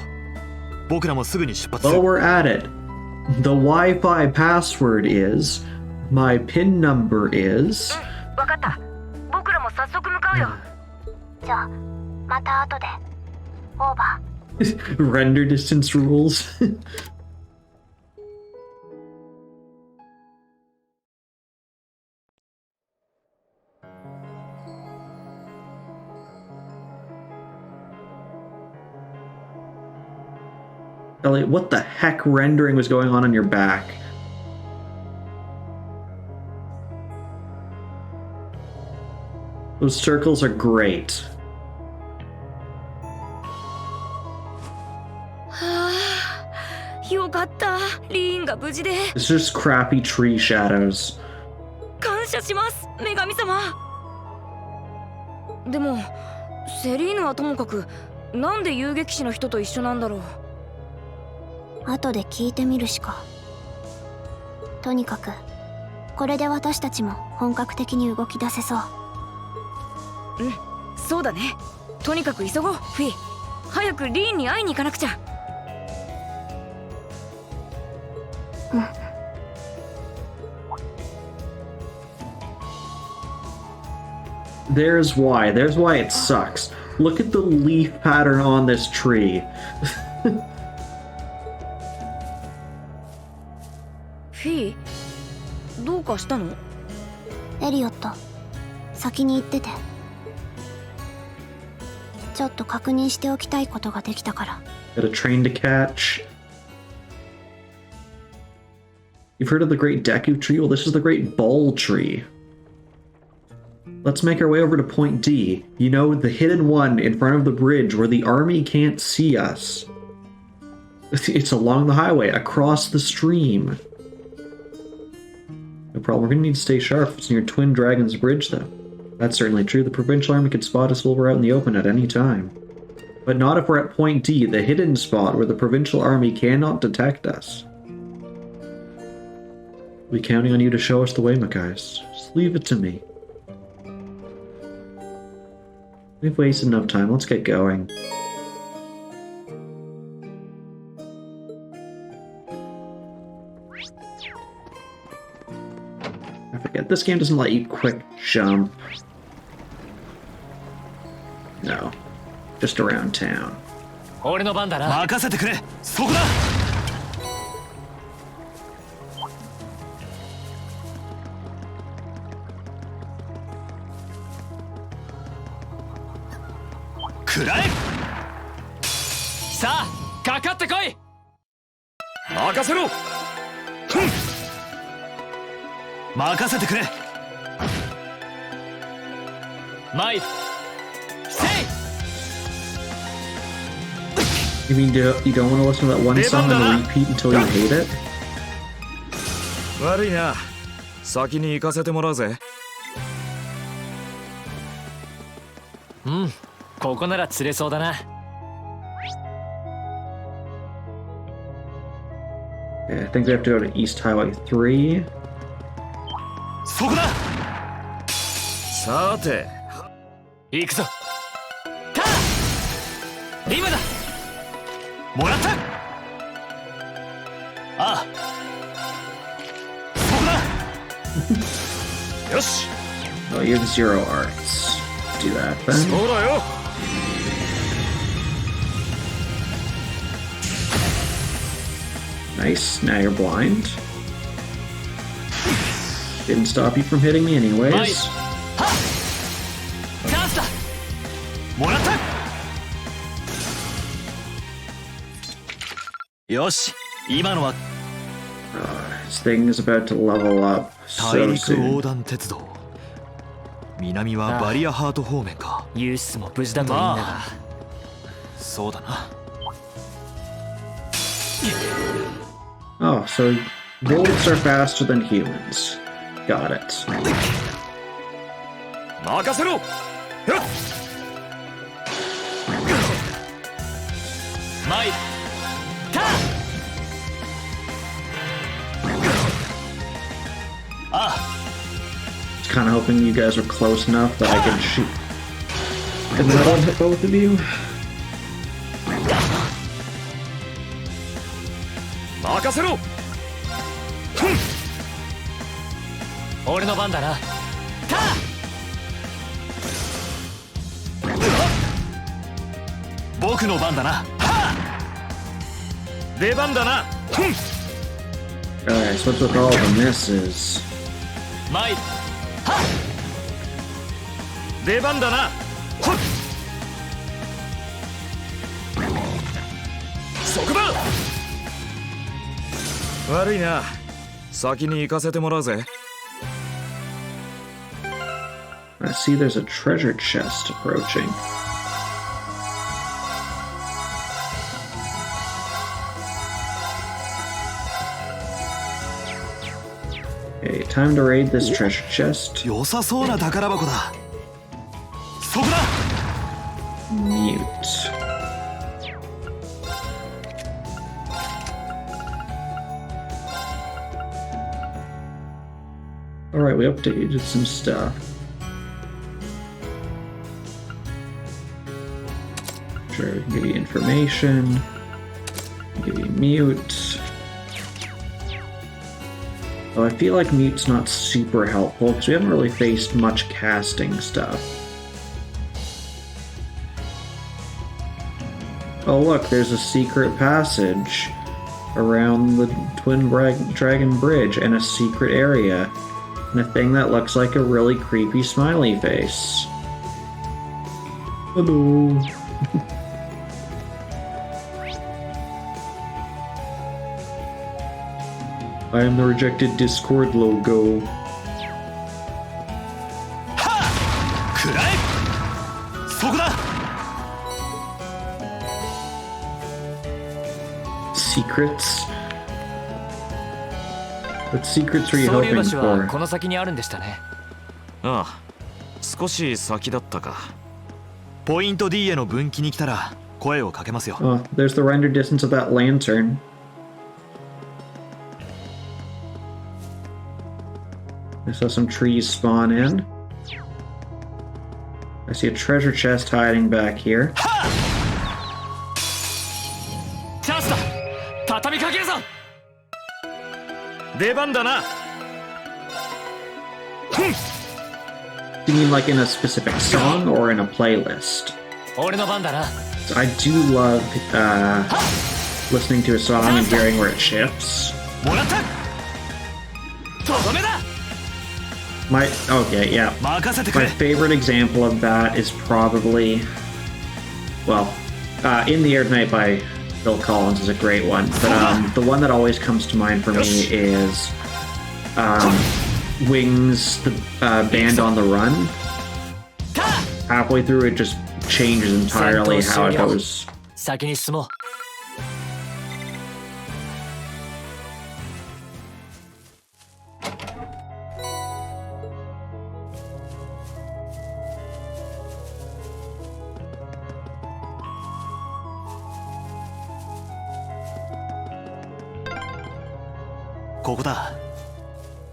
僕らもすぐに出発する。While we're at it, the Wi-Fi password is, my PIN number is. わかった。僕らも早速向かうよ。じゃあ、また後で。オーバー。Render distance rules. Elliot, what the heck rendering was going on your back? Those circles are great. よかった。リーンが無事で。It's just crappy tree shadows. 感謝します、女神様。でも、セリーヌはともかく、なんで遊撃士の人と一緒なんだろう。後で聞いてみるしか。とにかく、これで私たちも本格的に動き出せそう。うん、そうだね。とにかく急ごう、フィー。早くリーンに会いに行かなくちゃ。There's why it sucks. Look at the leaf pattern on this tree. フィー、どうかしたの？エリオット、先に行ってて。ちょっと確認しておきたいことができたから。Got a train to catch. You've heard of the Great Deku Tree? Well, this is the Great Ball Tree. Let's make our way over to Point D. You know, the hidden one in front of the bridge where the army can't see us. It's along the highway, across the stream. No problem, we're gonna need to stay sharp. It's near Twin Dragon's Bridge, though. That's certainly true. The provincial army could spot us while we're out in the open at any time. But not if we're at Point D, the hidden spot where the provincial army cannot detect us. We'll be counting on you to show us the way, Makais. Just leave it to me. We've wasted enough time. Let's get going. I forget, this game doesn't let you quick jump. No. Just around town. 俺の番だな。任せてくれ。そこだ。くらえ。さあ、かかってこい。任せろ。任せてくれ。マイ。You mean you don't want to listen to that one song on repeat until you hate it? 悪いな。先に行かせてもらうぜ。うん、ここなら釣れそうだな。Okay, I think we have to go to East Highway 3. そこだ。さて、行くぞ。カー。リムだ。もらった。ああ。そこだ。よし。Oh, you have 0 arts. Do that then. そうだよ。Nice. Now you're blind. Didn't stop you from hitting me anyways. もらったよし今のは This thing is about to level up 大 so 陸横 soon. 断鉄道南はバリアハート方面かユースも無事だといいんだが、そうだな Oh, so wolves are faster than humans. Got it. 任せろ。やっマイルタあ Just kind of hoping you guys were close enough that I could shoot. And that'll hit both of you. 任せろ。俺の番だな。僕の番だな出番だな。 Alright, so what's with all the misses? マイル出番だな。そこだ。悪いな。先に行かせてもらうぜ。 I see there's a treasure chest approaching. Okay, time to raid this treasure chest. 良さそうな宝箱だそこだ Mute. Alright, we updated some stuff. Sure, we can give you information. Give you mute. Oh, I feel like mute's not super helpful because we haven't really faced much casting stuff. Oh look, there's a secret passage around the Twin Dragon Bridge and a secret area. And a thing that looks like a really creepy smiley face. Hello. I am the rejected Discord logo. くらえそこだ Secrets? What secrets were you 総流 hoping 橋は for? この先にあるんでしたね。ああ、少し先だったか。ポイント D への分岐に来たら声をかけますよ Oh, there's the render distance of that lantern. I saw some trees spawn in. I see a treasure chest hiding back here. チャンスだ畳みかけるぞ 出番だな。 Do you mean like in a specific song or in a playlist? 俺の番だな So I do love listening to a song and hearing where it shifts. もらったとどめだ Okay, yeah. 任せてく My れ favorite example of that is probably, well, In the Air Tonight by Phil Collins is a great one, but the one that always comes to mind for me is Wings, the band on the run. Halfway through, it just changes entirely how it goes. 先に進もう ここだ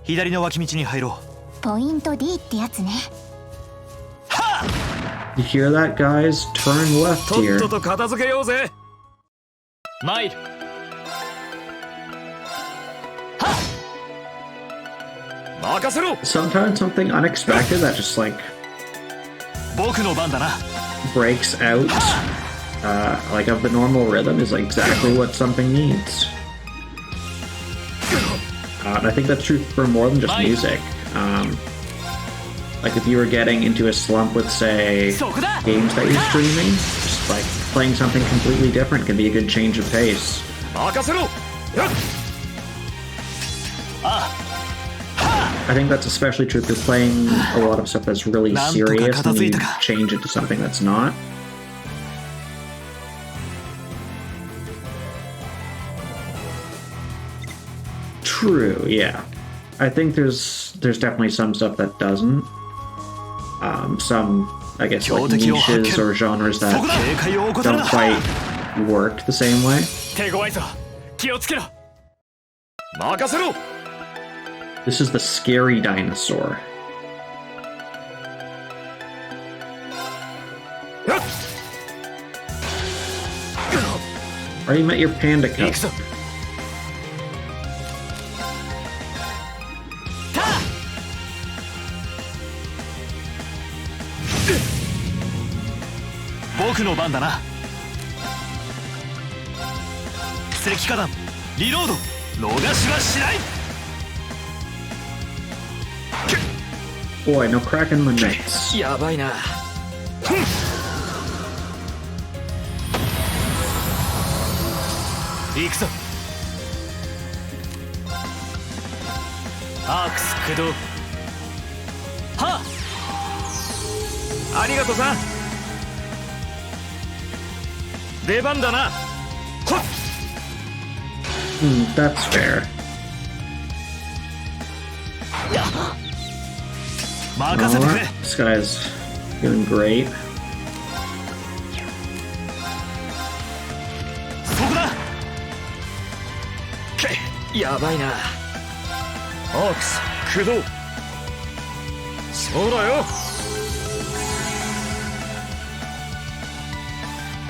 左の脇道に入ろうポイント D ってやつね。 You hear that, guys? Turn left とっ here. とと片付けようぜ。マイル 任せろ。 Sometimes something unexpected that just like 僕の番だな breaks out, like of the normal rhythm, is like exactly what something needs. And I think that's true for more than just music. Like if you were getting into a slump with, say, そこだ games that you're streaming, just like playing something completely different can be a good change of pace. 任せろ。やっ I think that's especially true if you're playing a lot of stuff that's really serious and you change it to something that's not. True, yeah. I think there's definitely some stuff that doesn't. Some, I guess, like niches or genres that 警戒を怠る don't な quite work the same way. 手強いぞ気をつけろ任せろ。 This is the scary dinosaur. やっ Already met your panda 行 cub. くぞた僕の番だな石化弾リロード逃しはしない Boy, no cracking my nuts. やばいな行くぞアークス駆動はありがとさん。出番だな。ほっ That's fair. 任せてくれ Alright, this guy's doing great. そこだけやばいなアークス駆動。そうだよ。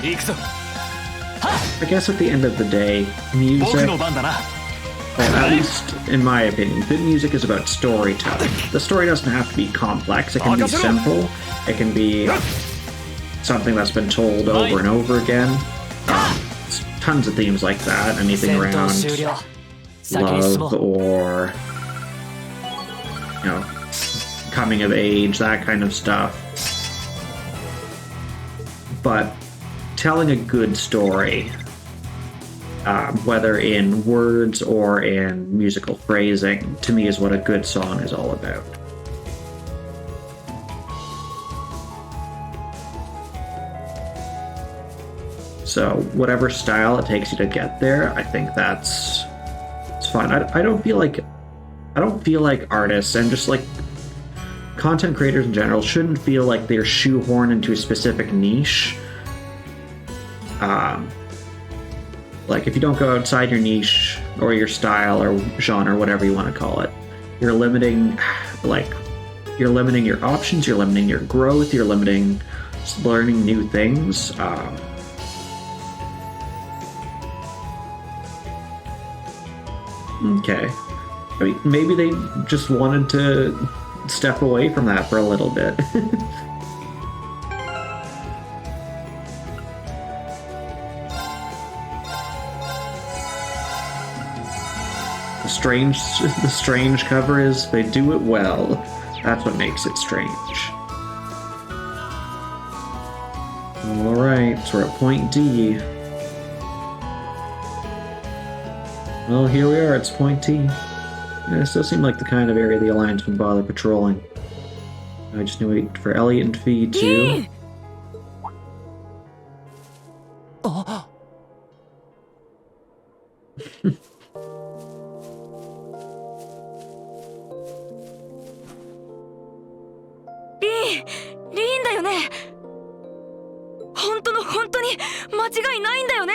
行くぞ I guess at the end of the day, 僕 music, の番だな well, at least in my opinion, good music is about storytelling. The story doesn't have to be complex, it can be simple, it can be something that's been told over and over again. Tons of themes like that, anything 戦闘 around 終了先に進も love う or, you know, coming of age, that kind of stuff. But telling a good story, whether in words or in musical phrasing, to me is what a good song is all about. So whatever style it takes you to get there, I think it's fine. I don't feel like artists and just like content creators in general shouldn't feel like they're shoehorned into a specific niche. Like if you don't go outside your niche or your style or genre, whatever you want to call it, you're limiting your options, you're limiting your growth, you're limiting learning new things. Okay. I mean, maybe they just wanted to step away from that for a little bit. The strange cover is they do it well. That's what makes it strange. Alright, so we're at point D. Well, here we are, it's point T. Yeah, this does seem like the kind of area the Alliance would bother patrolling. I just need to wait for Elliot and Fee to... あリーンだよね本当に間違いないんだよね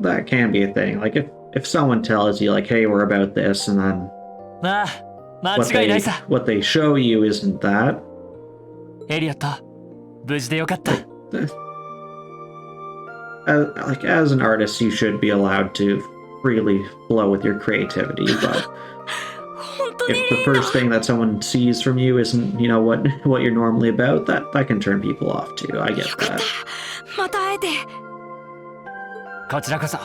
That can be a thing. Like, if someone tells you, like, hey, we're about this, and then あ間違いないさ what they show you isn't that, エリオット無事でよかった as an artist, you should be allowed to freely flow with your creativity, but 本当に if the first thing that someone sees from you isn't, you know, what you're normally about, that can turn people off too. I get よかっ that. たまた会えてこちらこそ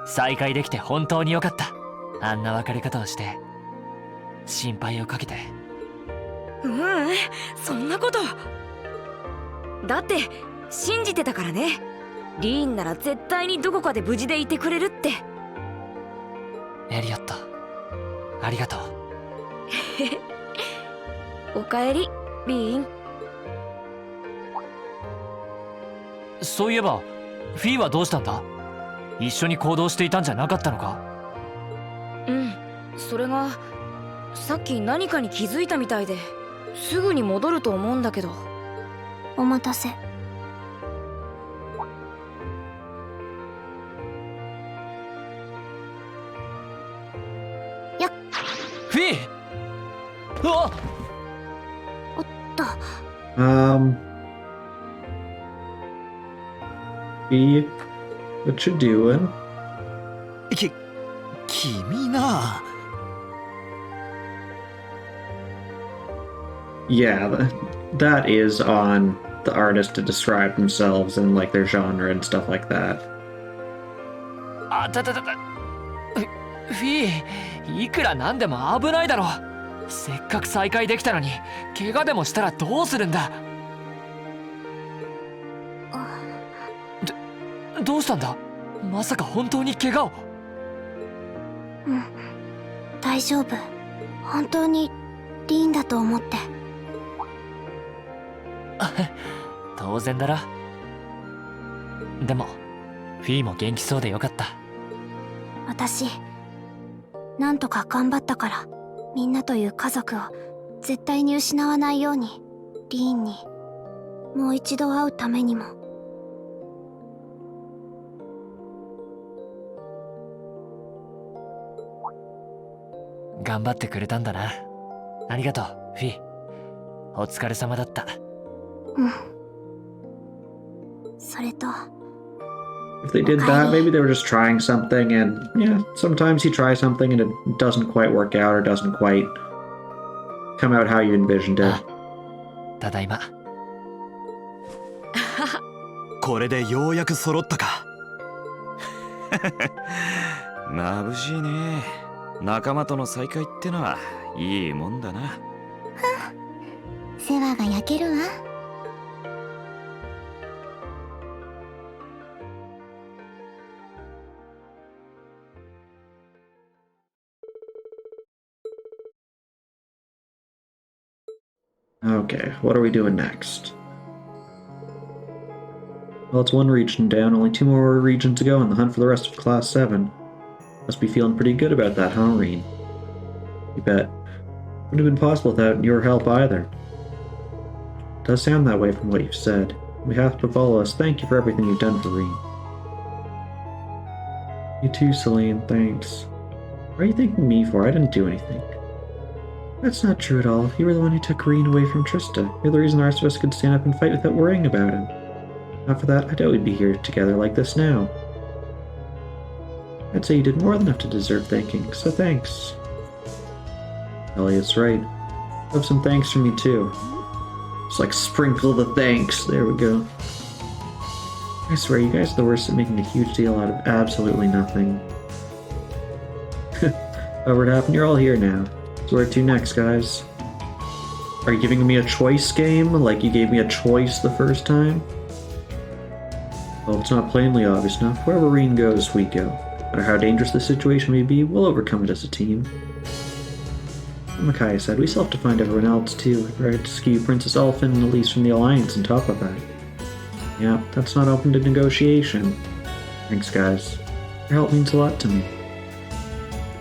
再会できて本当によかったあんな別れ方をして心配をかけてそんなこと。だって信じてたからね。リーンなら絶対にどこかで無事でいてくれるって。エリオット、ありがとう。おかえり、リーン。そういえばフィーはどうしたんだ？一緒に行動していたんじゃなかったのか？うん、それがさっき何かに気づいたみたいですぐに戻ると思うんだけど。お待たせ。フィー！うわっ！おっと。B, what you doing? 君な。Yeah, that is on the artist to describe themselves and like their genre and stuff like that. あたたたた。フィー、いくらなんでも危ないだろ。せっかく再会できたのに怪我でもしたらどうするんだ。どうしたんだ？まさか本当に怪我を？うん、大丈夫。本当にリーンだと思って。当然だろ。でもフィーも元気そうでよかった。私なんとか頑張ったから、みんなという家族を絶対に失わないように、リーンにもう一度会うためにも。頑張ってくれたんだな。ありがとう、フィー。お疲れ様だった。うん。それと、 If they did that, maybe they were just trying something, and yeah, sometimes you try something and it doesn't quite work out or doesn't quite come out how you envisioned it. ただいま。これでようやく揃ったか。眩しいね。仲間との再会ってのはいいもんだな。世話が焼けるわ。Okay, what are we doing next? Well, it's one region down, only 2 more regions to go in the hunt for the rest of Class 7. Must be feeling pretty good about that, huh, Reen? You bet. Wouldn't have been possible without your help either. It does sound that way from what you've said. On behalf of all of us, thank you for everything you've done for Reen. You too, Celine, thanks. What are you thanking me for? I didn't do anything. That's not true at all. You were the one who took Reen away from Trista. You're the reason the rest of us could stand up and fight without worrying about him. Not for that, I doubt we'd be here together like this now. I'd say you did more than enough to deserve thanking, so thanks. Elliot's right. Have some thanks from me too. Just like sprinkle the thanks. There we go. I swear, you guys are the worst at making a huge deal out of absolutely nothing. However it happened, you're all here now. So where to next, guys? Are you giving me a choice game, like you gave me a choice the first time? Well, if it's not plainly obvious enough, wherever Reen goes, we go. No matter how dangerous the situation may be, we'll overcome it as a team. Like Makaya said, we still have to find everyone else too. We're to rescue Princess Elfin and Elise from the Alliance on top of that. Yeah, that's not open to negotiation. Thanks, guys. Your help means a lot to me.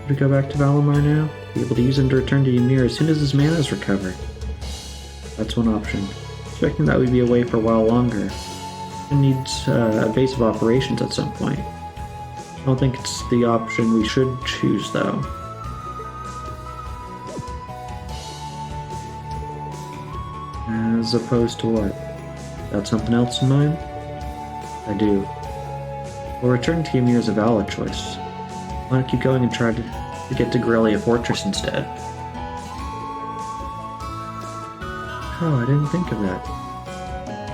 Should we go back to Valimar now? Be able to use him to return to Ymir as soon as his mana is recovered. That's one option. Expecting that we'd be away for a while longer. It needs a base of operations at some point. I don't think it's the option we should choose, though. As opposed to what? Got something else in mind? I do. Well, returning to Ymir is a valid choice. Why not keep going and try to get to Grelia Fortress instead? Oh, I didn't think of that.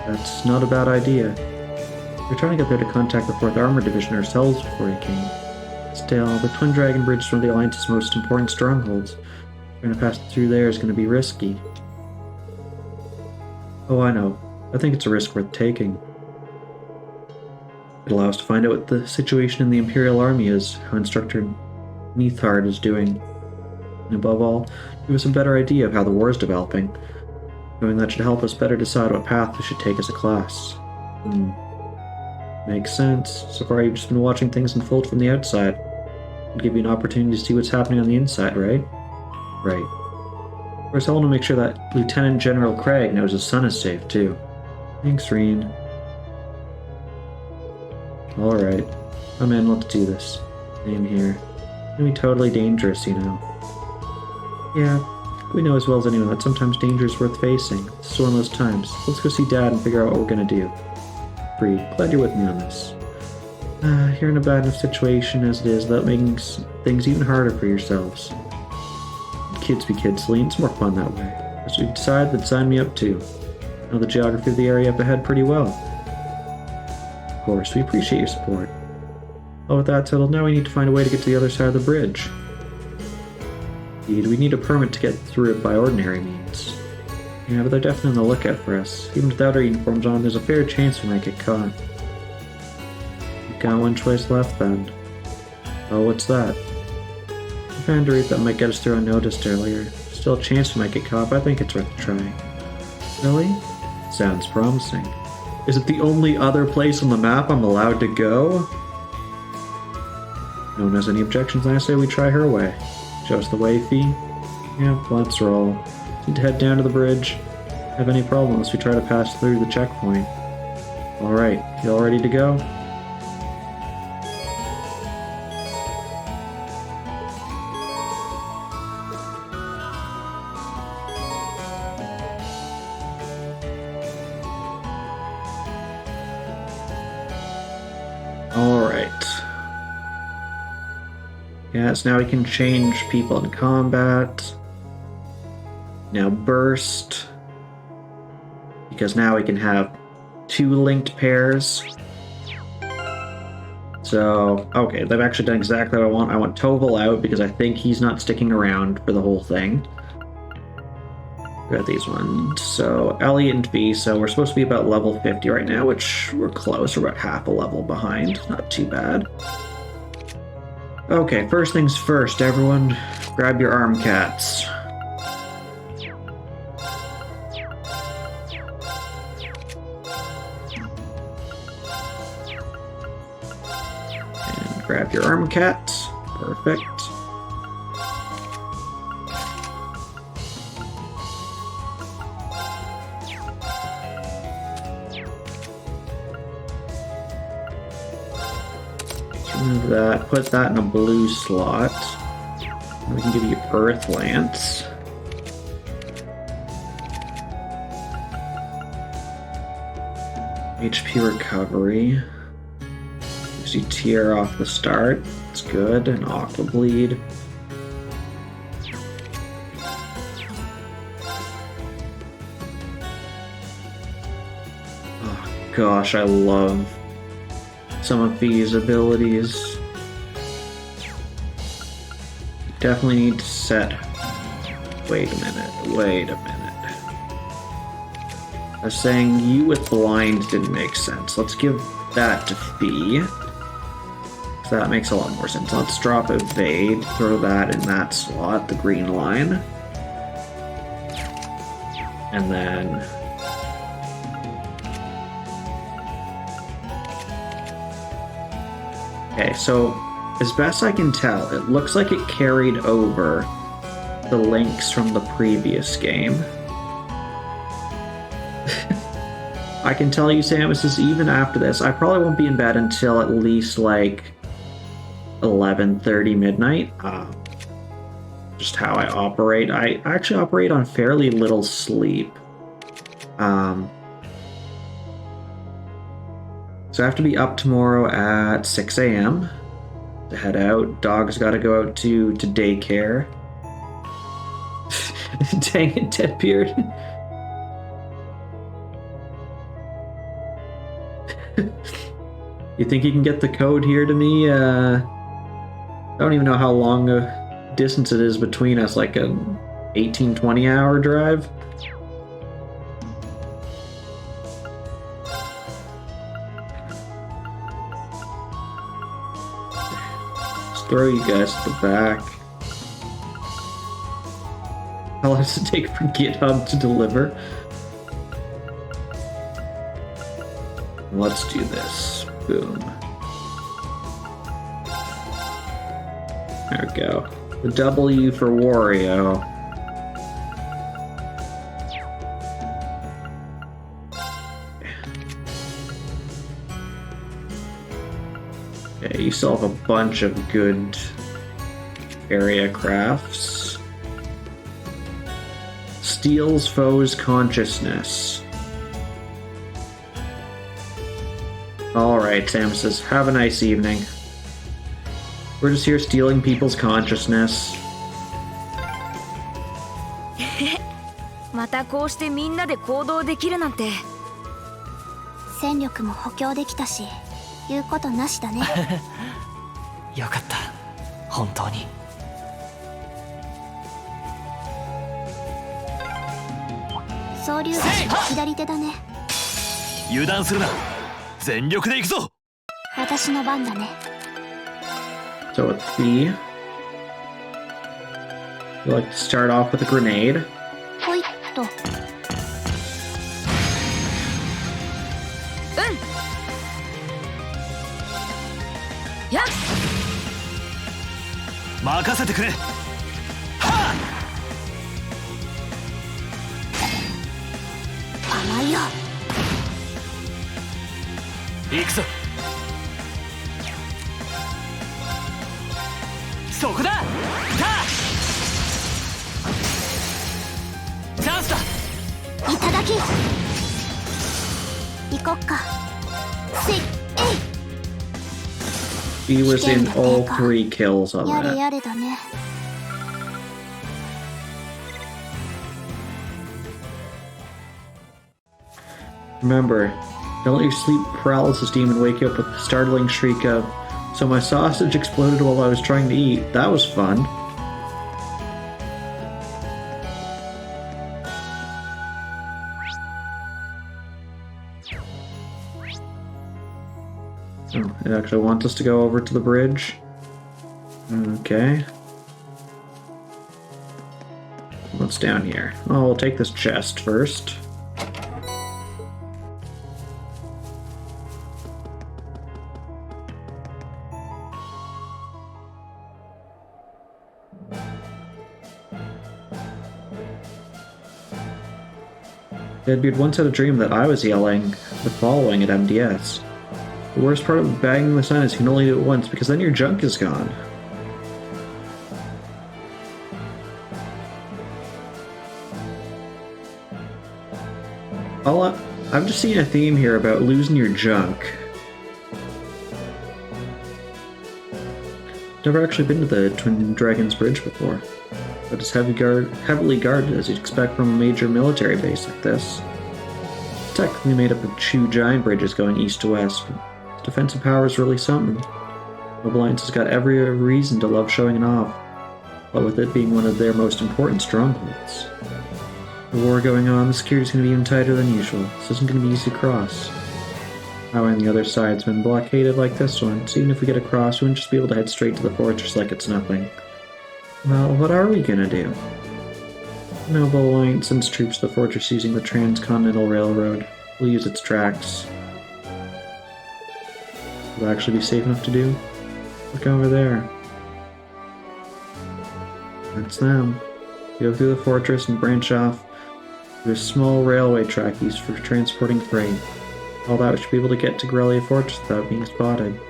That's not a bad idea. We're trying to get there to contact the 4th Armor Division ourselves before he came. Still, the Twin Dragon Bridge is one of the Alliance's most important strongholds. Trying to pass through there is going to be risky. Oh, I know. I think it's a risk worth taking. It allows us to find out what the situation in the Imperial Army is, how Instructor Neathard is doing. And above all, give us a better idea of how the war is developing. Knowing that should help us better decide what path we should take as a class. Makes sense. So far you've just been watching things unfold from the outside. It'll give you an opportunity to see what's happening on the inside, right? Right. Of course, I want to make sure that Lieutenant General Craig knows his son is safe, too. Thanks, Reen. Alright. Come in, let's do this. Same here. It's gonna be totally dangerous, you know. Yeah, we know as well as anyone that sometimes danger is worth facing. This is one of those times. Let's go see Dad and figure out what we're gonna do. Free. Glad you're with me on this. You're in a bad enough situation as it is without making things even harder for yourselves. Kids be kids, Celine. It's more fun that way. So you decide that sign me up too. I know the geography of the area up ahead pretty well. Of course, we appreciate your support. Well, with that settled, now we need to find a way to get to the other side of the bridge. Indeed, we need a permit to get through it by ordinary means. Yeah, but they're definitely on the lookout for us. Even without our uniforms on, there's a fair chance we might get caught. We've got one choice left then. Oh, what's that? I found a route that might get us through unnoticed earlier. Still a chance we might get caught, but I think it's worth a try. Really? Sounds promising. Is it the only other place on the map I'm allowed to go? No one has any objections, and I say we try her way. Show us the way, Fee? Yeah, let's roll. Need to head down to the bridge. Have any problems we try to pass through the checkpoint. Alright, you all ready to go? Alright. Yes, now we can change people in combat. Now burst. Because now we can have 2 linked pairs. So, okay, they've actually done exactly what I want. I want Toval out because I think he's not sticking around for the whole thing. Got these ones. So, Elliot and V, so we're supposed to be about level 50 right now, which we're close. We're about half a level behind. Not too bad. Okay, first things first, everyone. Grab your arm cats. And grab your arm cats. Perfect. Remove that, put that in a blue slot. We can give you Earth Lance. HP recovery. Gives you tear off the start. It's good. And Aqua Bleed. Oh gosh, I love some of these abilities. Definitely need to set. Wait a minute. I was saying you with blind didn't make sense. Let's give that to Fee. So that makes a lot more sense. Let's drop evade, throw that in that slot, the green line. And then okay, so as best I can tell, it looks like it carried over the links from the previous game. I can tell you, Samus, is even after this, I probably won't be in bed until at least like 11:30 midnight. Just how I operate. I actually operate on fairly little sleep. So I have to be up tomorrow at 6 a.m. to head out. Dog's got to go out to daycare. Dang it, Deadbeard. You think you can get the code here to me? I don't even know how long a distance it is between us, like an 18-20 hour drive. throw you guys at the back. How long does it take for GitHub to deliver? Let's do this. Boom. There we go. The W for Wario. Okay, you still have a bunch of good area crafts. Steals foes' consciousness. Alright, Sam says, have a nice evening. We're just here stealing people's consciousness. またこうしてみんなで行動できるなんて。戦力も補強できたし、言うことなしだね。よかった、本当に。総流橋の左手だね。油断するな。全力で行くぞ。私の番だね。So with B, you like to start off with a grenade. ほいっと。やっ。任せてくれ。はあ。甘いよ。行くぞ。そこだ。たチャンスだ。いただき。行こっか。せいえい。 He was in all 3 kills on やれ that. やれだね。 Remember, don't let your sleep paralysis demon wake you up with a startling shriek of, "So my sausage exploded while I was trying to eat." That was fun. Oh, it actually wants us to go over to the bridge. Okay. What's down here? Oh, we'll take this chest first. Deadbeard once had a dream that I was yelling the following at MDS. The worst part of bagging the sun is you can only do it once, because then your junk is gone. I've just seen a theme here about losing your junk. Never actually been to the Twin Dragons Bridge before, but it's heavily guarded as you'd expect from a major military base like this. It's technically made up of 2 giant bridges going east to west, but its defensive power is really something. The Alliance has got every reason to love showing it off, but with it being one of their most important strongholds. The war going on, the security's going to be even tighter than usual. This isn't going to be easy to cross. Highway on the other side's been blockaded like this one, so even if we get across, we wouldn't just be able to head straight to the fortress like it's nothing. Well, what are we gonna do? The Noble Alliance sends troops to the fortress using the Transcontinental Railroad. We'll use its tracks. Will it actually be safe enough to do? Look over there. That's them. We go through the fortress and branch off to a small railway track used for transporting freight. All that we should be able to get to Grelia Fortress without being spotted.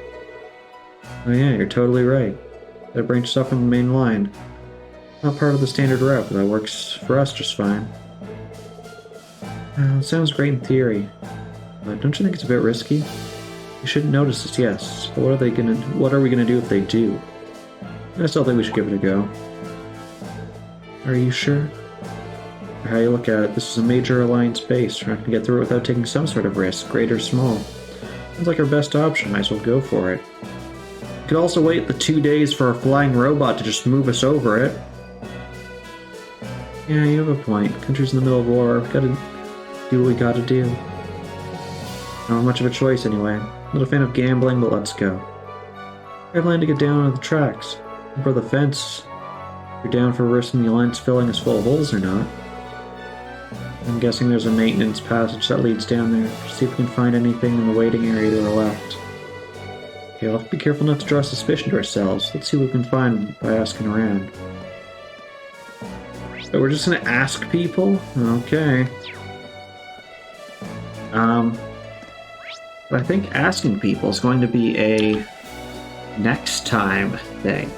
Oh yeah, you're totally right. That branches off from the main line. Not part of the standard route, but that works for us just fine. It sounds great in theory, but don't you think it's a bit risky? You shouldn't notice this, yes, but what are we gonna do if they do? I still think we should give it a go. Are you sure? For how you look at it, this is a major Alliance base. We're not going to get through it without taking some sort of risk, great or small. Sounds like our best option, might as well go for it. We could also wait the 2 days for a flying robot to just move us over it. Yeah, you have a point. Country's in the middle of war, we've got to do what we gotta do. Not much of a choice anyway. Not a fan of gambling, but let's go. I plan to get down on the tracks. For the fence. You're down for risking the lens filling us full of holes or not? I'm guessing there's a maintenance passage that leads down there. See if we can find anything in the waiting area to our left. Okay, let's be careful not to draw suspicion to ourselves. Let's see what we can find by asking around. So we're just gonna ask people? Okay. But I think asking people is going to be a next time thing.